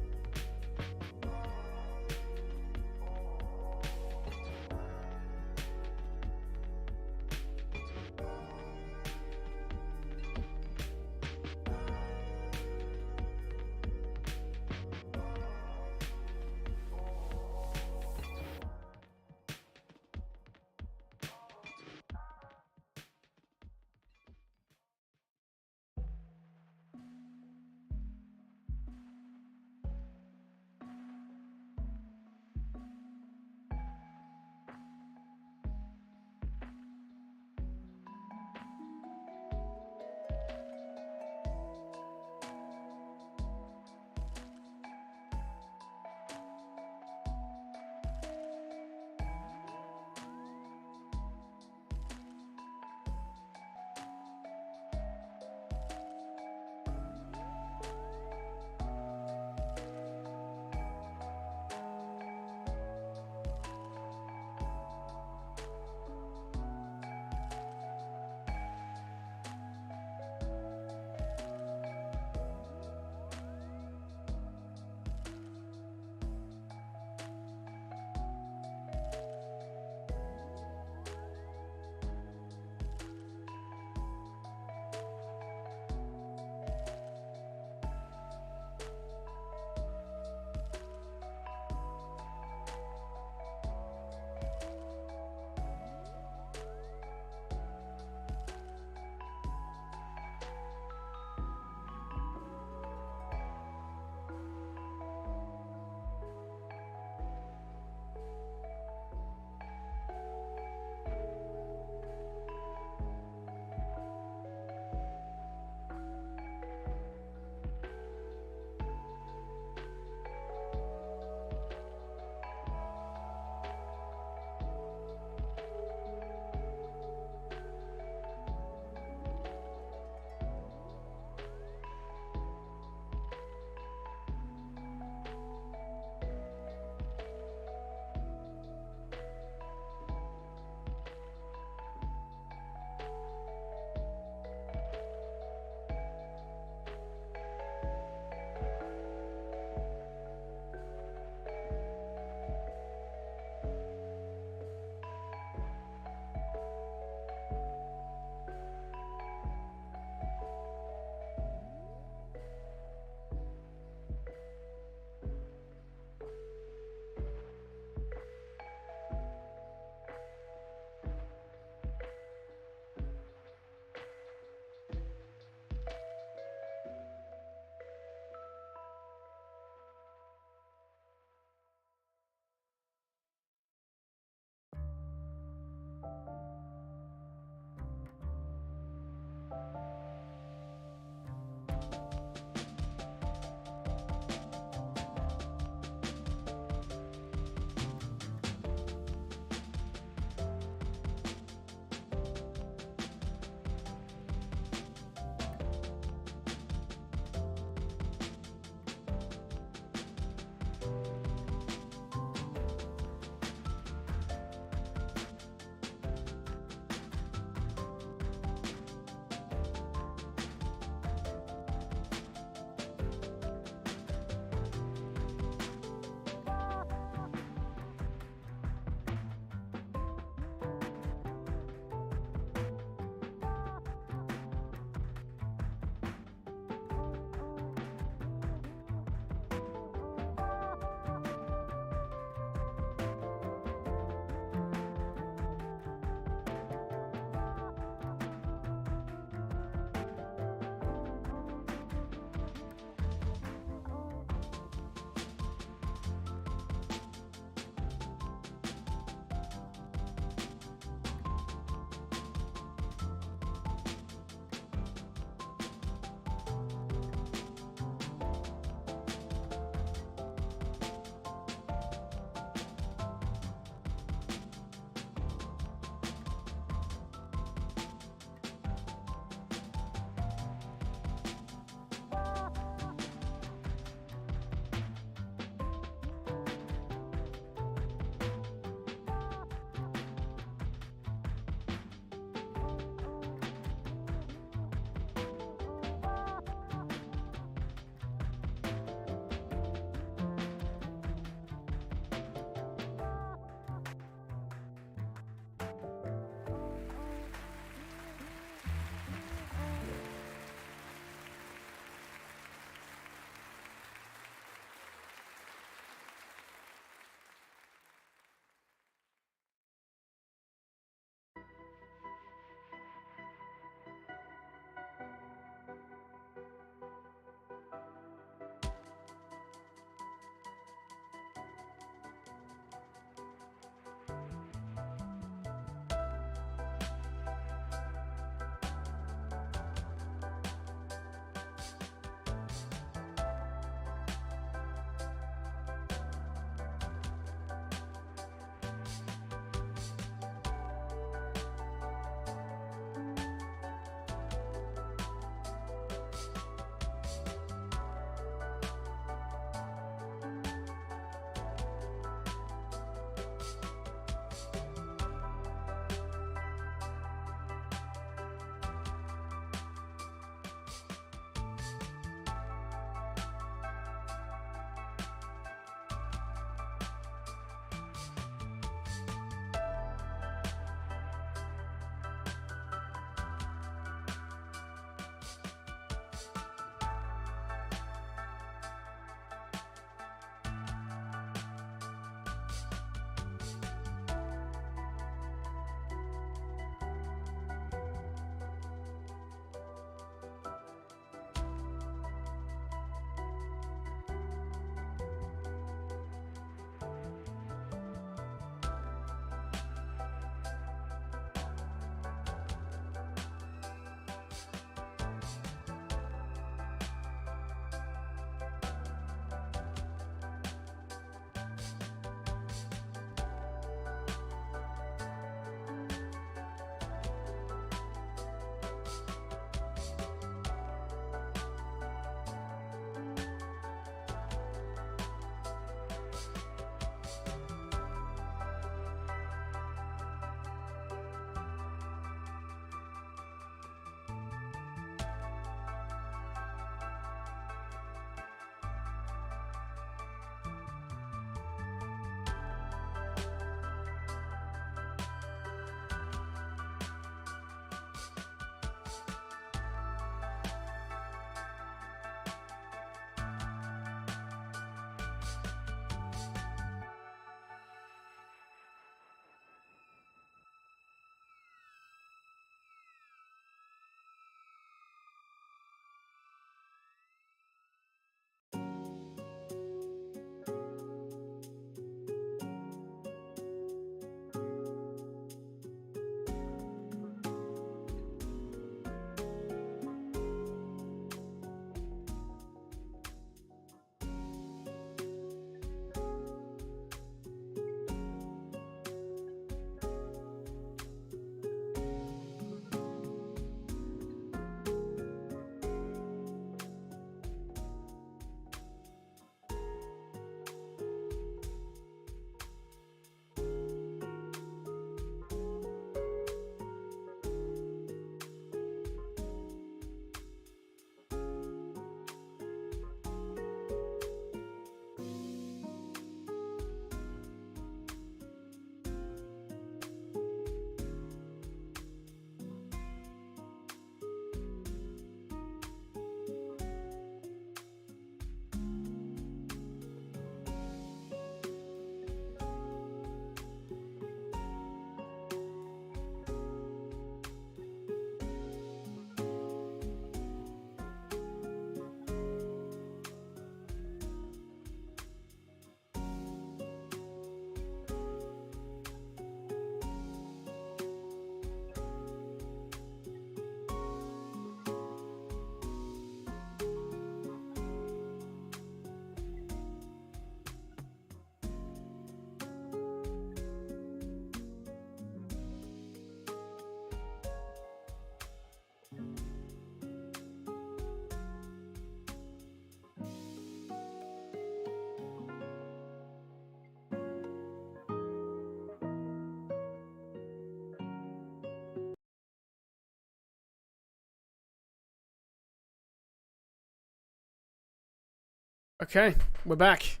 Okay, we're back.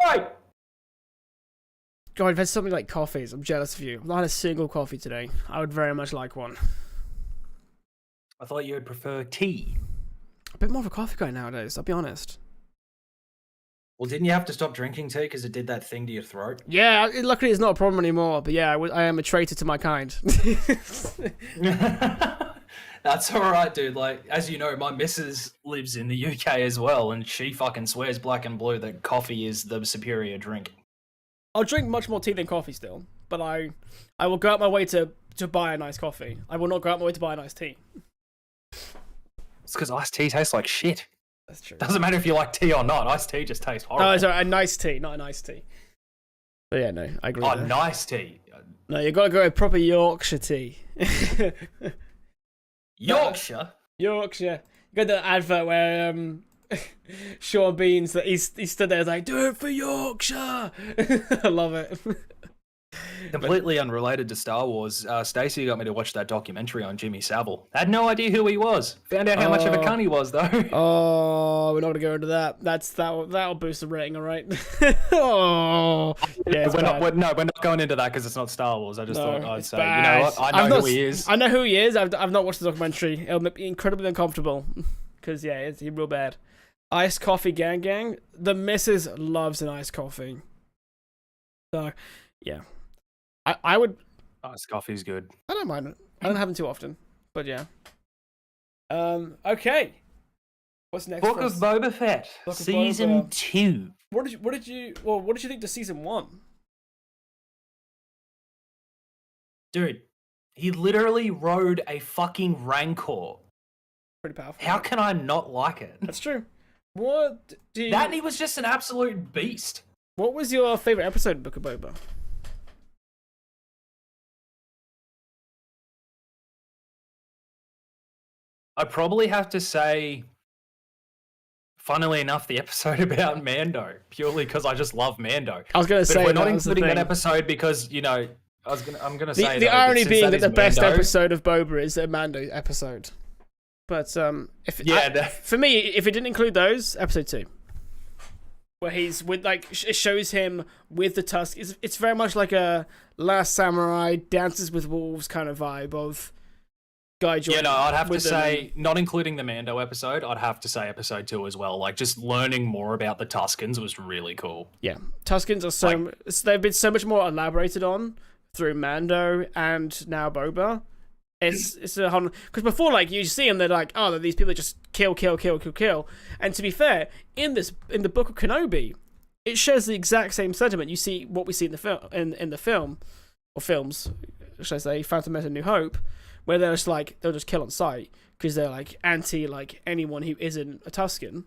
Right. God, I've had something like coffees. I'm jealous of you. I've not had a single coffee today. I would very much like one. I thought you would prefer tea. A bit more of a coffee guy nowadays, I'll be honest. Well, didn't you have to stop drinking tea because it did that thing to your throat? Yeah, luckily it's not a problem anymore, but yeah, I am a traitor to my kind. That's alright, dude. Like, as you know, my missus lives in the UK as well, and she fucking swears black and blue that coffee is the superior drink. I'll drink much more tea than coffee still, but I will go out my way to buy a nice coffee. I will not go out my way to buy a nice tea. It's because iced tea tastes like shit. That's true. Doesn't matter if you like tea or not. Iced tea just tastes horrible. Oh, sorry, a nice tea, not a nice tea. But yeah, no, I agree. Oh, with that. nice tea. No, you gotta go with proper Yorkshire tea. Yorkshire? Yorkshire. You got the advert where Sean Beans that he stood there like, do it for Yorkshire. I love it. Completely unrelated to Star Wars, Stacey got me to watch that documentary on Jimmy Savile. Had no idea who he was. Found out how much of a cunt he was, though. Oh, we're not gonna go into that. That'll boost the rating, all right. Oh, yeah, we're not going into that because it's not Star Wars. I just thought I'd say, bad. you know what? I know who he is. I know who he is. I've not watched the documentary. It'll make me incredibly uncomfortable because yeah, he's real bad. Iced coffee gang. The missus loves an iced coffee. So, yeah. I would. Iced coffee's good. I don't mind it. I don't have them too often, but yeah. Okay. What's next? Book of Boba Fett, season 2. What did you think to season 1? Dude, he literally rode a fucking Rancor. Pretty powerful. How can I not like it? That's true. What do you... That and he was just an absolute beast. What was your favorite episode of Book of Boba? I probably have to say, funnily enough, the episode about Mando, purely because I just love Mando. I was going to say, if we're not including that episode because, you know, I'm going to say the irony being that the best Mando, episode of Boba is a Mando episode. But for me, if it didn't include those, episode 2, where he's with it shows him with the tusk. It's very much like a Last Samurai, Dances with Wolves kind of vibe of Guy Jordan. Yeah, no, I'd have to say, not including the Mando episode, I'd have to say episode 2 as well. Like, just learning more about the Tuskens was really cool. Yeah, Tuskens are they've been so much more elaborated on through Mando and now Boba. It's a whole, because before, like, you see them, they're like, oh, these people just kill. And to be fair, in the Book of Kenobi, it shares the exact same sentiment. You see what we see in the film, in the film, or films, should I say, Phantom Menace and New Hope, where they'll just kill on sight because they're like anti like anyone who isn't a Tusken.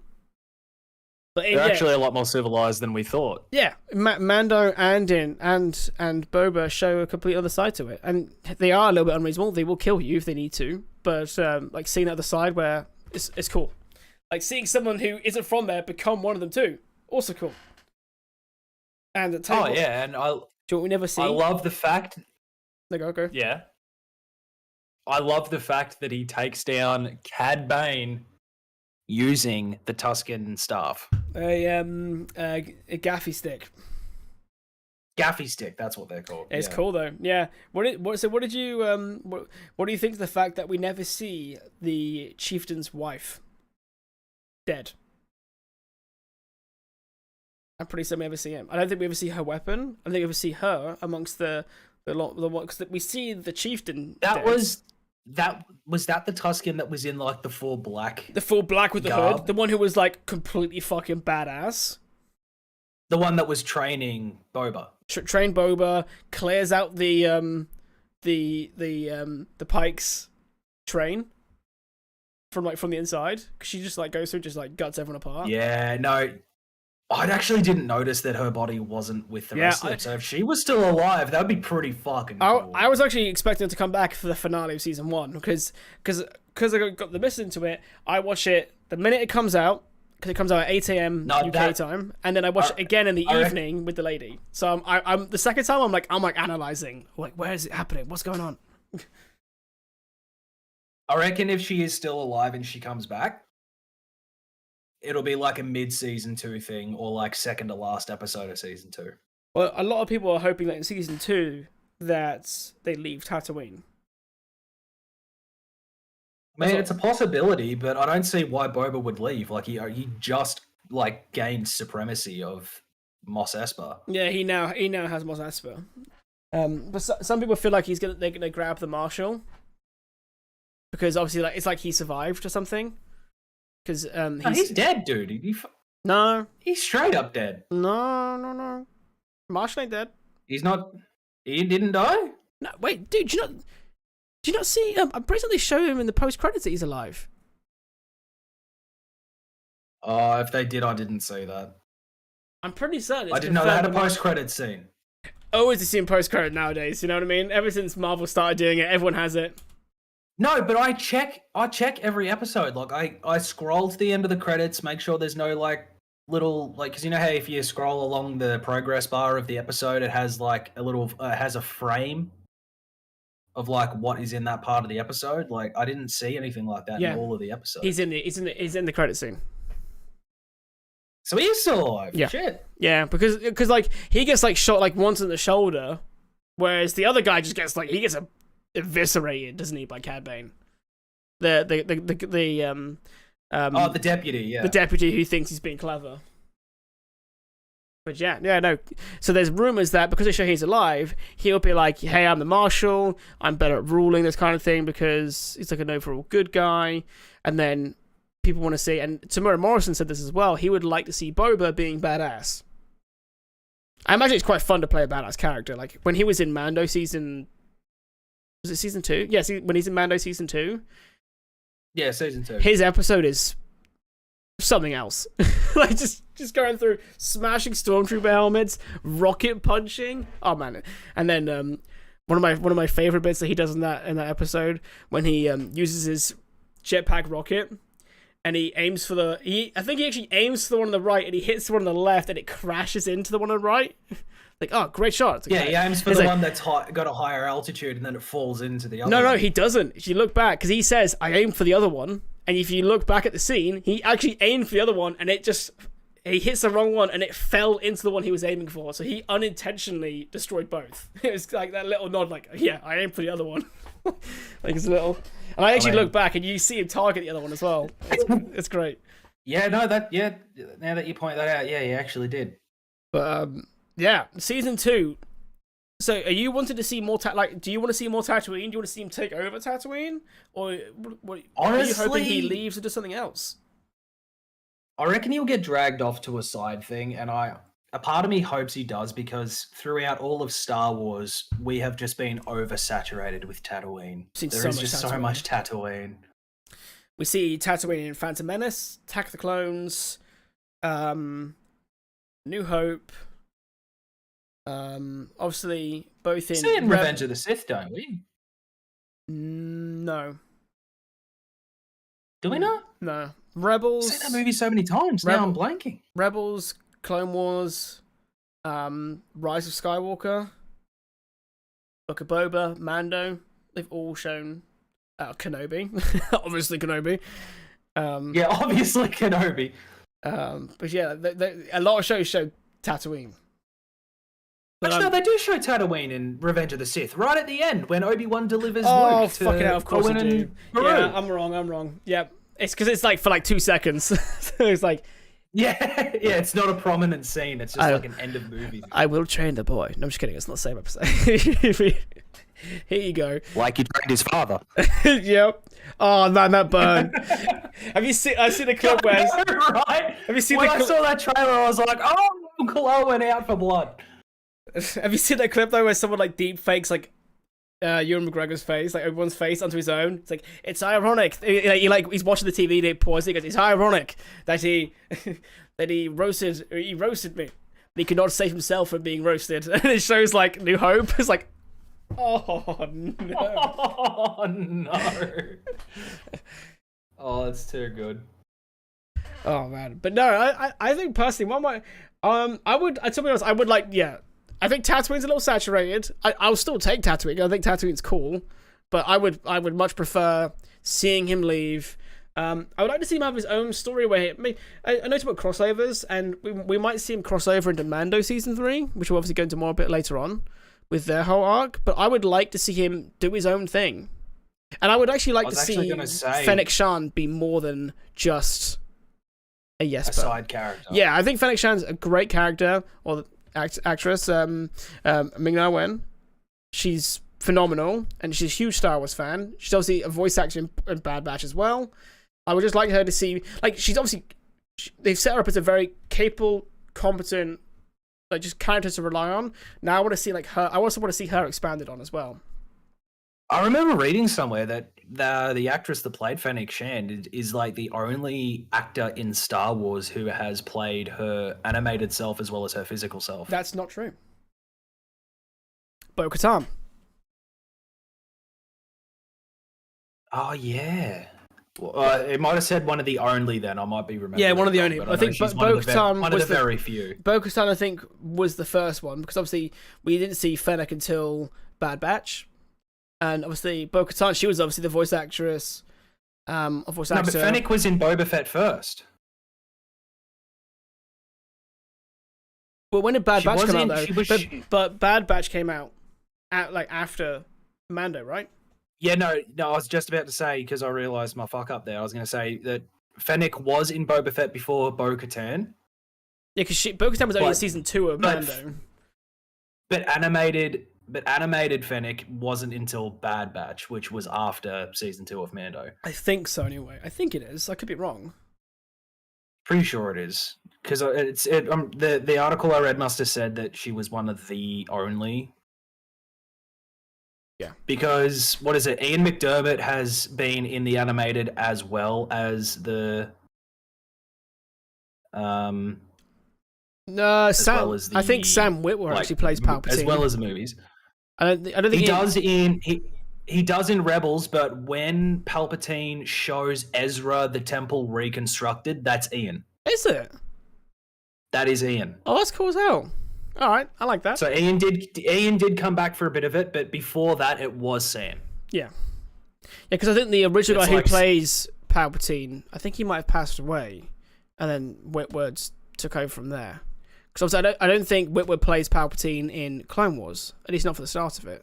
But they're actually a lot more civilized than we thought. Yeah, Mando and Boba show a complete other side to it, and they are a little bit unreasonable. They will kill you if they need to, but like seeing the other side where it's cool. Like seeing someone who isn't from there become one of them too, also cool. And and we never see. I love the fact. Go. Yeah. I love the fact that he takes down Cad Bane using the Tusken staff. A gaffy stick. Gaffy stick, that's what they're called. It's cool though. Yeah. What do you think of the fact that we never see the chieftain's wife dead? I'm pretty certain we ever see him. I don't think we ever see her weapon. I don't think we ever see her amongst the ones that we see the chieftain. Was that the Tusken that was in like the full black? The full black with the garb? hood. The one who was like completely fucking badass. The one that was training Boba. Train Boba, clears out the Pike's train from the inside. Cause she just like goes through, just like guts everyone apart. Yeah, no. I actually didn't notice that her body wasn't with the rest of them. So if she was still alive, that would be pretty fucking cool. I was actually expecting her to come back for the finale of season 1 because I got the miss into it. I watch it the minute it comes out because it comes out at 8 a.m. UK time, and then I watch it again in the evening with the lady. So I'm the second time I'm like analyzing, like, where is it happening? What's going on? I reckon if she is still alive and she comes back, it'll be like a mid-season 2 thing, or like second to last episode of season 2. Well, a lot of people are hoping that in season 2 that they leave Tatooine. I mean, it's a possibility, but I don't see why Boba would leave. Like he just like gained supremacy of Mos Espa. Yeah, he now has Mos Espa. But some people feel like they're gonna grab the Marshal because obviously like it's like he survived or something. Because he's dead, dude. No, he's straight up dead. No. Marshal ain't dead. He's not. He didn't die. No, wait, dude. Do you not see? I'm pretty sure they show him in the post credits that he's alive. Oh, if they did, I didn't see that. I'm pretty certain. I didn't know they had a post credit scene. Always the same post credit nowadays. You know what I mean? Ever since Marvel started doing it, everyone has it. No, but I check every episode. Like I scroll to the end of the credits, make sure there's no like little like because you know how if you scroll along the progress bar of the episode, it has like a little has a frame of like what is in that part of the episode. Like I didn't see anything like that in all of the episodes. He's in the credit scene. So he is still alive. Yeah. Shit. Yeah, because like he gets like shot like once in the shoulder, whereas the other guy just gets like he gets eviscerated, doesn't he, by Cad Bane? The deputy, yeah. The deputy who thinks he's being clever. But yeah, no. So there's rumors that because they show he's alive, he'll be like, hey, I'm the Marshal, I'm better at ruling, this kind of thing, because he's like an overall good guy. And then people want to see, and Tamura Morrison said this as well, he would like to see Boba being badass. I imagine it's quite fun to play a badass character. Like when he was in Mando season... Was it season 2? Yeah, when he's in Mando season 2. Yeah, season 2. His episode is something else. Like just going through, smashing stormtrooper helmets, rocket punching. Oh man! And then one of my favorite bits that he does in that episode when he uses his jetpack rocket and he aims for I think he actually aims for the one on the right and he hits the one on the left and it crashes into the one on the right. Like, oh, great shot. Yeah, he aims for the one that's got a higher altitude and then it falls into the other one. No, he doesn't. If you look back, because he says, I aimed for the other one. And if you look back at the scene, he actually aimed for the other one and he hits the wrong one and it fell into the one he was aiming for. So he unintentionally destroyed both. It was like that little nod, like, yeah, I aimed for the other one. Like it's a little... And I actually look back and you see him target the other one as well. It's great. Yeah, no, now that you point that out, yeah, he actually did. But, yeah, season 2. So, are you wanting to see more? Do you want to see more Tatooine? Do you want to see him take over Tatooine, or are you hoping he leaves and does something else? I reckon he'll get dragged off to a side thing, and a part of me hopes he does because throughout all of Star Wars, we have just been oversaturated with Tatooine. There is just so much Tatooine. We see Tatooine in Phantom Menace, Attack of the Clones, New Hope. Obviously both in see it in Revenge of the Sith, don't we? No. Do we not? No. Rebels. I've seen that movie so many times. Now I'm blanking. Rebels, Clone Wars, Rise of Skywalker, Book of Boba, Mando. They've all shown Kenobi. Obviously Kenobi. Yeah, obviously Kenobi. But yeah, a lot of shows show Tatooine. Actually, no, they do show Tatooine in Revenge of the Sith, right at the end, when Obi-Wan delivers Luke to fucking hell, of course Owen they do. Yeah, I'm wrong. Yep. It's because it's like for like 2 seconds. So it's like... Yeah, it's not a prominent scene. It's just like an end of movie. I will train the boy. No, I'm just kidding. It's not the same episode. Here you go. Like he trained his father. Yep. Oh man, that burn. Have you seen? I've seen a clip where. Right. Have you seen? When I saw that trailer, I was like, "Oh, Uncle Owen out for blood." Have you seen that clip though, where someone like deep fakes like Ewan McGregor's face, like everyone's face, onto his own? It's like it's ironic. He's watching the TV. They pause. He goes, "It's ironic that he roasted me, but he could not save himself from being roasted." And it shows like New Hope. It's like. Oh no! Oh no! Oh, that's too good. Oh man, but no, I think personally, to be honest, I would like, yeah, I think Tatooine's a little saturated. I'll still take Tatooine. I think Tatooine's cool, but I would much prefer seeing him leave, I would like to see him have his own story where I know about crossovers, and we might see him cross over into Mando season 3, which we'll obviously go into more a bit later on with their whole arc. But I would like to see him do his own thing, and I would actually like to see Fennec Shan be more than just a side character. Yeah, I think Fennec Shan's a great character, or the actress, Ming-Na Wen. She's phenomenal, and she's a huge Star Wars fan. She's obviously a voice actor in Bad Batch as well. I would just like her to see, like, she's obviously, they've set her up as a very capable, competent, like, just character to rely on. Now I want to see, like, her, I also want to see her expanded on as well. I remember reading somewhere that the actress that played Fennec Shand is like the only actor in Star Wars who has played her animated self as well as her physical self. That's not true. Bo-Katan. Oh, yeah. Well, it might have said one of the only then. I might be remembering. Yeah, one of the only. I think Bo-Katan one of the very few. Bo-Katan, I think, was the first one, because obviously we didn't see Fennec until Bad Batch. And obviously, Bo-Katan, she was obviously the voice actress. But Fennec was in Boba Fett first. Well, when did Bad Batch come out, though? But Bad Batch came out after Mando, right? Yeah, no, I was just about to say, because I realised my fuck up there, I was going to say that Fennec was in Boba Fett before Bo-Katan. Yeah, because Bo-Katan was only in season 2 of Mando. But animated Fennec wasn't until Bad Batch, which was after season 2 of Mando. I think so, anyway. I think it is. I could be wrong. Pretty sure it is, because the article I read must have said that she was one of the only. Yeah. Because what is it? Ian McDermott has been in the animated as well as the. No, Sam. I think Sam Witwer actually plays Palpatine as well as the movies. I don't think he does in Rebels, but when Palpatine shows Ezra the temple reconstructed, that's Ian. Is it? That is Ian. Oh, that's cool as hell. All right, I like that. So Ian did come back for a bit of it, but before that, it was Sam. Yeah, because I think the original guy who plays Palpatine, I think he might have passed away, and then Whitworth took over from there. Because I don't think Whitworth plays Palpatine in Clone Wars, at least not for the start of it.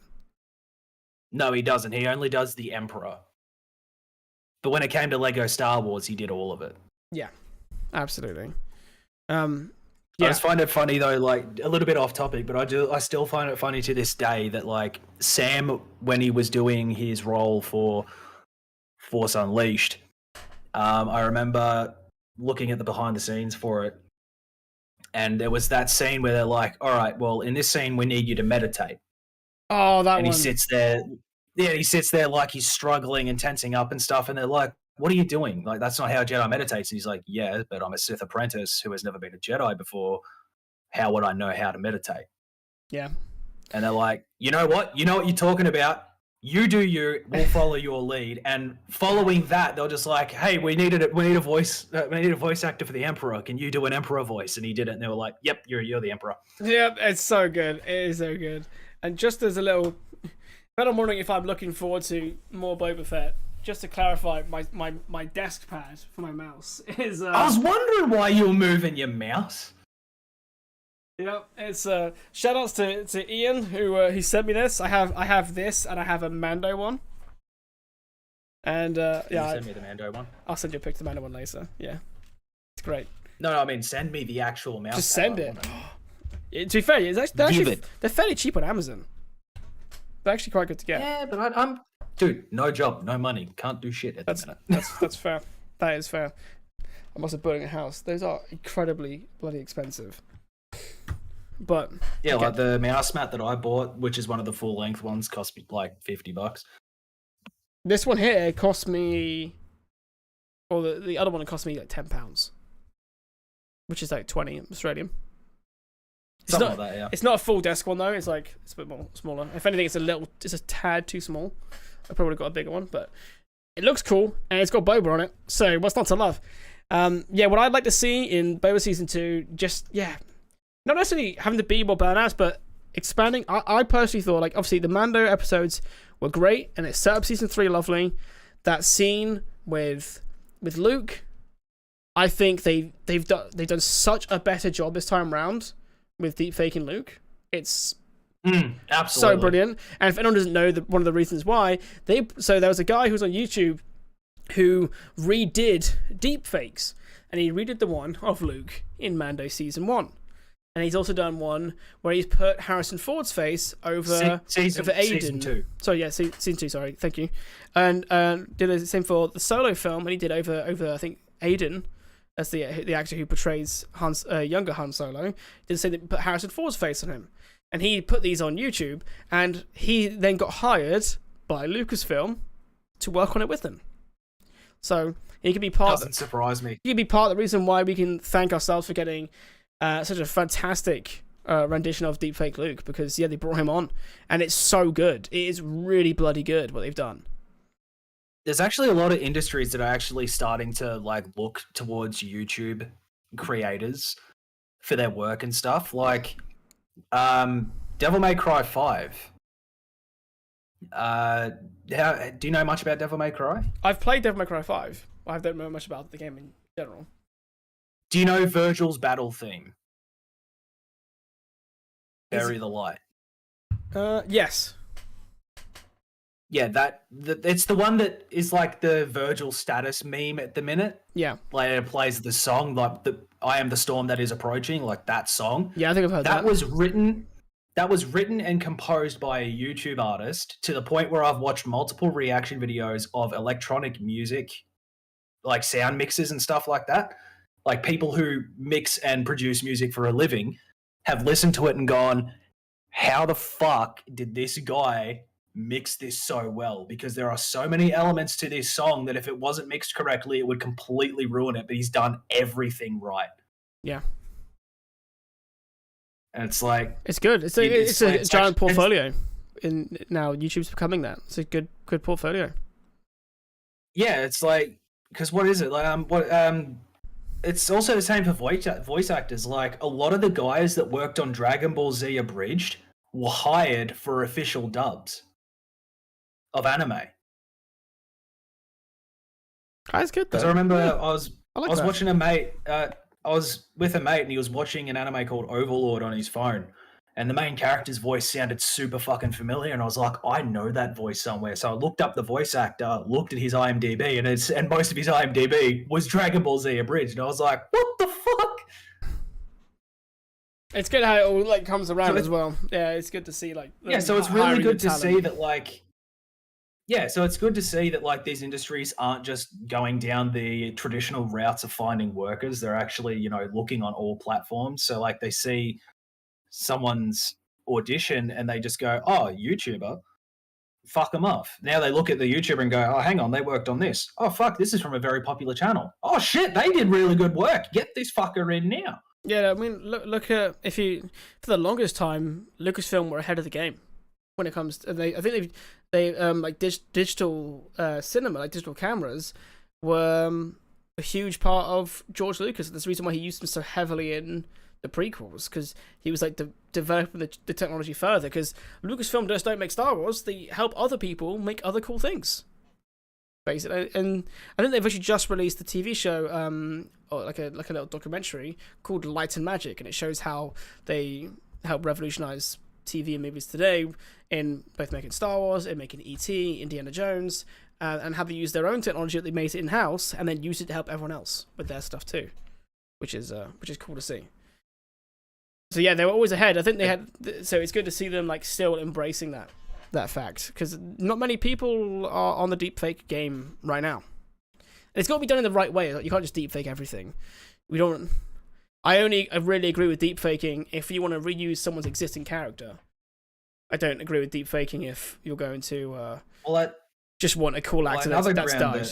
No, he doesn't. He only does the Emperor. But when it came to Lego Star Wars, he did all of it. Yeah, absolutely. I just find it funny though, like a little bit off topic, but I still find it funny to this day that like Sam, when he was doing his role for Force Unleashed, I remember looking at the behind the scenes for it, and there was that scene where they're like, "All right, well, in this scene, we need you to meditate." Oh, that and one. He sits there. Yeah, he sits there like he's struggling and tensing up and stuff, and they're like, "What are you doing? Like, that's not how a Jedi meditates." And he's like, "Yeah, but I'm a Sith apprentice who has never been a Jedi before. How would I know how to meditate?" Yeah. And they're like, "You know what? You know what you're talking about. You do you. We'll follow your lead." And following that, they're just like, "Hey, we need a voice actor for the Emperor. Can you do an Emperor voice?" And he did it. And they were like, "Yep, you're the Emperor." Yep, it's so good. It is so good. And just as a little, but I'm wondering if I'm looking forward to more Boba Fett. Just to clarify, my desk pad for my mouse is. I was wondering why you were moving your mouse. Yep, it's shout outs to Ian who sent me this. I have this and I have a Mando one. And Send me the Mando one. I'll send you a picture of the Mando one later. Yeah, it's great. No, I mean send me the actual mouse. Just send it. To be fair, they're fairly cheap on Amazon. They're actually quite good to get. Yeah, but I'm dude, no job, no money, can't do shit at the minute. That's fair. That is fair. I'm also building a house. Those are incredibly bloody expensive. But yeah, like the mouse mat that I bought, which is one of the full length ones, cost me like $50. This one here cost me, or the other one cost me like £10, which is like 20 Australian. Something like that, yeah. It's not a full desk one though. It's a bit more smaller. If anything, it's a tad too small. I probably got a bigger one, but it looks cool and it's got Boba on it. So what's not to love? What I'd like to see in Boba season 2, not necessarily having to be more badass, but expanding. I personally thought, like, obviously the Mando episodes were great and it set up season 3 lovely. That scene with with Luke, I think they've done such a better job this time around with deepfaking Luke. It's absolutely so brilliant. And if anyone doesn't know, one of the reasons why there was a guy who was on YouTube who redid deepfakes, and he redid the one of Luke in Mando season 1. And he's also done one where he's put Harrison Ford's face over season Aiden. Season 2. Sorry, yeah, season 2. Sorry, thank you. And did the same for the Solo film, and he did over I think Aiden, as the actor who portrays younger Han Solo. Did the same thing, put Harrison Ford's face on him, and he put these on YouTube, and he then got hired by Lucasfilm to work on it with them. So he could be part. Doesn't surprise me. He could be part of the reason why we can thank ourselves for getting such a fantastic rendition of deepfake Luke, because they brought him on, and it's so good. It is really bloody good what they've done. There's actually a lot of industries that are actually starting to like look towards YouTube creators for their work and stuff. Like Devil May Cry 5. Do you know much about Devil May Cry? I've played Devil May Cry 5. I don't know much about the game in general. Do you know Virgil's battle theme? Bury the Light. Yes. Yeah, it's the one that is like the Virgil status meme at the minute. Yeah. Like it plays the song, like the I Am the Storm That Is Approaching, like that song. Yeah, I think I've heard that. That was written and composed by a YouTube artist, to the point where I've watched multiple reaction videos of electronic music, like sound mixes and stuff like that. Like people who mix and produce music for a living have listened to it and gone, how the fuck did this guy mix this so well? Because there are so many elements to this song that if it wasn't mixed correctly, it would completely ruin it. But he's done everything right. Yeah. And it's like... It's good. It's a giant portfolio. Now YouTube's becoming that. It's a good portfolio. Yeah, it's like... Because what is it? It's also the same for voice actors. Like, a lot of the guys that worked on Dragon Ball Z Abridged were hired for official dubs of anime. That's good, though. Because I remember I was that. watching a mate... I was with a mate and he was watching an anime called Overlord on his phone, and the main character's voice sounded super fucking familiar, and I was like, I know that voice somewhere. So I looked up the voice actor, looked at his IMDb, and most of his IMDb was Dragon Ball Z Abridged, and I was like, what the fuck? It's good how it all like comes around as well. Yeah, it's good to see so it's really good to see that so it's good to see that like these industries aren't just going down the traditional routes of finding workers. They're actually, looking on all platforms. So like they see someone's audition and they just go, oh, YouTuber, fuck them off. Now they look at the YouTuber and go, oh, hang on, they worked on this. Oh, fuck, this is from a very popular channel. Oh, shit, they did really good work. Get this fucker in now. Yeah, I mean, look at for the longest time, Lucasfilm were ahead of the game when it comes to, I think they like digital cinema, like digital cameras, were a huge part of George Lucas. That's the reason why he used them so heavily in the prequels, because he was like developing the technology further. Because Lucasfilm just don't make Star Wars; they help other people make other cool things, basically. And I think they've actually just released the TV show, or like a little documentary called Light and Magic, and it shows how they help revolutionize TV and movies today in both making Star Wars and making E.T., Indiana Jones, and how they use their own technology that they made it in-house and then use it to help everyone else with their stuff too, which is cool to see. So yeah, they were always ahead. I think they had, so it's good to see them like still embracing that fact, because not many people are on the deepfake game right now. And it's got to be done in the right way. Like, you can't just deepfake everything. I really agree with deepfaking if you want to reuse someone's existing character. I don't agree with deepfaking if you're going to just want a cool actor that's died.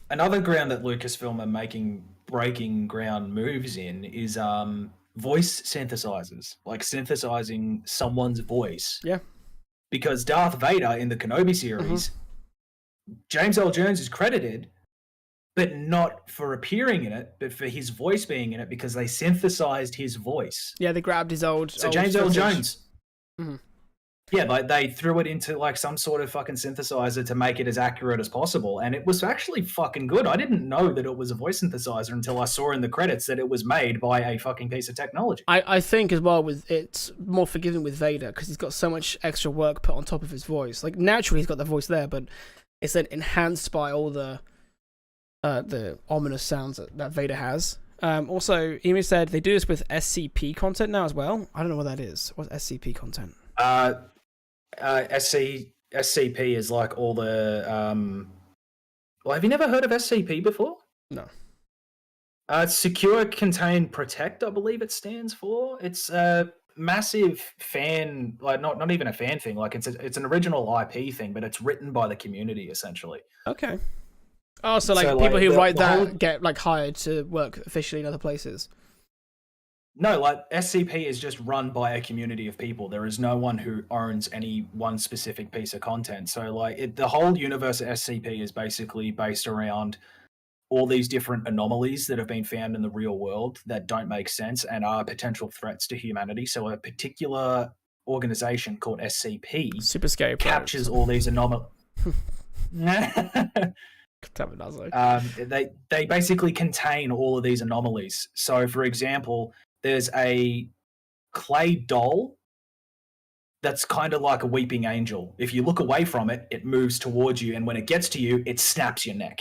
Another ground that Lucasfilm are making breaking ground moves in is voice synthesizers, like synthesizing someone's voice. Yeah. Because Darth Vader in the Kenobi series, James Earl Jones is credited, but not for appearing in it, but for his voice being in it, because they synthesized his voice. Yeah, they grabbed his old. So James Earl Jones. Mm-hmm. Yeah, like they threw it into like some sort of fucking synthesizer to make it as accurate as possible, and it was actually fucking good. I didn't know that it was a voice synthesizer until I saw in the credits that it was made by a fucking piece of technology. I think as well with it's more forgiving with Vader because he's got so much extra work put on top of his voice. Like naturally he's got the voice there, but it's then enhanced by all the ominous sounds that Vader has. Also, Emu said they do this with SCP content now as well. I don't know what that is. What's SCP content? SCP is like all the well, have you never heard of SCP before? No. Secure, Contain, Protect, I believe it stands for. It's a massive fan, like not even a fan thing, like it's an original IP thing, but it's written by the community essentially. Okay. Oh, so like people who write that get like hired to work officially in other places. No, like SCP is just run by a community of people. There is no one who owns any one specific piece of content. So like the whole universe of SCP is basically based around all these different anomalies that have been found in the real world that don't make sense and are potential threats to humanity. So a particular organization called SCP Super scary captures all these anomalies. They basically contain all of these anomalies. So for example, there's a clay doll that's kind of like a weeping angel. If you look away from it, it moves towards you, and when it gets to you, it snaps your neck.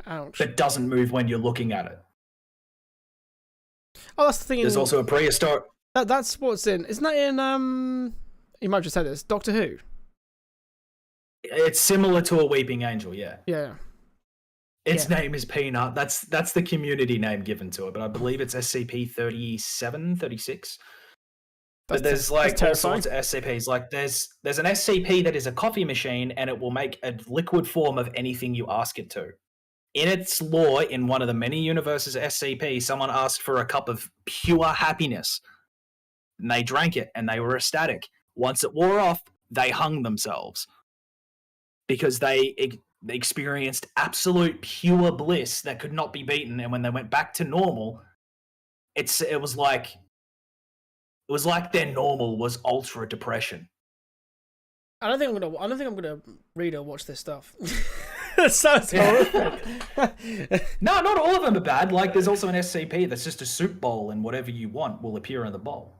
Ouch. But doesn't move when you're looking at it. Oh, that's the thing. There's also a prehistoric... That's what's in... Isn't that in... You might just say this. Doctor Who? It's similar to a weeping angel, yeah. Yeah. Its name is Peanut. That's the community name given to it, but I believe it's SCP-37, 36. But there's like all sorts of SCPs. Like there's an SCP that is a coffee machine, and it will make a liquid form of anything you ask it to. In its lore, in one of the many universes of SCP, someone asked for a cup of pure happiness, and they drank it, and they were ecstatic. Once it wore off, they hung themselves because they experienced absolute pure bliss that could not be beaten, and when they went back to normal, it was like their normal was ultra depression. I don't think I'm gonna read or watch this stuff. That sounds horrific. No, not all of them are bad. Like there's also an SCP that's just a soup bowl, and whatever you want will appear in the bowl.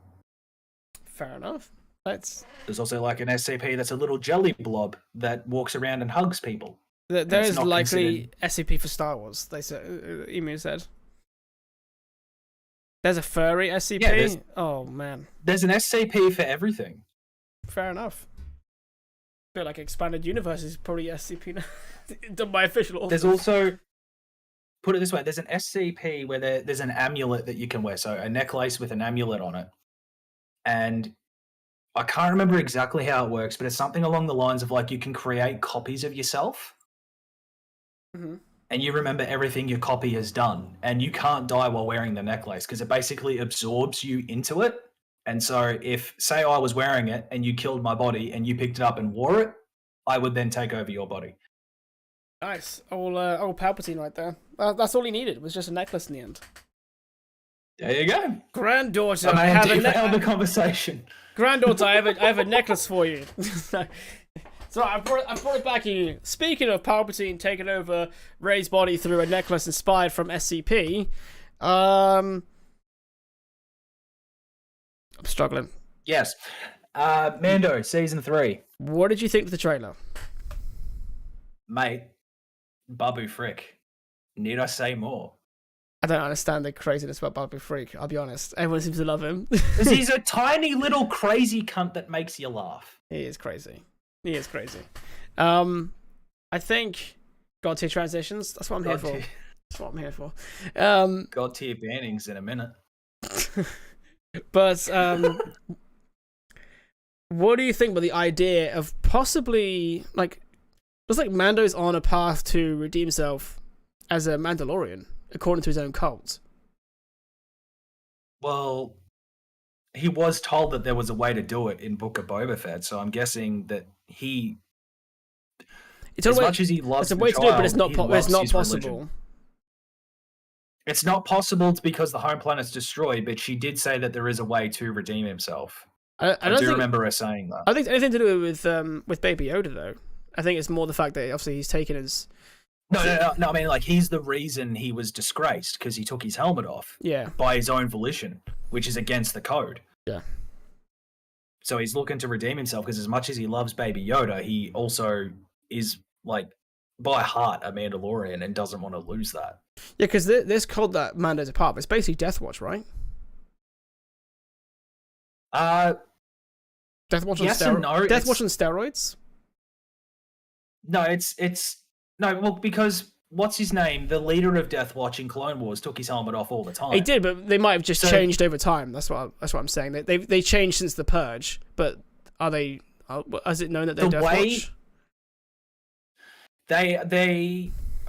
Fair enough. There's also like an SCP that's a little jelly blob that walks around and hugs people. There is likely SCP for Star Wars. They said. Emu said. There's a furry SCP. Yeah, oh man. There's an SCP for everything. Fair enough. I feel like Expanded Universe is probably SCP now. Done by official authors. There's also, put it this way, there's an SCP where there's an amulet that you can wear. So a necklace with an amulet on it. And I can't remember exactly how it works, but it's something along the lines of like you can create copies of yourself. Mm-hmm. And you remember everything your copy has done. And you can't die while wearing the necklace because it basically absorbs you into it. And so if, say I was wearing it and you killed my body and you picked it up and wore it, I would then take over your body. Nice. Old Palpatine right there. That's all he needed, was just a necklace in the end. There you go. Granddaughter, I have the conversation. Granddaughter, I have a necklace for you. So I brought it back to you. Speaking of Palpatine taking over Rey's body through a necklace inspired from SCP, I'm struggling. Yes. Mando, Season 3. What did you think of the trailer? Mate, Babu Frick. Need I say more? I don't understand the craziness about Babu Frick, I'll be honest. Everyone seems to love him. Because he's a tiny little crazy cunt that makes you laugh. He is crazy. I think God tier transitions, that's what I'm here for. That's what I'm here for. God tier bannings in a minute. But what do you think about the idea of possibly like looks like Mando's on a path to redeem himself as a Mandalorian, according to his own cult? Well, he was told that there was a way to do it in Book of Boba Fett, so I'm guessing that he, as much as he loves the child, it's a way to do it, but it's not possible. Religion. It's not possible because the home planet's destroyed, but she did say that there is a way to redeem himself. I I don't do think remember her saying that. I think it's anything to do with Baby Yoda though. I think it's more the fact that obviously he's taken his No. I mean, like, he's the reason he was disgraced because he took his helmet off by his own volition, which is against the code. Yeah. So he's looking to redeem himself because as much as he loves Baby Yoda, he also is, like, by heart a Mandalorian and doesn't want to lose that. Yeah, because this cult that Mando's a part of, it's basically Death Watch, right? Death Watch on yes and no. Death Watch on steroids? No, it's no. Well, because what's his name? The leader of Death Watch in Clone Wars took his helmet off all the time. He did, but they might have just changed over time. That's what I'm saying. They changed since the Purge, but are they? Is it known that they're Death Watch?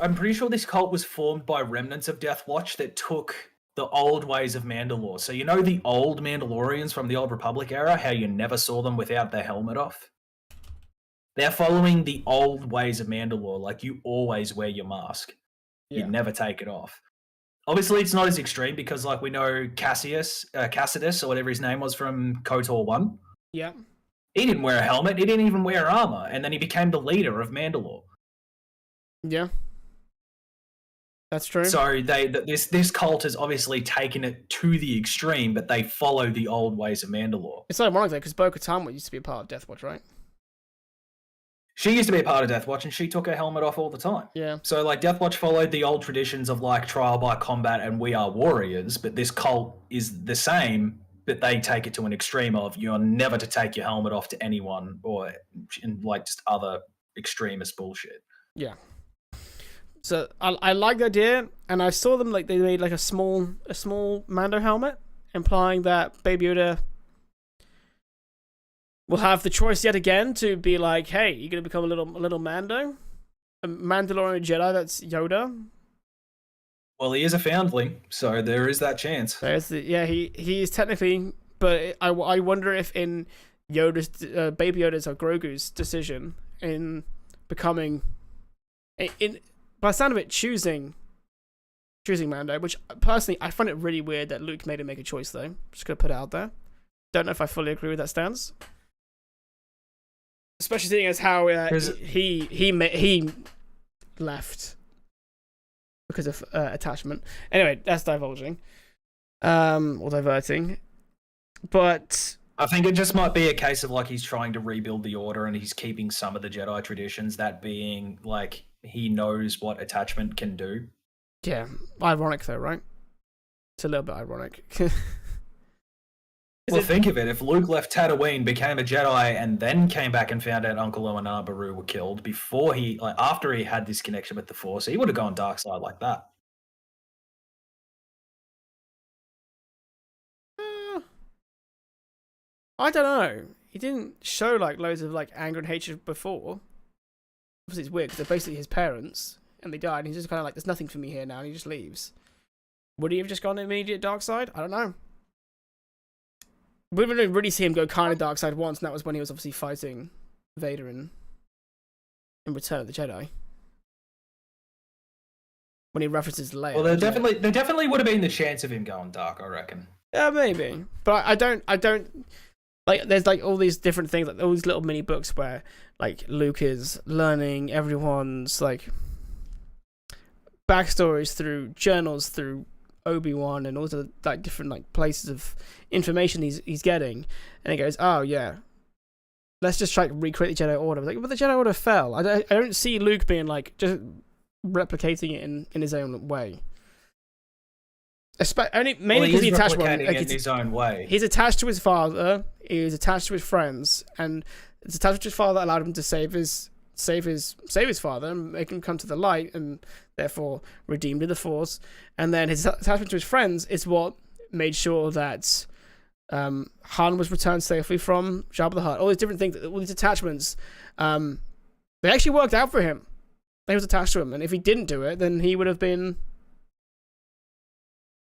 I'm pretty sure this cult was formed by remnants of Death Watch that took the old ways of Mandalore. So you know the old Mandalorians from the Old Republic era, how you never saw them without their helmet off? They're following the old ways of Mandalore, like you always wear your mask. Yeah. You never take it off. Obviously, it's not as extreme because, like, we know Cassidus, or whatever his name was from KOTOR 1. Yeah. He didn't wear a helmet. He didn't even wear armor. And then he became the leader of Mandalore. Yeah. That's true. So this cult has obviously taken it to the extreme, but they follow the old ways of Mandalore. It's ironic though, because Bo-Katan used to be a part of Death Watch, right? She used to be a part of Death Watch, and she took her helmet off all the time. Yeah. So, like, Death Watch followed the old traditions of, like, trial by combat and we are warriors, but this cult is the same, but they take it to an extreme of you're never to take your helmet off to anyone, or like just other extremist bullshit. Yeah. So I like the idea, and I saw them, like, they made like a small Mando helmet, implying that Baby Yoda will have the choice yet again to be like, hey, you're gonna become a little Mando, a Mandalorian Jedi that's Yoda. Well, he is a foundling, so there is that chance. He is technically, but I wonder if in Yoda's Baby Yoda's or Grogu's decision in becoming in by the sound of it, choosing Mando, which personally I find it really weird that Luke made him make a choice though. Just gonna put it out there. Don't know if I fully agree with that stance. Especially seeing as how he left because of attachment. Anyway, that's divulging, or diverting. But I think it just might be a case of, like, he's trying to rebuild the Order and he's keeping some of the Jedi traditions. That being, like, he knows what attachment can do. Yeah, ironic though, right? It's a little bit ironic. Well, think of it. If Luke left Tatooine, became a Jedi, and then came back and found out Uncle Owen and Beru were killed after he had this connection with the Force, he would have gone dark side like that. I don't know. He didn't show, like, loads of, like, anger and hatred before. Obviously, it's weird because they're basically his parents, and they died, and he's just kind of like, there's nothing for me here now, and he just leaves. Would he have just gone immediate dark side? I don't know. We didn't really see him go kind of dark side once, and that was when he was obviously fighting Vader in Return of the Jedi. When he references Leia. Well, there definitely would have been the chance of him going dark, I reckon. Yeah, maybe. But I don't like, there's like all these different things, like all these little mini books where like Luke is learning everyone's like backstories through journals, through Obi-Wan, and all the like different like places of information he's getting, and he goes, oh yeah, let's just try to recreate the Jedi Order. Like, but the Jedi Order fell. I don't see Luke being like just replicating it in his own way. Mainly because he's attached in his own way. He's attached to his father. He's attached to his friends, and it's attached to his father that allowed him to save his father and make him come to the light, and therefore redeemed in the Force. And then his attachment to his friends is what made sure that Han was returned safely from Jabba the Hutt. All these different things, all these attachments, they actually worked out for him. They was attached to him, and if he didn't do it, then he would have been.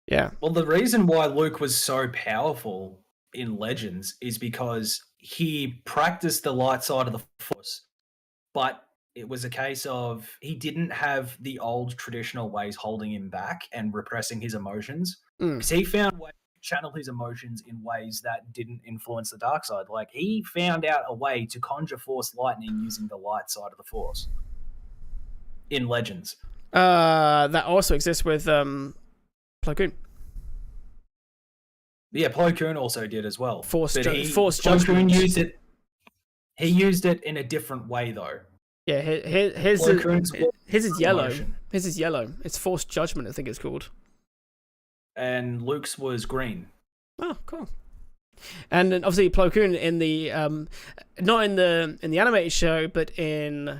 Yeah. Well, the reason why Luke was so powerful in Legends is because he practiced the light side of the Force, but it was a case of he didn't have the old traditional ways holding him back and repressing his emotions. Because he found ways channel his emotions in ways that didn't influence the dark side. Like, he found out a way to conjure Force lightning using the light side of the Force in Legends. That also exists with Plo Koon. Yeah, Plo Koon also did as well. Force Plo judgment. Koon used it. He used it in a different way, though. Yeah, his is yellow. Emotion. His is yellow. It's Force Judgment, I think it's called. And Luke's was green. Oh, cool. And then obviously Plo Koon in the not in the animated show, but in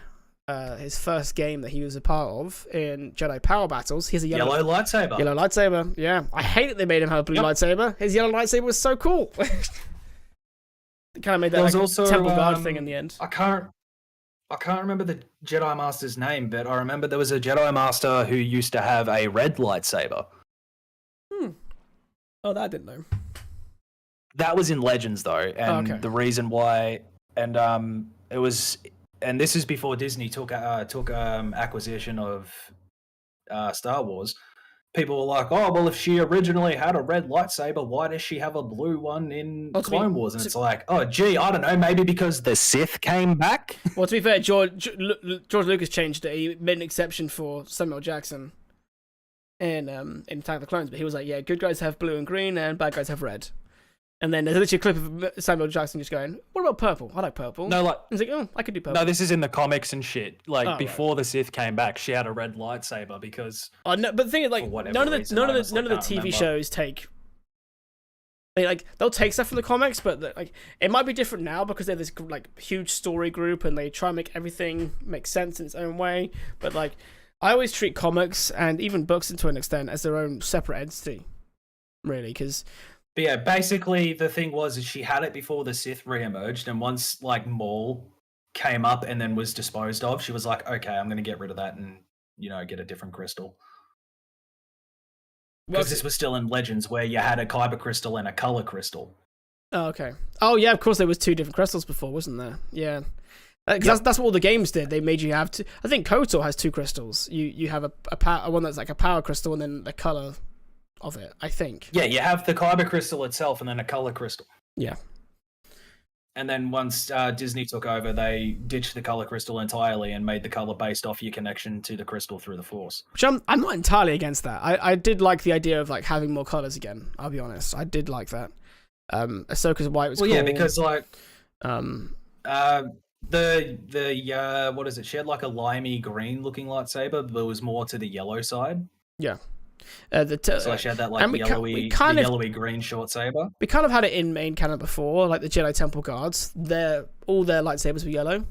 his first game that he was a part of in Jedi Power Battles, he has a Yellow lightsaber. Yellow lightsaber. Yeah, I hate that they made him have a blue lightsaber. His yellow lightsaber was so cool. They kind of made that like also, Temple Guard thing in the end. I can't remember the Jedi Master's name, but I remember there was a Jedi Master who used to have a red lightsaber. Oh, that I didn't know. That was in Legends, though, and okay. the reason why, and it was, and this is before Disney took acquisition of Star Wars. People were like, "Oh, well, if she originally had a red lightsaber, why does she have a blue one in Clone Wars?" And it's like, "Oh, gee, I don't know. Maybe because the Sith came back." Well, to be fair, George Lucas changed it. He made an exception for Samuel Jackson in Attack of the Clones, but he was like, "Yeah, good guys have blue and green, and bad guys have red." And then there's literally a clip of Samuel Jackson just going, "What about purple? I like purple." No, like he's like, "Oh, I could do purple." no, this is in the comics and shit. Like before the Sith came back, she had a red lightsaber because. Oh no, but the thing is, like, none of the TV shows take. They'll take stuff from the comics, but like it might be different now because they're this like huge story group and they try and make everything make sense in its own way. But like, I always treat comics and even books to an extent as their own separate entity, really, because. But yeah, basically the thing is she had it before the Sith re-emerged, and once like Maul came up and then was disposed of, she was like, "Okay, I'm going to get rid of that and get a different crystal." Because this was still in Legends, where you had a kyber crystal and a color crystal. Oh, okay. Oh yeah, of course there was 2 different crystals before, wasn't there? Yeah. Because that's what all the games did. They made you have to. I think KOTOR has 2 crystals. You have a one that's like a power crystal and then the color of it, I think. Yeah, you have the kyber crystal itself and then a color crystal. Yeah. And then once Disney took over, they ditched the color crystal entirely and made the color based off your connection to the crystal through the Force. Which I'm not entirely against that. I did like the idea of like having more colors again. I'll be honest, I did like that. Ahsoka's white was cool. Yeah, because like the what is it? She had like a limey green looking lightsaber, but there was more to the yellow side. Yeah. So she had that like yellowy green short saber. We kind of had it in main canon before, like the Jedi Temple Guards. All their lightsabers were yellow.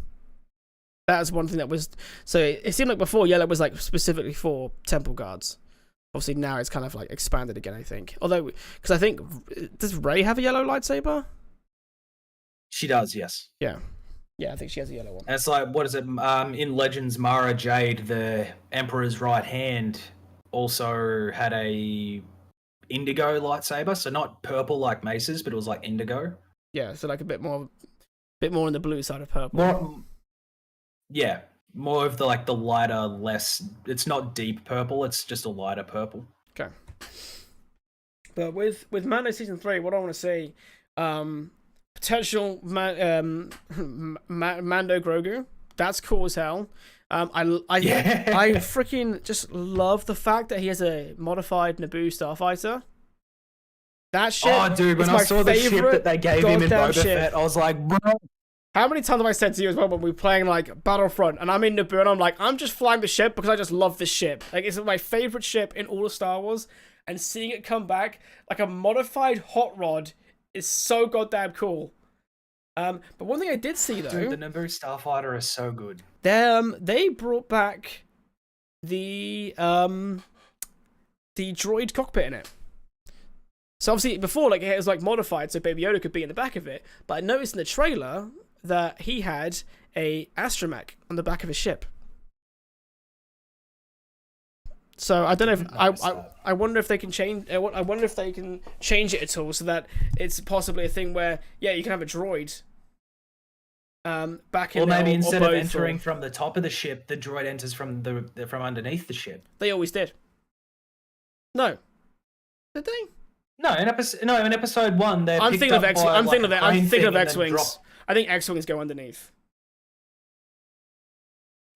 That was one thing that was. So it seemed like before yellow was like specifically for Temple Guards. Obviously now it's kind of like expanded again, I think. Although, because I think does Rey have a yellow lightsaber? She does, yes. Yeah, I think she has a yellow one. And it's like, what is it? In Legends, Mara Jade, the Emperor's right hand, also had a indigo lightsaber, so not purple like Mace's, but it was like indigo. Yeah, so like a bit more on the blue side of purple. More of the like the lighter, less. It's not deep purple; it's just a lighter purple. Okay. But with Mando season 3, what I want to see, potential Mando Grogu. That's cool as hell. I freaking just love the fact that he has a modified Naboo starfighter. That shit. Oh, dude! When I saw the ship that they gave him in Boba Fett, I was like, bro. How many times have I said to you as well when we were playing like Battlefront and I'm in Naboo and I'm like, I'm just flying the ship because I just love this ship. Like, it's my favorite ship in all of Star Wars, and seeing it come back like a modified hot rod is so goddamn cool. But one thing I did see though, dude, the Naboo starfighter is so good. They brought back the droid cockpit in it. So obviously before, like, it was like modified so Baby Yoda could be in the back of it, but I noticed in the trailer that he had a astromech on the back of his ship. So I don't know if I wonder if they can change. I wonder if they can change it at all so that it's possibly a thing where you can have a droid. Back in. Or maybe instead of entering from the top of the ship, the droid enters from underneath the ship. They always did. No, did they? No, in episode 1, they're I'm picked thinking up of X. by, I'm like, thinking a of I'm crane thinking thing of and then X-wings. drop- I think X-wings go underneath.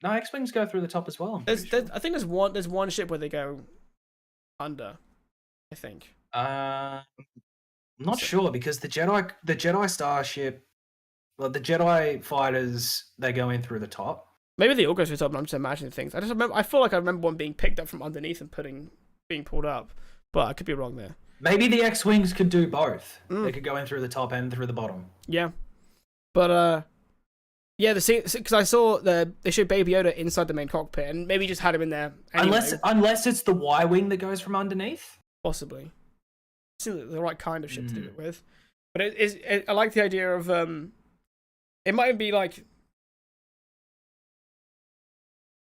No, X-wings go through the top as well. I think there's one ship where they go under. I think. I'm not sure because the Jedi starship, well, the Jedi fighters, they go in through the top. Maybe they all go through the top, and I'm just imagining things. I feel like I remember one being picked up from underneath and being pulled up, but I could be wrong there. Maybe the X-wings could do both. They could go in through the top and through the bottom. Yeah, but yeah, because I saw they showed Baby Yoda inside the main cockpit, and maybe just had him in there. Anyway. Unless it's the Y-wing that goes from underneath. Possibly. Seems like the right kind of ship to do it with. But I like the idea of it might be like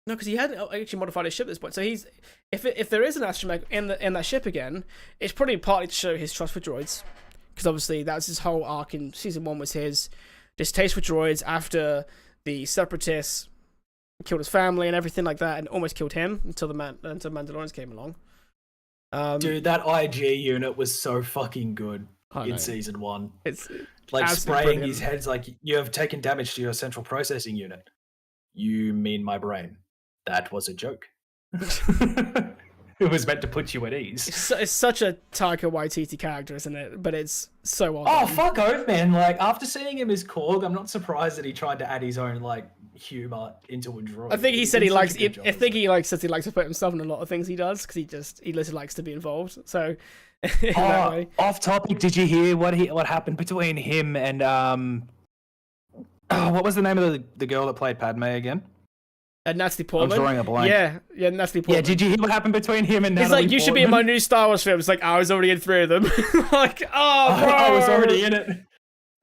no, because he hadn't actually modified his ship at this point. So he's if there is an astromech in that ship again, it's probably partly to show his trust for droids, because obviously that's his whole arc in season 1 was his distaste for droids after the Separatists killed his family and everything like that, and almost killed him until Mandalorians came along. Dude, that IG unit was so fucking good in season 1. It's like spraying brilliant. his heads like, you have taken damage to your central processing unit. You mean my brain? That was a joke. It was meant to put you at ease. It's such a Taika Waititi character, isn't it? But it's so awesome. Oh, fuck oath, man. Like, after seeing him as Korg, I'm not surprised that he tried to add his own, like, humor into a droid. I think he said he likes. I think he says he likes to put himself in a lot of things he does, because he literally likes to be involved. So, in that way. Off topic. Did you hear what happened between him and what was the name of the girl that played Padme again? Natalie Portman. I'm drawing a blank. Yeah, Natalie Portman. Yeah, did you hear what happened between him and Natalie He's like, you should be in my new Star Wars film. It's like, I was already in 3 of them. Like, oh, bro. I was already in it.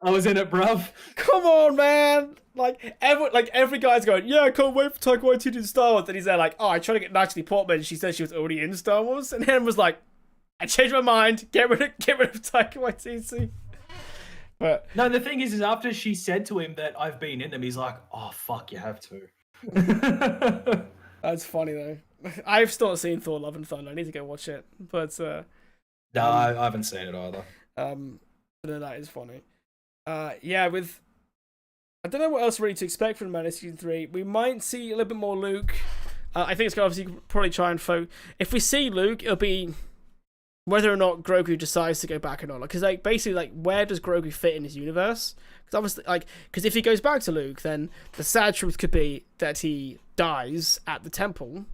I was in it, bruv. Come on, man. Like every guy's going, yeah, I can't wait for Taika Waititi to do Star Wars. And he's there like, oh, I tried to get Natalie Portman. She said she was already in Star Wars. And then was like, I changed my mind. Get rid of Taika Waititi. But no, the thing is after she said to him that I've been in them, he's like, oh, fuck, you have to. That's funny though. I've still not seen Thor: Love and Thunder. I need to go watch it. But no, I haven't seen it either. But no, that is funny. Yeah, with I don't know what else really to expect from Mando season 3. We might see a little bit more Luke. I think it's gonna obviously probably try and if we see Luke, it'll be whether or not Grogu decides to go back or not. Because like basically, like where does Grogu fit in his universe? Because obviously, because if he goes back to Luke, then the sad truth could be that he dies at the temple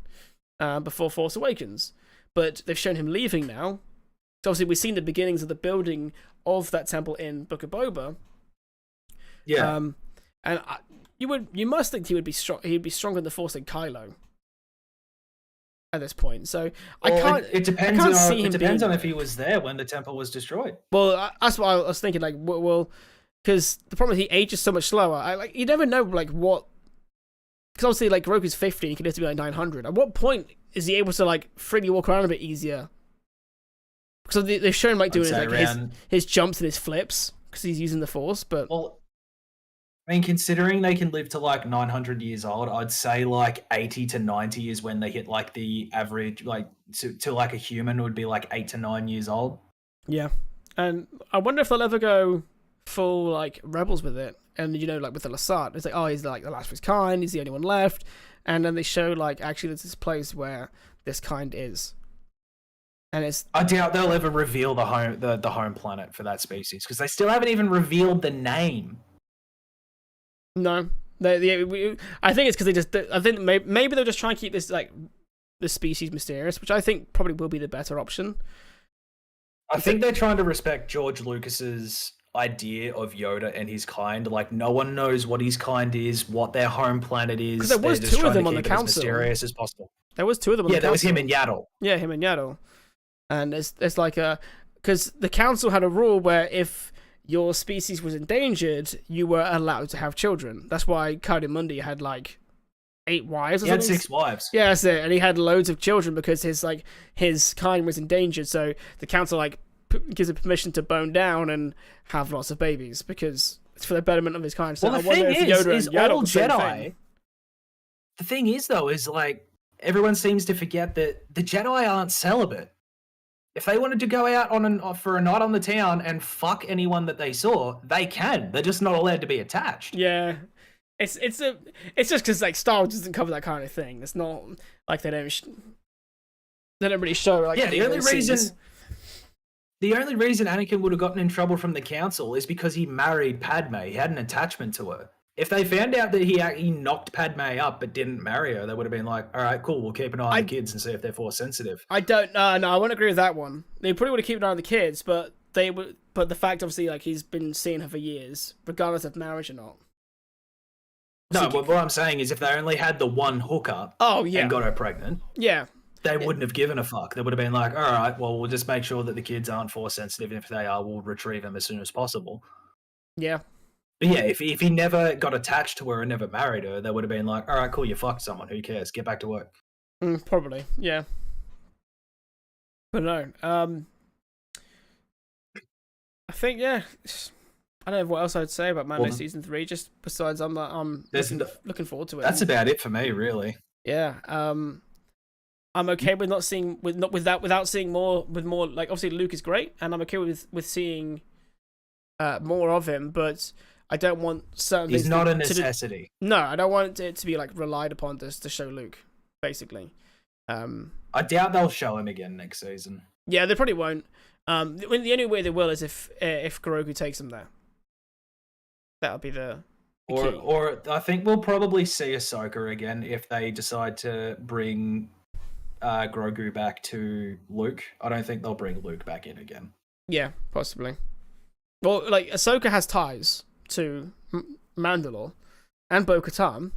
before Force Awakens. But they've shown him leaving now. So obviously, we've seen the beginnings of the building of that temple in Book of Boba. Yeah. And you must think he would be strong. He'd be stronger in the Force than Kylo at this point. So It depends. I can't see him it depends being on if he was there when the temple was destroyed. Well, that's what I was thinking. Like, well, because the problem is he ages so much slower. You never know, like what. Because obviously, like Grogu's 50, he can live to be like 900. At what point is he able to like freely walk around a bit easier? Because they've shown him like doing his jumps and his flips because he's using the Force. But well, I mean, considering they can live to like 900 years old, I'd say like 80 to 90 is when they hit like the average, like to like a human would be like 8 to 9 years old. Yeah, and I wonder if they'll ever go full like Rebels with it, and like with the Lasat, it's like, oh, he's like the last of his kind, he's the only one left, and then they show like actually there's this place where this kind is, and it's. I doubt they'll ever reveal the home planet for that species because they still haven't even revealed the name. No, I think it's because they just. I think maybe they'll just try and keep this like the species mysterious, which I think probably will be the better option. I think they're trying to respect George Lucas's idea of Yoda and his kind. Like no one knows what his kind is, what their home planet is. Because there was 2 of them on the council. As mysterious as possible. There was 2 of them. On the council. There was him and Yaddle. Yeah, him and Yaddle, and it's like because the council had a rule where if your species was endangered, you were allowed to have children. That's why Mundi had like 8 wives. Or he something. had 6 wives. Yeah, that's it. And he had loads of children because his kind was endangered. So the council gives him permission to bone down and have lots of babies because it's for the betterment of his kind. So well, the thing is all Jedi. The thing is, though, is like everyone seems to forget that the Jedi aren't celibate. If they wanted to go out for a night on the town and fuck anyone that they saw, they can. They're just not allowed to be attached. Yeah, it's just because like Star Wars doesn't cover that kind of thing. It's not like they don't really show like the only reason Anakin would have gotten in trouble from the council is because he married Padme. He had an attachment to her. If they found out that he knocked Padme up but didn't marry her, they would have been like, all right, cool, we'll keep an eye on the kids and see if they're force sensitive. I don't no, I wouldn't agree with that one. They probably would have kept an eye on the kids, but the fact obviously like he's been seeing her for years, regardless of marriage or not. No, but what I'm saying is if they only had the one hookup and got her pregnant, they wouldn't have given a fuck. They would have been like, all right, well, we'll just make sure that the kids aren't force sensitive, and if they are, we'll retrieve them as soon as possible. Yeah. But yeah, if he never got attached to her and never married her, they would have been like, all right, cool, you fucked someone. Who cares? Get back to work. Probably, yeah. But no, I think, I don't know what else I'd say about Mando Season 3, just besides I'm looking forward to it. That's about it for me, really. Yeah, I'm okay with not seeing, without seeing more, like, obviously Luke is great, and I'm okay with seeing more of him, but I don't want certain things. He's not a necessity. No, I don't want it to be like relied upon to show Luke, basically. I doubt they'll show him again next season. Yeah, they probably won't. The only way they will is if Grogu takes him there. That'll be the key. Or I think we'll probably see Ahsoka again if they decide to bring Grogu back to Luke. I don't think they'll bring Luke back in again. Yeah, possibly. Well, like Ahsoka has ties to Mandalore and Bo-Katan,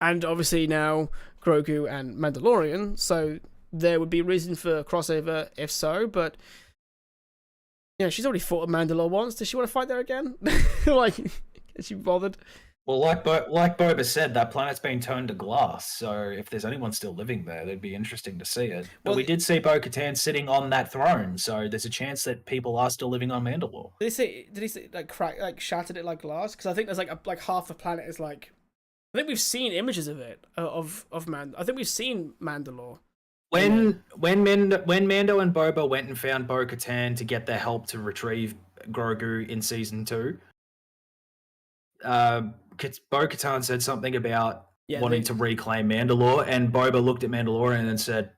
and obviously now Grogu and Mandalorian, so there would be reason for crossover if so, but she's already fought at Mandalore once. Does she want to fight there again? Like, is she bothered? Well, like Boba said, that planet's been turned to glass, so if there's anyone still living there, it'd be interesting to see it. But we did see Bo-Katan sitting on that throne, so there's a chance that people are still living on Mandalore. Did he say like shattered it like glass? Because I think there's like half the planet is like. I think we've seen images of it of I think we've seen Mandalore. When Mando and Boba went and found Bo-Katan to get their help to retrieve Grogu in season 2. Bo-Katan said something about wanting to reclaim Mandalore, and Boba looked at Mandalorian and said,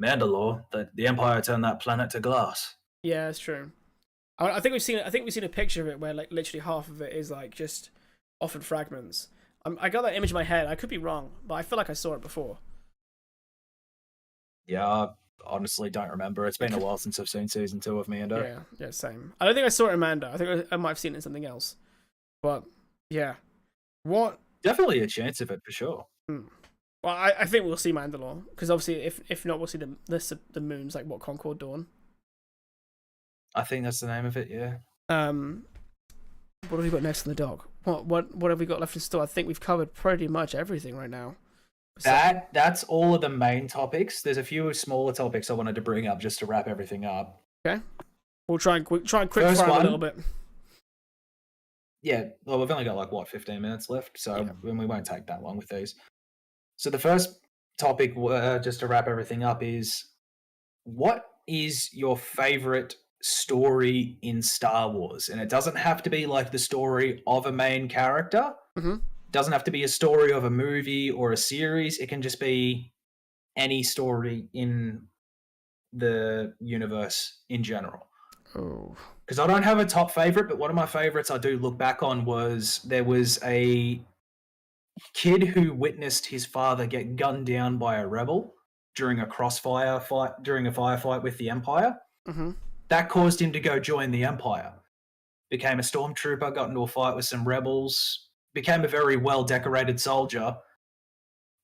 "Mandalore, the Empire turned that planet to glass." Yeah, that's true. I think we've seen a picture of it where like literally half of it is like just off in fragments. I got that image in my head. I could be wrong, but I feel like I saw it before. Yeah, I honestly don't remember. It's been a while since I've seen season 2 of Mando. Yeah, same. I don't think I saw it in Mando. I think I might have seen it in something else. But yeah. What? Definitely a chance of it for sure. Well, I think we'll see Mandalore because obviously, if not, we'll see the moons like what Concord Dawn. I think that's the name of it. Yeah. What have we got next on the dock? What have we got left in store? I think we've covered pretty much everything right now. That's all of the main topics. There's a few smaller topics I wanted to bring up just to wrap everything up. Okay. We'll try and quick fire a little bit. Yeah, well, we've only got 15 minutes left, so we won't take that long with these. So the first topic, just to wrap everything up, is what is your favorite story in Star Wars? And it doesn't have to be like the story of a main character. Mm-hmm. It doesn't have to be a story of a movie or a series. It can just be any story in the universe in general. Oh. Because I don't have a top favorite, but one of my favorites I do look back on was there was a kid who witnessed his father get gunned down by a rebel during a firefight with the Empire. Mm-hmm. That caused him to go join the Empire. Became a stormtrooper, got into a fight with some rebels, became a very well-decorated soldier,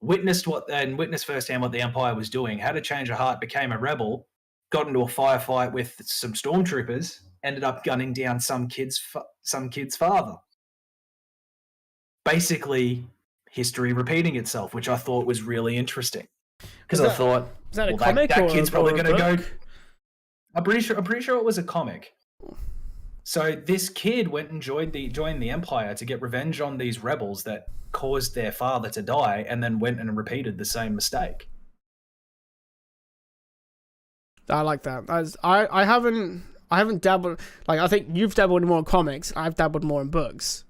witnessed firsthand what the Empire was doing, had a change of heart, became a rebel, got into a firefight with some stormtroopers, ended up gunning down some kid's father. Basically, history repeating itself, which I thought was really interesting. Because I thought, is that a comic that kid's probably going to go. I'm pretty sure it was a comic. So this kid went and joined the Empire to get revenge on these rebels that caused their father to die, and then went and repeated the same mistake. I like that. I haven't dabbled. Like, I think you've dabbled more in comics. I've dabbled more in books.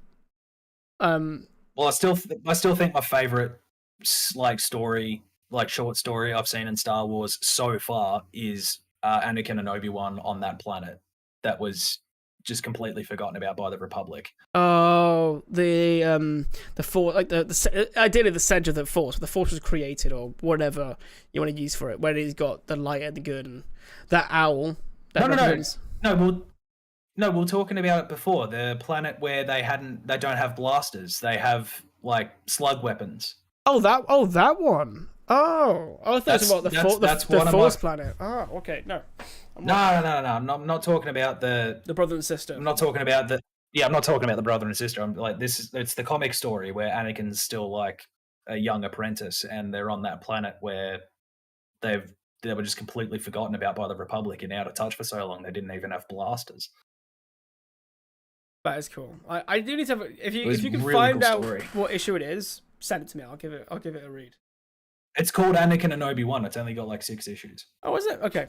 Well, I still think my favorite story, short story I've seen in Star Wars so far is Anakin and Obi-Wan on that planet that was just completely forgotten about by the Republic. Oh, the force, like ideally the center of the force. The force was created, or whatever you want to use for it. Where he's got the light and the good, and that owl. That No, we were talking about it before. The planet where they don't have blasters. They have like slug weapons. Oh, that one. Oh, I thought it was about the force planet. Oh, okay. No. No. I'm not talking about the brother and sister. I'm not talking about the I'm not talking about the brother and sister. I'm like it's the comic story where Anakin's still like a young apprentice, and they're on that planet where they were just completely forgotten about by the Republic and out of touch for so long they didn't even have blasters. That is cool. I do need to have if you can find out what issue it is, send it to me. I'll give it a read. It's called Anakin and Obi-Wan. It's only got like 6 issues. Oh, is it? Okay.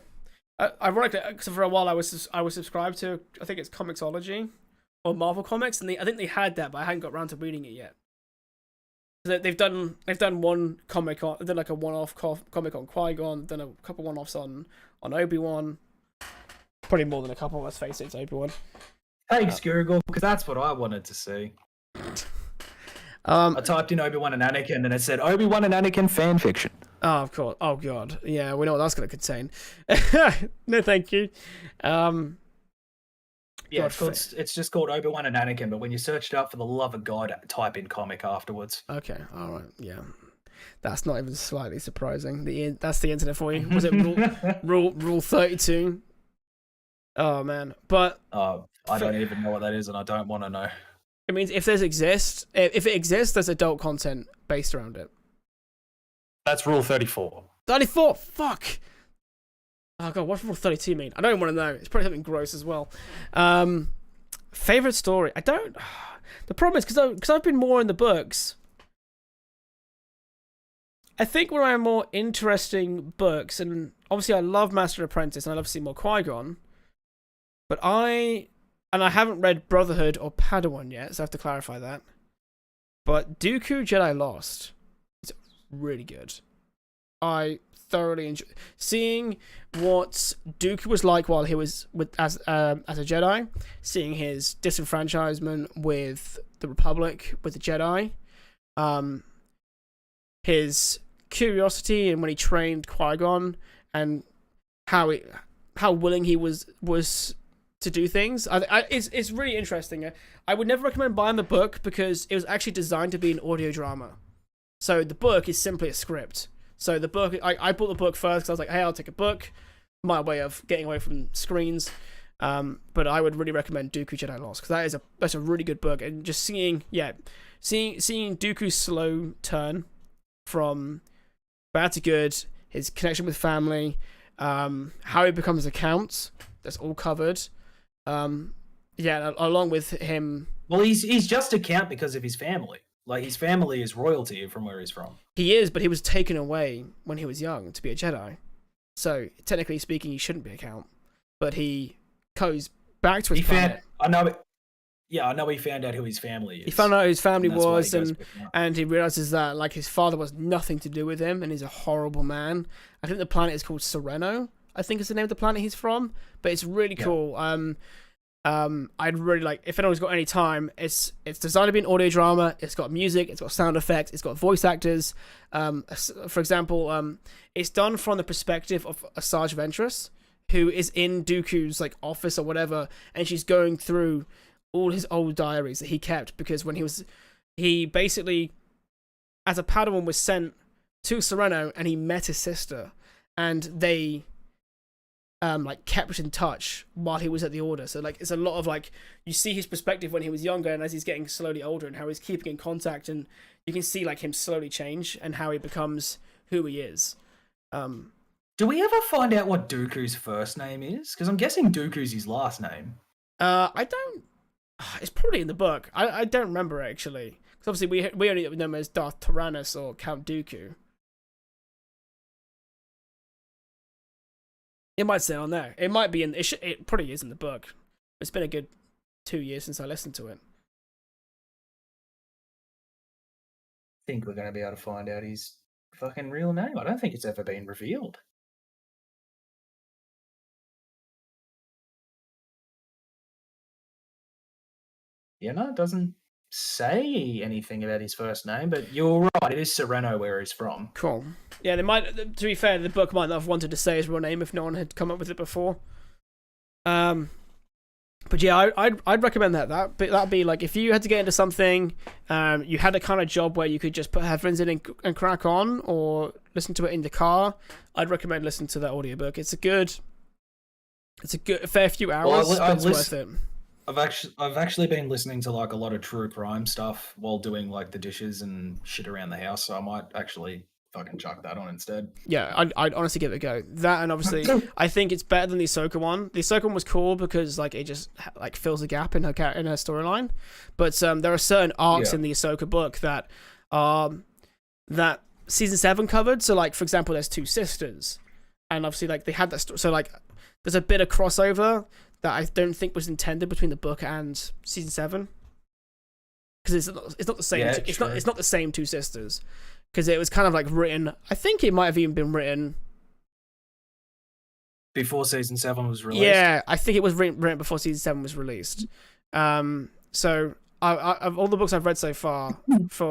Ironically, because for a while I was subscribed to, I think it's Comixology or Marvel Comics, and I think they had that, but I hadn't got around to reading it yet. They've done one comic on, they've done like a one-off comic on Qui-Gon, done a couple one-offs on Obi-Wan. Probably more than a couple. Let's face it, it's Obi-Wan. Thanks, Google, because that's what I wanted to see. I typed in Obi-Wan and Anakin, and it said Obi-Wan and Anakin fan fiction. Oh, of course. Oh, God. Yeah, we know what that's going to contain. No, thank you. Yeah, it's just called Obi-Wan and Anakin, but when you search it up, for the love of God, type in comic afterwards. Okay, all right, yeah. That's not even slightly surprising. That's the internet for you. Was it rule 32? Oh, man. But... I don't even know what that is, and I don't want to know. It means if it exists, there's adult content based around it. That's rule 34. 34? Fuck! Oh god, what's rule 32 mean? I don't even want to know. It's probably something gross as well. Favorite story? I don't... The problem is, because I've been more in the books, I think one of my more interesting books, and obviously I love Master and Apprentice, and I love to see more Qui-Gon, but I haven't read Brotherhood or Padawan yet, so I have to clarify that. But Dooku Jedi Lost is really good. I thoroughly enjoy seeing what Dooku was like while he was as a Jedi, seeing his disenfranchisement with the Republic, with the Jedi, his curiosity and when he trained Qui-Gon, and how willing he was to do things. It's really interesting. I would never recommend buying the book because it was actually designed to be an audio drama. So the book is simply a script. So the book, I bought the book first because I was like, hey, I'll take a book. My way of getting away from screens. But I would really recommend Dooku Jedi Lost because that's a really good book. And just seeing Dooku's slow turn from bad to good, his connection with family, how he becomes a count, that's all covered. Along with him. Well, he's just a count because of his family. Like, his family is royalty from where he's from. He is, but he was taken away when he was young to be a Jedi. So, technically speaking, he shouldn't be a count. But he goes back to his planet. I know he found out who his family is. He found out who his family was, and he realizes that, like, his father was nothing to do with him, and he's a horrible man. I think the planet is called Sereno, I think is the name of the planet he's from. But it's really cool. I'd really like, if anyone's got any time, it's designed to be an audio drama. It's got music, it's got sound effects, it's got voice actors. For example, it's done from the perspective of Asajj Ventress, who is in Dooku's like office or whatever, and she's going through all his old diaries that he kept because when he basically, as a Padawan, was sent to Sereno and he met his sister, and they kept in touch while he was at the Order. So like it's a lot of like, you see his perspective when he was younger and as he's getting slowly older and how he's keeping in contact, and you can see like him slowly change and how he becomes who he is. Do we ever find out what Dooku's first name is? Because I'm guessing Dooku's his last name. I don't. It's probably in the book. I don't remember actually. Because obviously we only know him as Darth Tyrannus or Count Dooku. It might say on there. It might be in. It probably is in the book. It's been a good 2 years since I listened to it. I think we're going to be able to find out his fucking real name. I don't think it's ever been revealed. Yeah, no, it doesn't say anything about his first name, but you're right. It is Sereno where he's from. Cool. Yeah, they might. To be fair, the book might not have wanted to say his real name if no one had come up with it before. But yeah, I'd recommend that. That'd be like if you had to get into something, you had a kind of job where you could just put headphones in and crack on, or listen to it in the car. I'd recommend listening to that audiobook. It's a fair few hours, but it's worth it. I've actually been listening to like a lot of true crime stuff while doing like the dishes and shit around the house, so I might actually fucking chuck that on instead. Yeah, I'd honestly give it a go. That, and obviously I think it's better than the Ahsoka one. The Ahsoka one was cool because like it just like fills a gap in her storyline, but there are certain arcs in the Ahsoka book that that season 7 covered. So like for example, there's 2 sisters, and obviously like they had that so like there's a bit of crossover that I don't think was intended between the book and season 7, because it's not the same. Yeah, it's not the same 2 sisters, because it was kind of like written. I think it might have even been written before season 7 was released. Yeah, I think it was written before season 7 was released. So of all the books I've read so far,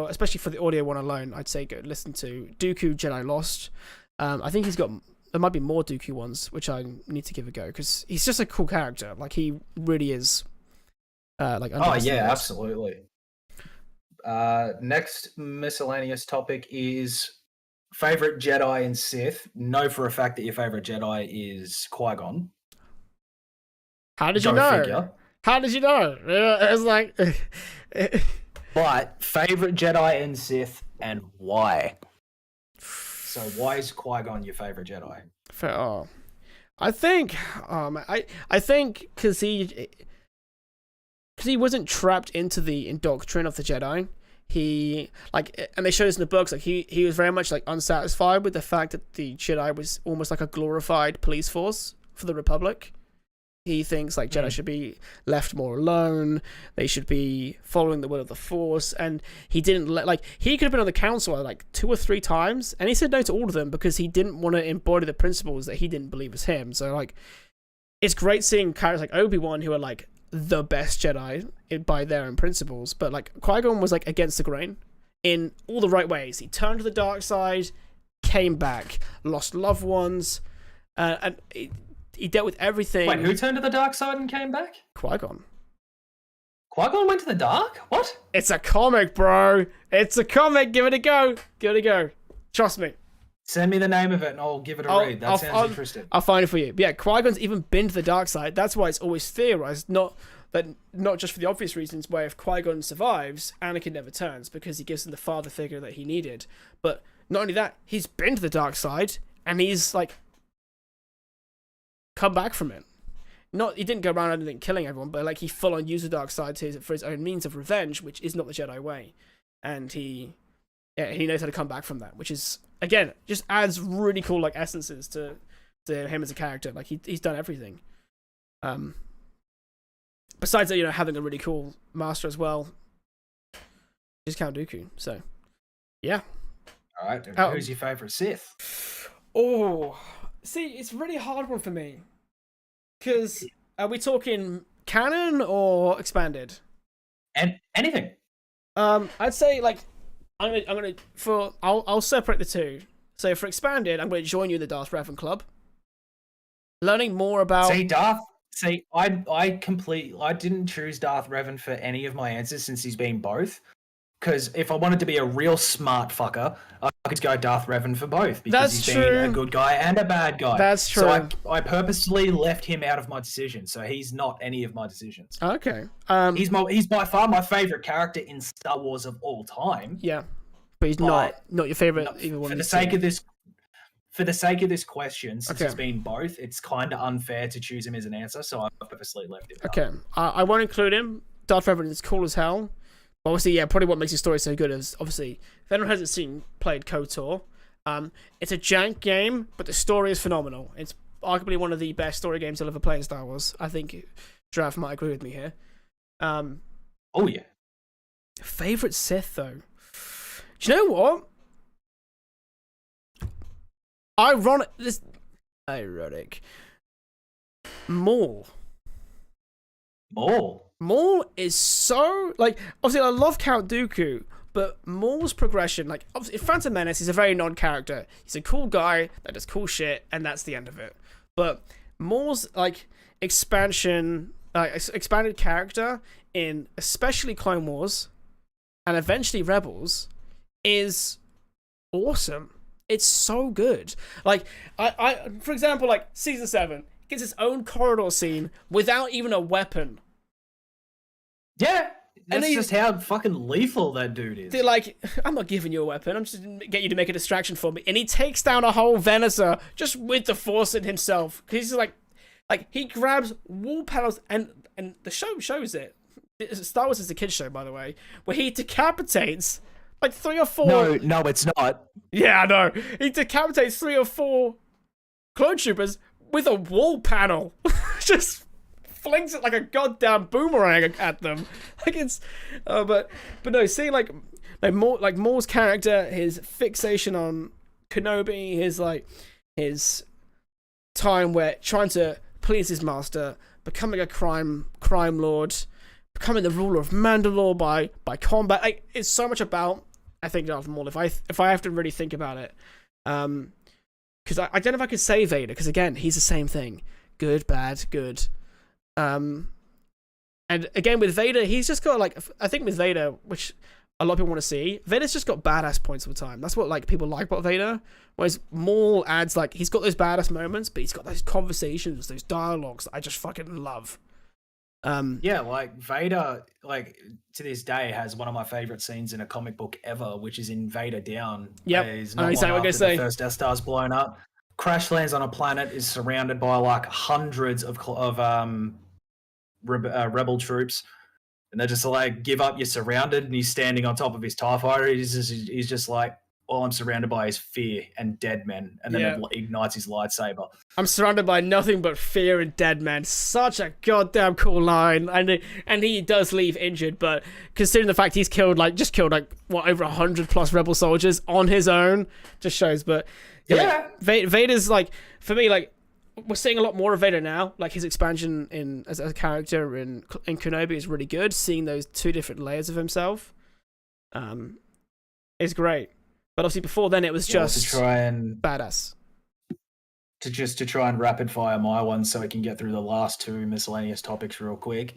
especially for the audio one alone, I'd say go listen to Dooku Jedi Lost. I think there might be more Dooku ones, which I need to give a go, because he's just a cool character. Like, he really is. Oh yeah, absolutely. Next miscellaneous topic is favorite Jedi and Sith. Know for a fact that your favorite Jedi is Qui-Gon. How did you know? Figure. How did you know? It was like... But favorite Jedi and Sith, and why? So why is Qui-Gon your favorite Jedi? I think because he wasn't trapped into the indoctrination of the Jedi. He and they show this in the books. Like he was very much like unsatisfied with the fact that the Jedi was almost like a glorified police force for the Republic. He thinks like Jedi should be left more alone. They should be following the will of the Force. And he didn't he could have been on the council like 2 or 3 times, and he said no to all of them because he didn't want to embody the principles that he didn't believe was him. So like, it's great seeing characters like Obi-Wan who are like the best Jedi by their own principles, but like Qui-Gon was like against the grain in all the right ways. He turned to the dark side, came back, lost loved ones, and he dealt with everything. Wait, who turned to the dark side and came back? Qui-Gon. Qui-Gon went to the dark? What? It's a comic, bro. It's a comic. Give it a go. Give it a go. Trust me. Send me the name of it and I'll give it a read. That sounds interesting. I'll find it for you. But yeah, Qui-Gon's even been to the dark side. That's why it's always theorized, not just for the obvious reasons, where if Qui-Gon survives, Anakin never turns, because he gives him the father figure that he needed. But not only that, he's been to the dark side, and he's like come back from it. He didn't go around and killing everyone, but like he full on used the dark side for his own means of revenge, which is not the Jedi way. And he knows how to come back from that, which is, again, just adds really cool like essences to him as a character. Like he's done everything. Besides that, having a really cool master as well, is Count Dooku. So yeah. All right. Who's your favorite Sith? Oh, see, it's a really hard one for me. Because are we talking canon or expanded? And anything. I'd say like I'll separate the two. So for expanded, I'm going to join you in the Darth Revan Club. Learning more about I didn't choose Darth Revan for any of my answers since he's been both. Because if I wanted to be a real smart fucker, I could go Darth Revan for both. Because he's been a good guy and a bad guy. That's true. So I purposely left him out of my decision. So he's not any of my decisions. Okay. He's by far my favorite character in Star Wars of all time. Yeah. But he's not your favorite either one. For the sake of this question, since it's been both, it's kind of unfair to choose him as an answer. So I purposely left him out. Okay. I won't include him. Darth Revan is cool as hell. Obviously, yeah, probably what makes his story so good is, obviously, if anyone hasn't played KOTOR, it's a jank game, but the story is phenomenal. It's arguably one of the best story games I'll ever play in Star Wars. I think Draft might agree with me here. Oh yeah. Favorite Sith though. Do you know what? Ironic. Maul. Maul is so like, obviously I love Count Dooku, but Maul's progression, like obviously in Phantom Menace, he's a very non-character. He's a cool guy that does cool shit, and that's the end of it. But Maul's like expanded character in especially Clone Wars and eventually Rebels is awesome. It's so good. Like I for example, like season 7 gets its own corridor scene without even a weapon. Yeah, that's just how fucking lethal that dude is. They're like, I'm not giving you a weapon. I'm just gonna get you to make a distraction for me. And he takes down a whole Venator just with the Force in himself. He's like he grabs wall panels, and the show shows it. Star Wars is a kids show, by the way, where he decapitates like 3 or 4. No, it's not. Yeah, I know. He decapitates 3 or 4 clone troopers with a wall panel. Just flings it like a goddamn boomerang at them. Like it's, but no, seeing like Maul's character, his fixation on Kenobi, his time where trying to please his master, becoming a crime lord, becoming the ruler of Mandalore by combat. Like, it's so much about, I think, Darth Maul. If I have to really think about it, because I don't know if I could say Vader, because again, he's the same thing. Good, bad, good. And again with Vader, he's just got like, I think with Vader, which a lot of people want to see, Vader's just got badass points all the time. That's what like people like about Vader. Whereas Maul adds like, he's got those badass moments, but he's got those conversations, those dialogues that I just fucking love. Yeah, like Vader, like to this day has one of my favorite scenes in a comic book ever, which is in Vader Down. Yep, I know what I'm the first Death Star's blown up. Crash lands on a planet, is surrounded by like hundreds of rebel troops, and they're just like, "Give up, you're surrounded." And he's standing on top of his TIE fighter. He's just like, "All I'm surrounded by is fear and dead men," and then it ignites his lightsaber. I'm surrounded by nothing but fear and dead men. Such a goddamn cool line, and he does leave injured, but considering the fact he's killed over 100+ rebel soldiers on his own, just shows. But yeah, Vader's like, for me, like, we're seeing a lot more of Vader now. Like his expansion as a character in Kenobi is really good. Seeing those 2 different layers of himself, is great. But obviously before then it was just to try and badass. To try and rapid fire my ones so we can get through the last 2 miscellaneous topics real quick.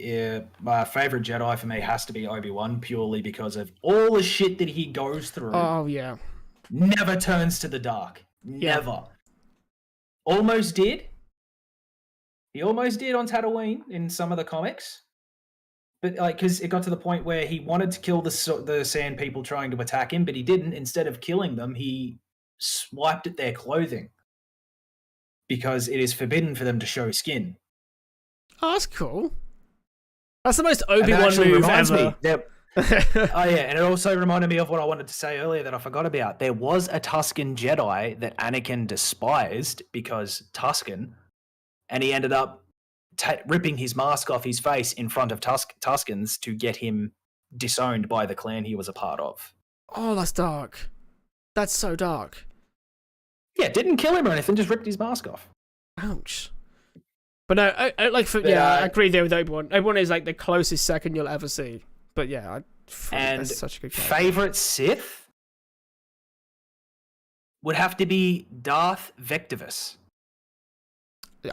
My favorite Jedi for me has to be Obi-Wan, purely because of all the shit that he goes through. Oh yeah. Never turns to the dark. Never. Yeah. Almost did. He almost did on Tatooine in some of the comics. But like, because it got to the point where he wanted to kill the sand people trying to attack him, but he didn't. Instead of killing them, he swiped at their clothing because it is forbidden for them to show skin. Oh, that's cool. That's the most Obi-Wan move ever. Oh yeah, and it also reminded me of what I wanted to say earlier that I forgot about. There was a Tusken Jedi that Anakin despised because Tusken, and he ended up ripping his mask off his face in front of Tuskens to get him disowned by the clan he was a part of. Oh, that's dark. That's so dark. Yeah, didn't kill him or anything, just ripped his mask off. Ouch. But no, I agree there with Obi-Wan. Obi-Wan is like the closest second you'll ever see. But yeah, that's such a good character. Favorite Sith would have to be Darth Vectivus.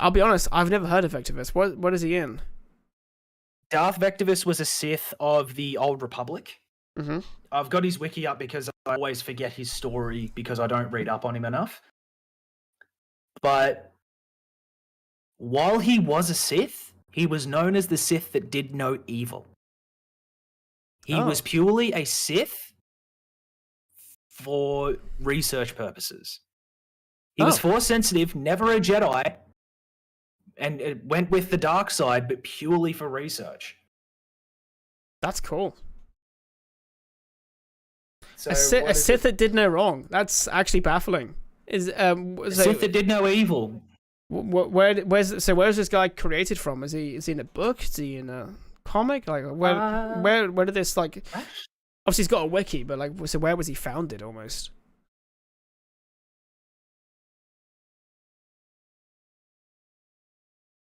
I'll be honest, I've never heard of Vectivus. What is he in? Darth Vectivus was a Sith of the Old Republic. Mm-hmm. I've got his wiki up because I always forget his story because I don't read up on him enough. But while he was a Sith, he was known as the Sith that did no evil. He was purely a Sith for research purposes. He was Force sensitive, never a Jedi, and it went with the dark side, but purely for research. That's cool. So a Sith that did no wrong. That's actually baffling. A Sith that did no evil. Where's this guy created from? Is he in a book? Is he in a comic? Like where did this like? Obviously, he's got a wiki, but like, so where was he founded? Almost.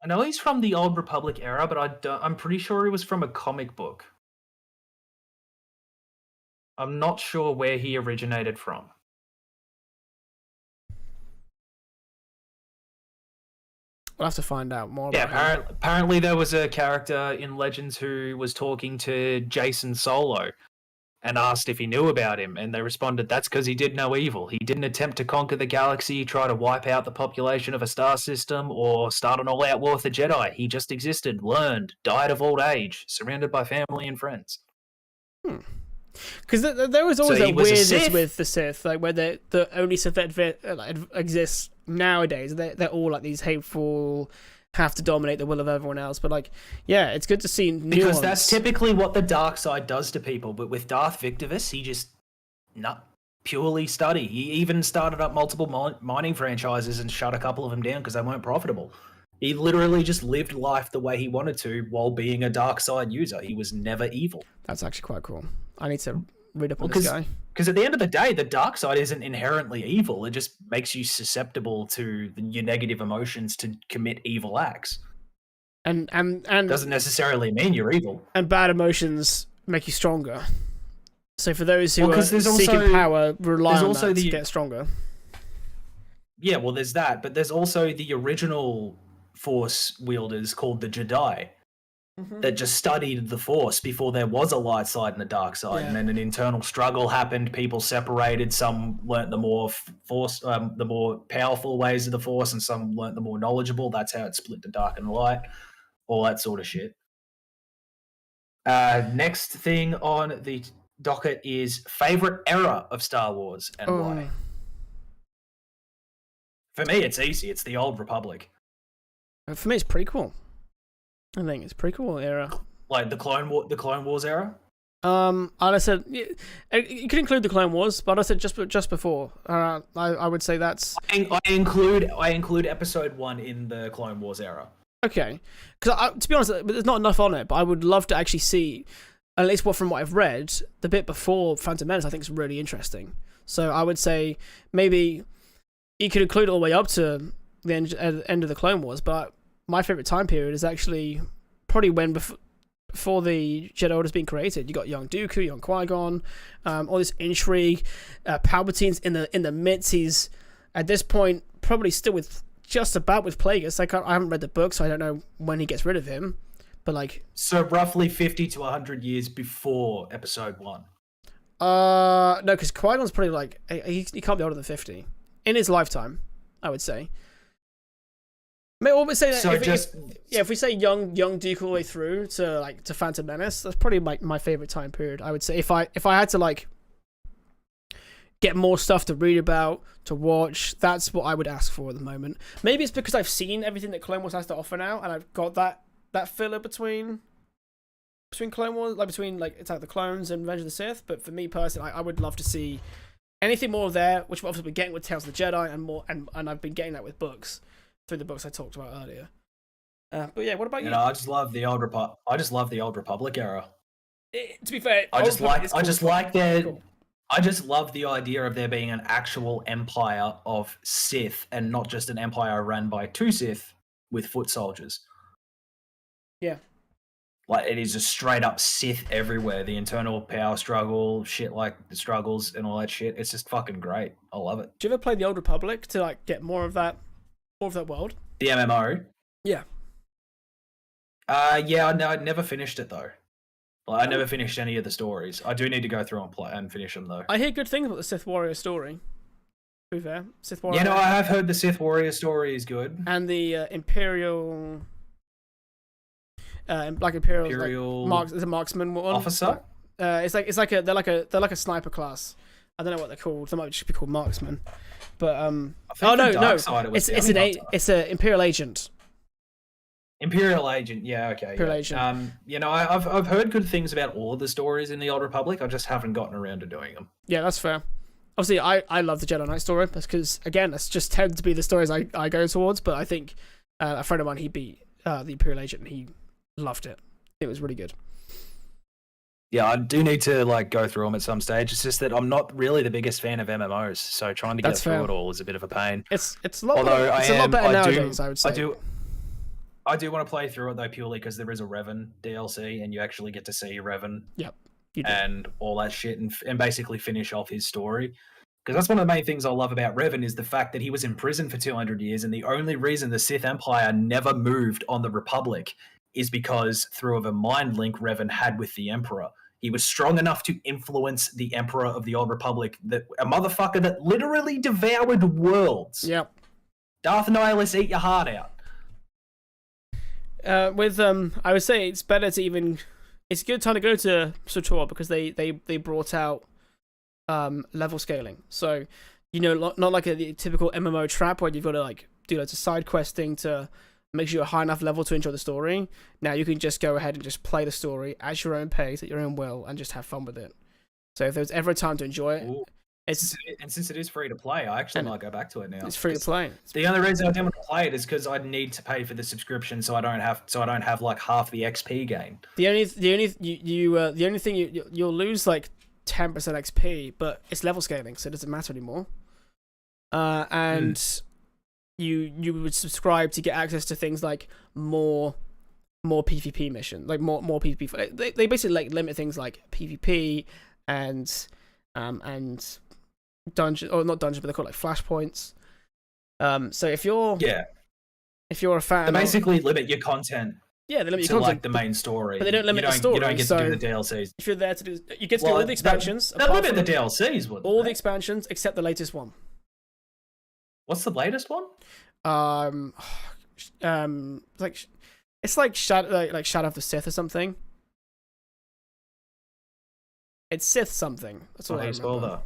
I know he's from the Old Republic era, but I'm pretty sure he was from a comic book. I'm not sure where he originated from. We'll have to find out more. Yeah, apparently there was a character in Legends who was talking to Jason Solo and asked if he knew about him, and they responded, that's because he did no evil. He didn't attempt to conquer the galaxy, try to wipe out the population of a star system, or start an all-out war with the Jedi. He just existed, learned, died of old age, surrounded by family and friends. Because there was always that weirdness with the Sith, like where the only Sith that exists nowadays, they're all like these hateful, have to dominate the will of everyone else. But like, yeah, it's good to see nuance. Because that's typically what the dark side does to people. But with Darth Victivus, he just not purely study. He even started up multiple mining franchises and shut a couple of them down because they weren't profitable. He literally just lived life the way he wanted to while being a dark side user. He was never evil. That's actually quite cool. I need to read up on this guy. Because at the end of the day, the dark side isn't inherently evil. It just makes you susceptible to your negative emotions to commit evil acts. And doesn't necessarily mean you're evil. And bad emotions make you stronger. So for those who are seeking power, rely on that to get stronger. Yeah, well, there's that, but there's also the original Force wielders called the Jedi. That just studied the Force before there was a light side and a dark side, and then an internal struggle happened. People separated. Some learnt the more the more powerful ways of the Force, and some learnt the more knowledgeable. That's how it split the dark and the light, all that sort of shit. Next thing on the docket is favorite era of Star Wars and why. For me, it's easy. It's the Old Republic. For me, it's prequel. I think it's prequel era. Like the Clone Wars era? I said you could include the Clone Wars, but I said just before. I would say that's. I include Episode 1 in the Clone Wars era. Okay, because to be honest, there's not enough on it. But I would love to actually see, at least from what I've read, the bit before Phantom Menace. I think is really interesting. So I would say maybe you could include it all the way up to the end of the Clone Wars, but my favorite time period is actually probably when before the Jedi Order's been created. You got young Dooku, young Qui-Gon, all this intrigue. Palpatine's in the midst. He's at this point probably still with Plagueis. I haven't read the book, so I don't know when he gets rid of him. But like, so roughly 50 to 100 years before Episode 1. No, because Qui-Gon's probably like he can't be older than 50 in his lifetime, I would say. Maybe we say that so if we say young Duke all the way through to Phantom Menace, that's probably my favorite time period. I would say if I had to like get more stuff to read about, to watch, that's what I would ask for at the moment. Maybe it's because I've seen everything that Clone Wars has to offer now, and I've got that filler between Clone Wars, between Attack of the Clones and Revenge of the Sith. But for me personally, I would love to see anything more there, which we've obviously been getting with Tales of the Jedi and more, and I've been getting that with books. Through the books I talked about earlier. But yeah, what about you? I just love the Old Republic era. To be fair, I just love the idea of there being an actual empire of Sith and not just an empire run by two Sith with foot soldiers. Yeah. Like, it is a straight up Sith everywhere. The internal power struggle, shit like the struggles and all that shit. It's just fucking great. I love it. Do you ever play the Old Republic to get more of that world? The MMO? Yeah. Yeah, no, I never finished it though. I never finished any of the stories. I do need to go through and play and finish them though. I hear good things about the Sith Warrior story. To be fair, Sith Warrior. Yeah, no, I have heard the Sith Warrior story is good. And the Imperial, Imperial. Is a marksman one? Officer. They're like a sniper class. I don't know what they're called. They might just be called marksmen. But it's an Imperial agent. Imperial agent, yeah, okay. Imperial agent. I've heard good things about all of the stories in the Old Republic. I just haven't gotten around to doing them. Yeah, that's fair. obviously I love the Jedi Knight story. That's because again, that's just tend to be the stories I go towards. But I think a friend of mine, he beat the Imperial Agent, and he loved it. It was really good. Yeah, I do need to like go through them at some stage. It's just that I'm not really the biggest fan of MMOs, so trying to get through it all is a bit of a pain. It's a lot better nowadays, I would say. I do want to play through it though, purely because there is a Revan DLC, and you actually get to see Revan. Yep. And all that shit, and basically finish off his story. Because that's one of the main things I love about Revan is the fact that he was in prison for 200 years, and the only reason the Sith Empire never moved on the Republic is because through a mind link Revan had with the Emperor. He was strong enough to influence the Emperor of the Old Republic, that a motherfucker that literally devoured worlds. Yep. Darth Nihilus, eat your heart out. I would say it's better to even. It's a good time to go to SWTOR because they brought out level scaling. So, not like the typical MMO trap where you've got to like do loads of side questing to make sure you're a high enough level to enjoy the story. Now you can just go ahead and just play the story at your own pace, at your own will, and just have fun with it. So if there's ever a time to enjoy it, since it is free to play, I actually might go back to it now. It's free to play. The only reason I didn't want to play it is because I need to pay for the subscription, so I don't have like half the XP gain. The only thing you'll lose like 10% XP, but it's level scaling, so it doesn't matter anymore. And you would subscribe to get access to things like more PvP mission, like more PvP. They basically like limit things like PvP and dungeon, or not dungeon, but they call it like flashpoints. So if you're a fan, they basically limit your content. Yeah, they limit your content like the main story, but they don't limit the story. You don't get to do the DLCs. If you're there to do, you get to do all the expansions. They limit the DLCs. All the expansions except the latest one. What's the latest one? Like it's like Shadow of the Sith or something. It's Sith something. That's all I remember.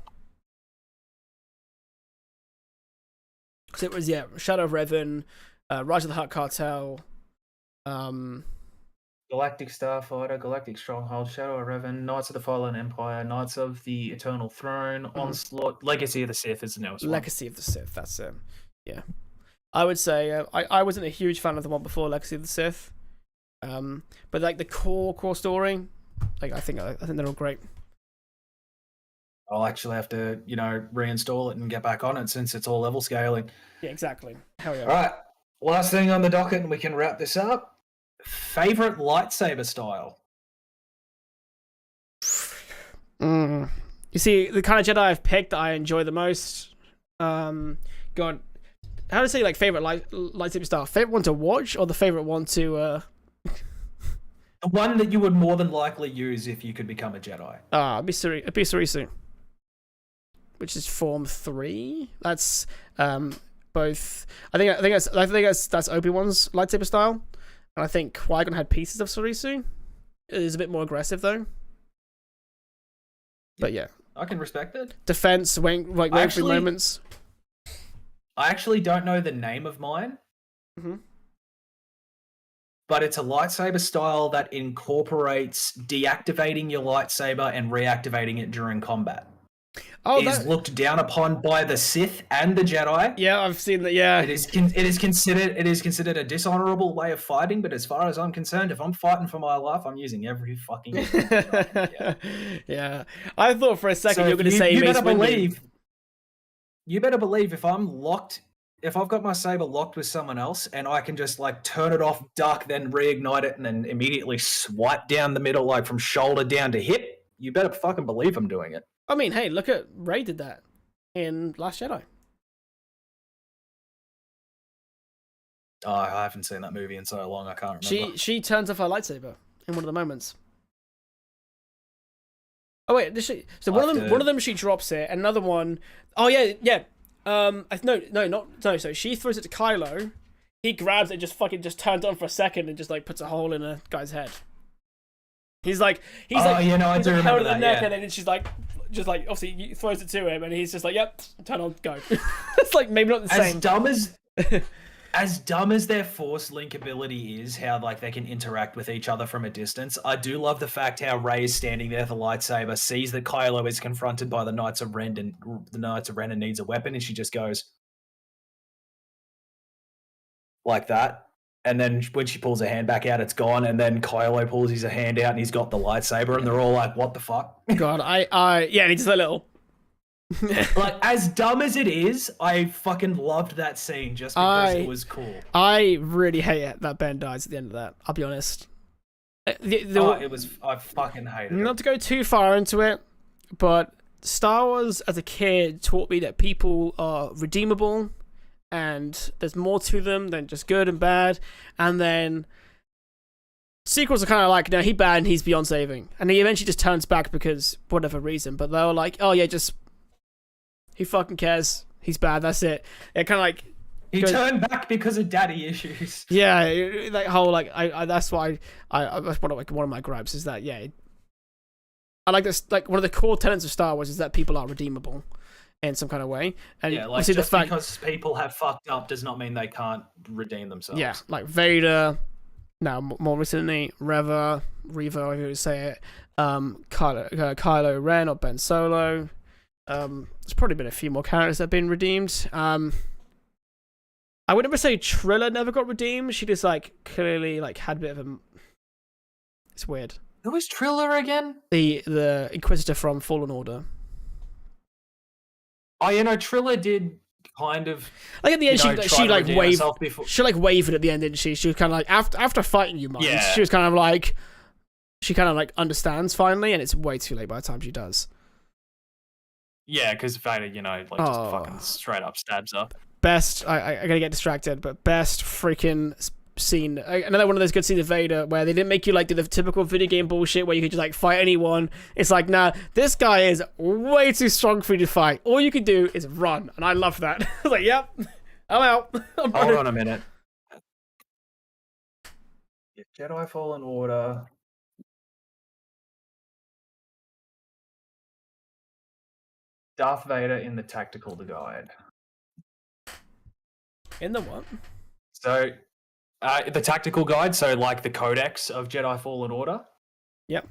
Because it was Shadow of Revan, Rise of the Hutt Cartel, Galactic Starfighter, Galactic Stronghold, Shadow of Revan, Knights of the Fallen Empire, Knights of the Eternal Throne, Onslaught, Legacy of the Sith is the newest one. Legacy of the Sith, that's it. Yeah. I would say I wasn't a huge fan of the one before Legacy of the Sith. But like the core story, like I think they're all great. I'll actually have to, reinstall it and get back on it since it's all level scaling. Yeah, exactly. Hell yeah. All right. Last thing on the docket, and we can wrap this up. Favorite lightsaber style? You see, the kind of Jedi I've picked that I enjoy the most. God, how to say like favorite lightsaber style? Favorite one to watch, or the favorite one to? The one that you would more than likely use if you could become a Jedi. It'd be Surisu, which is Form 3. That's both. I think that's Obi-Wan's lightsaber style, and I think Qui-Gon had pieces of Surisu. It is a bit more aggressive though. But yeah, I can respect it. Defense, wait for moments. I actually don't know the name of mine. Mm-hmm. But it's a lightsaber style that incorporates deactivating your lightsaber and reactivating it during combat. Oh, it is looked down upon by the Sith and the Jedi. Yeah, I've seen that. Yeah, it is considered a dishonorable way of fighting. But as far as I'm concerned, if I'm fighting for my life, I'm using every fucking. Yeah, I thought for a second you were going to say you better believe. You better believe if I've got my saber locked with someone else and I can just like turn it off, duck, then reignite it, and then immediately swipe down the middle, like from shoulder down to hip, you better fucking believe I'm doing it. I mean, hey, look at Rey did that in Last Jedi. Oh, I haven't seen that movie in so long, I can't remember. She turns off her lightsaber in one of the moments. Oh wait, does she? So one of them she drops it, and another one. Oh yeah. So she throws it to Kylo. He grabs it, just turns on for a second, and just like puts a hole in a guy's head. He's like, I do remember that. Neck, and then she's like, just like obviously throws it to him, and he's just like, yep, turn on, go. It's like maybe not the same. as dumb as their force link ability is, how like they can interact with each other from a distance, I do love the fact how Rey is standing there with the lightsaber, sees that Kylo is confronted by the Knights of Ren and needs a weapon, and she just goes like that. And then when she pulls her hand back out, it's gone. And then Kylo pulls his hand out and he's got the lightsaber, and they're all like, "What the fuck?" God, yeah, and he's a little. Like, as dumb as it is, I fucking loved that scene just because it was cool. I really hate it that Ben dies at the end of that. I'll be honest. I fucking hated it. Not to go too far into it, but Star Wars as a kid taught me that people are redeemable, and there's more to them than just good and bad. And then sequels are kind of like, no, he's bad and he's beyond saving, and he eventually just turns back because whatever reason. But they were like, oh yeah, just. He fucking cares. He's bad. That's it. It kind of like he turned back because of daddy issues. Yeah, that whole like that's why that's one of my gripes is that I like this, like one of the core tenets of Star Wars is that people are redeemable in some kind of way. And yeah, like just because people have fucked up does not mean they can't redeem themselves. Yeah, like Vader. Now more recently, Revo, however you say it. Kylo Ren or Ben Solo. There's probably been a few more characters that have been redeemed. I would never say Trilla never got redeemed. She just like clearly like had a bit of a. It's weird. Who was Trilla again? The Inquisitor from Fallen Order. Oh, Trilla did kind of like at the end. She like waved. She like wavered at the end, didn't she? She was kind of like after fighting you, Mines. Yeah. She was kind of like. She kind of like understands finally, and it's way too late by the time she does. Yeah, because Vader, just fucking straight up stabs her. Best, I gotta get distracted, but best freaking scene. Another one of those good scenes of Vader where they didn't make you like do the typical video game bullshit where you could just like fight anyone. It's like, nah, this guy is way too strong for you to fight. All you can do is run, and I love that. I was like, yep, I'm out. Hold on a minute. Jedi Fallen Order. Darth Vader in the Tactical Guide. In the what? So, the Tactical Guide, so like the Codex of Jedi Fallen Order. Yep.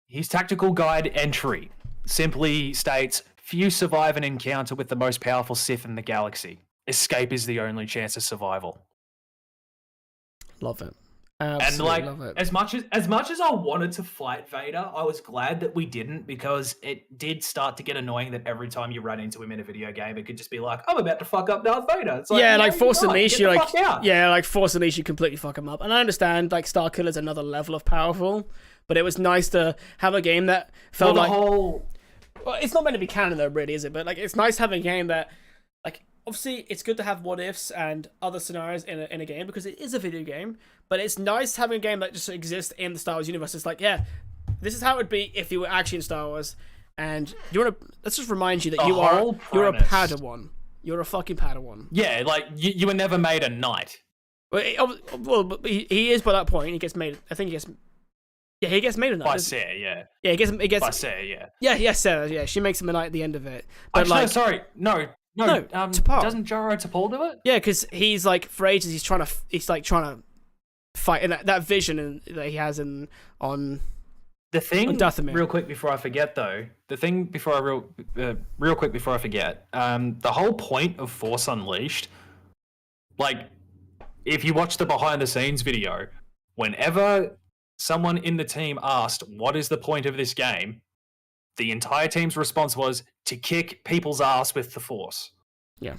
His Tactical Guide entry simply states, few survive an encounter with the most powerful Sith in the galaxy. Escape is the only chance of survival. Love it. Absolutely, and like as much as I wanted to fight Vader, I was glad that we didn't, because it did start to get annoying that every time you ran into him in a video game, it could just be like, I'm about to fuck up Darth Vader. It's like, like Force Unleashed, you like Force Unleashed, you completely fuck him up. And I understand like Starkiller's another level of powerful, but it was nice to have a game that felt well, it's not meant to be canon though, really, is it? But like it's nice having a game that like. Obviously, it's good to have what ifs and other scenarios in a game because it is a video game. But it's nice having a game that just exists in the Star Wars universe. It's like, yeah, this is how it would be if you were actually in Star Wars. And you want to let's just remind you that you're a Padawan. You're a fucking Padawan. Yeah, like you were never made a knight. Well, he is by that point. He gets made. I think he gets. Yeah, he gets made a knight. By Sarah, yeah. Yeah, he gets. By Sarah, yeah. Yeah, yes, Sarah. Yeah, she makes him a knight at the end of it. But actually, like, sorry, no. T'Pol. Doesn't Jaro T'Pol do it? Yeah, because he's like for ages he's trying to fight in that vision that he has on the thing. On Dathomir. Real quick before I forget, though, real quick before I forget, the whole point of Force Unleashed, like if you watch the behind the scenes video, whenever someone in the team asked what is the point of this game, the entire team's response was to kick people's ass with the Force. Yeah.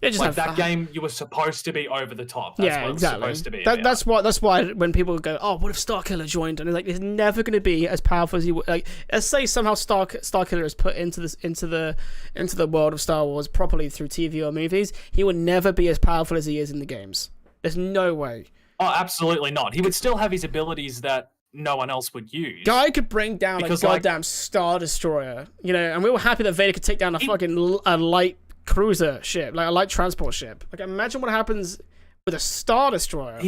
Just like that game, you were supposed to be over the top. That's what exactly. It was supposed to be. That's why when people go, oh, what if Starkiller joined? And it's like, it's never going to be as powerful as you would. Like, let's say somehow Starkiller is put into the world of Star Wars properly through TV or movies. He would never be as powerful as he is in the games. There's no way. Oh, absolutely not. He would still have his abilities that no one else would use. Guy could bring down a goddamn Star Destroyer, and we were happy that Vader could take down a light cruiser ship, like a light transport ship. Like, imagine what happens with a Star Destroyer.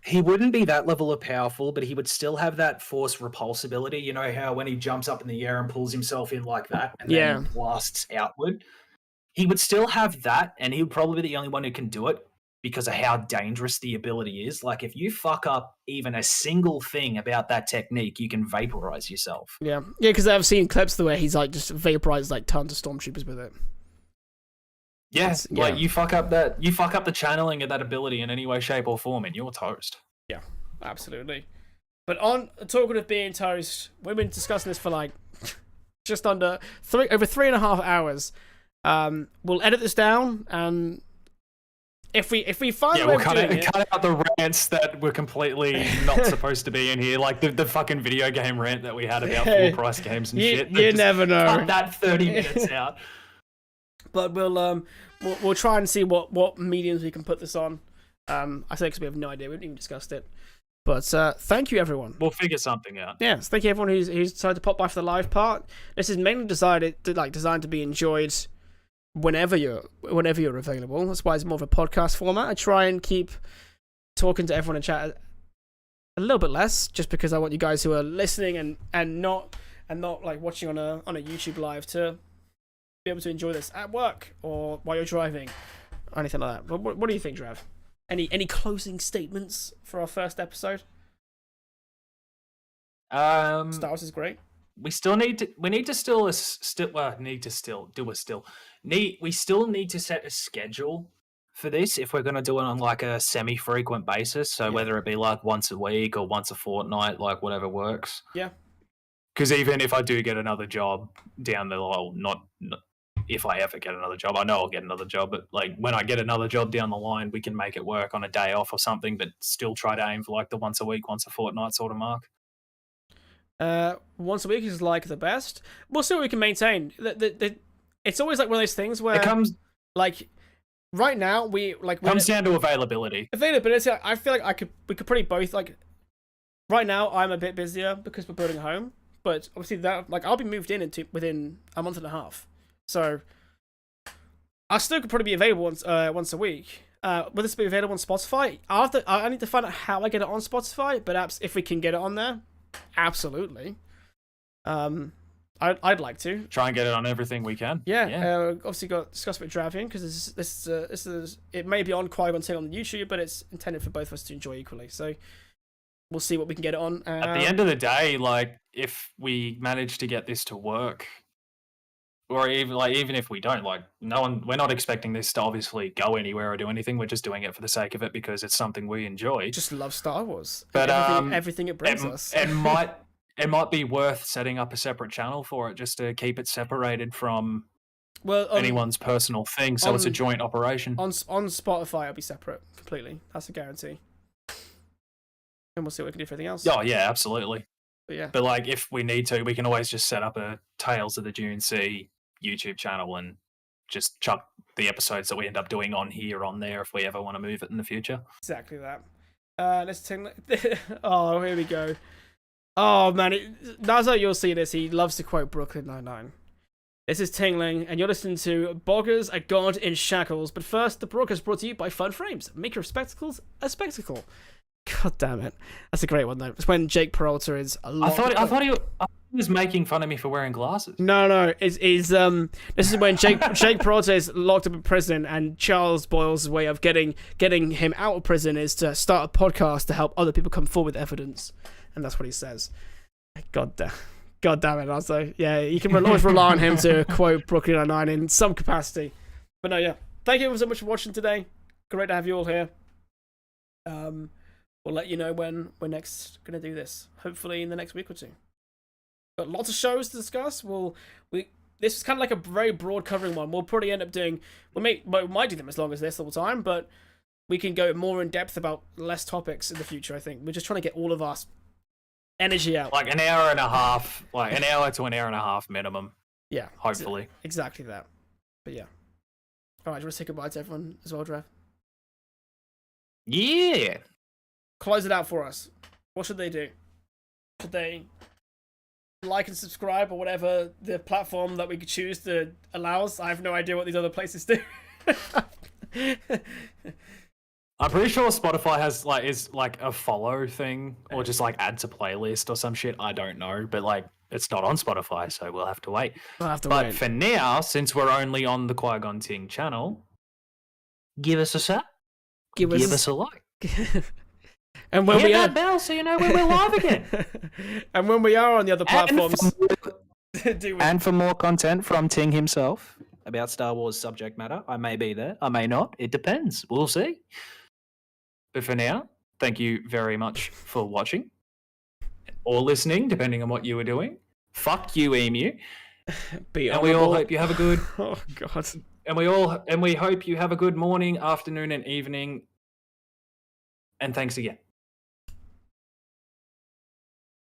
He wouldn't be that level of powerful, but he would still have that Force repulsibility. You know how when he jumps up in the air and pulls himself in like that and then blasts outward? he would still have that, and he would probably be the only one who can do it because of how dangerous the ability is. Like, if you fuck up even a single thing about that technique, you can vaporize yourself. Yeah, because I've seen clips the way he's like just vaporized like tons of stormtroopers with it. Yes, like you fuck up the channeling of that ability in any way, shape, or form, and you're toast. Yeah, absolutely. But on talking of being toast, we've been discussing this for like just under over 3.5 hours. We'll edit this down, and if we find we'll cut out the rants that were completely not supposed to be in here, like the fucking video game rant that we had about full price games and shit. You never know. Cut that 30 minutes out. But we'll try and see what mediums we can put this on. I say because we have no idea. We haven't even discussed it. But thank you, everyone. We'll figure something out. Yes, thank you, everyone who's decided to pop by for the live part. This is mainly designed to be enjoyed whenever you're available. That's why it's more of a podcast format. I try and keep talking to everyone in chat a little bit less, just because I want you guys who are listening and not like watching on a YouTube live to be able to enjoy this at work or while you're driving or anything like that. But what do you think, Drav? Any closing statements for our first episode? Star Wars is great. We still need to set a schedule for this if we're going to do it on like a semi-frequent basis. So whether it be like once a week or once a fortnight, like whatever works. Yeah. Because even if I do get another job down the line, not if I ever get another job, I know I'll get another job, but like when I get another job down the line, we can make it work on a day off or something, but still try to aim for like the once a week, once a fortnight sort of mark. Once a week is like the best. We'll see what we can maintain. It's always like one of those things where it comes like right now comes down to availability. Availability. I feel like we could probably both like. Right now, I'm a bit busier because we're building a home, but obviously that like I'll be moved in within a month and a half, so I still could probably be available once a week. Will this be available on Spotify? I need to find out how I get it on Spotify, but if we can get it on there. Absolutely. I'd like to try and get it on everything we can. Yeah. Obviously got discussed with Dravian because this is it may be on Qui-Gon on YouTube, but it's intended for both of us to enjoy equally. So we'll see what we can get it on. At the end of the day, like if we manage to get this to work, or even if we don't, like we're not expecting this to obviously go anywhere or do anything. We're just doing it for the sake of it because it's something we enjoy. Just love Star Wars. But everything it brings us. It might be worth setting up a separate channel for it just to keep it separated from anyone's personal thing, so it's a joint operation. On Spotify, it'll be separate completely. That's a guarantee. And we'll see what we can do for anything else. Oh yeah, absolutely. But like if we need to, we can always just set up a Tales of the Dune Sea YouTube channel and just chuck the episodes that we end up doing on here on there if we ever want to move it in the future. Exactly that. Let's take. Oh, here we go. Oh man, Nazo, you'll see this. He loves to quote Brooklyn Nine-Nine. This is Tingling, and you're listening to Boggers, a God in Shackles. But first, the broadcast brought to you by Fun Frames. Make your spectacles a spectacle. God damn it. That's a great one, though. It's when Jake Peralta is a lot... I thought he was making fun of me for wearing glasses. No. This is when Jake Peralta is locked up in prison, and Charles Boyle's way of getting him out of prison is to start a podcast to help other people come forward with evidence. And that's what he says. God damn it, also. Yeah, you can always rely on him to quote Brooklyn Nine-Nine in some capacity. But no, yeah. Thank you so much for watching today. Great to have you all here. We'll let you know when we're next going to do this. Hopefully in the next week or two. Got lots of shows to discuss. This is kind of like a very broad covering one. We'll probably end up doing... We might do them as long as this all the time, but we can go more in depth about less topics in the future, I think. We're just trying to get all of our energy out. Like an hour and a half. Like an hour to an hour and a half minimum. Yeah. Hopefully. Exactly that. But yeah. Alright, do you want to say goodbye to everyone as well, Drav? Yeah. Close it out for us. What should they do? Should they like and subscribe or whatever the platform that we could choose to allow us? I have no idea what these other places do. I'm pretty sure Spotify is like a follow thing or just like add to playlist or some shit. I don't know, but like it's not on Spotify, so we'll have to wait. I'll have to But wait. for now, since we're only on the Qui-Gon Ting channel, give us a sub, give us a like. And when Hit we that are, bell so you know when we're live again. and when we are on the other platforms, And for more content from Ting himself about Star Wars subject matter, I may be there, I may not. It depends. We'll see. But for now, thank you very much for watching or listening, depending on what you were doing. Fuck you, Emu. be And we all honourable. hope you have a good. Oh God. And we hope you have a good morning, afternoon, and evening. And thanks again.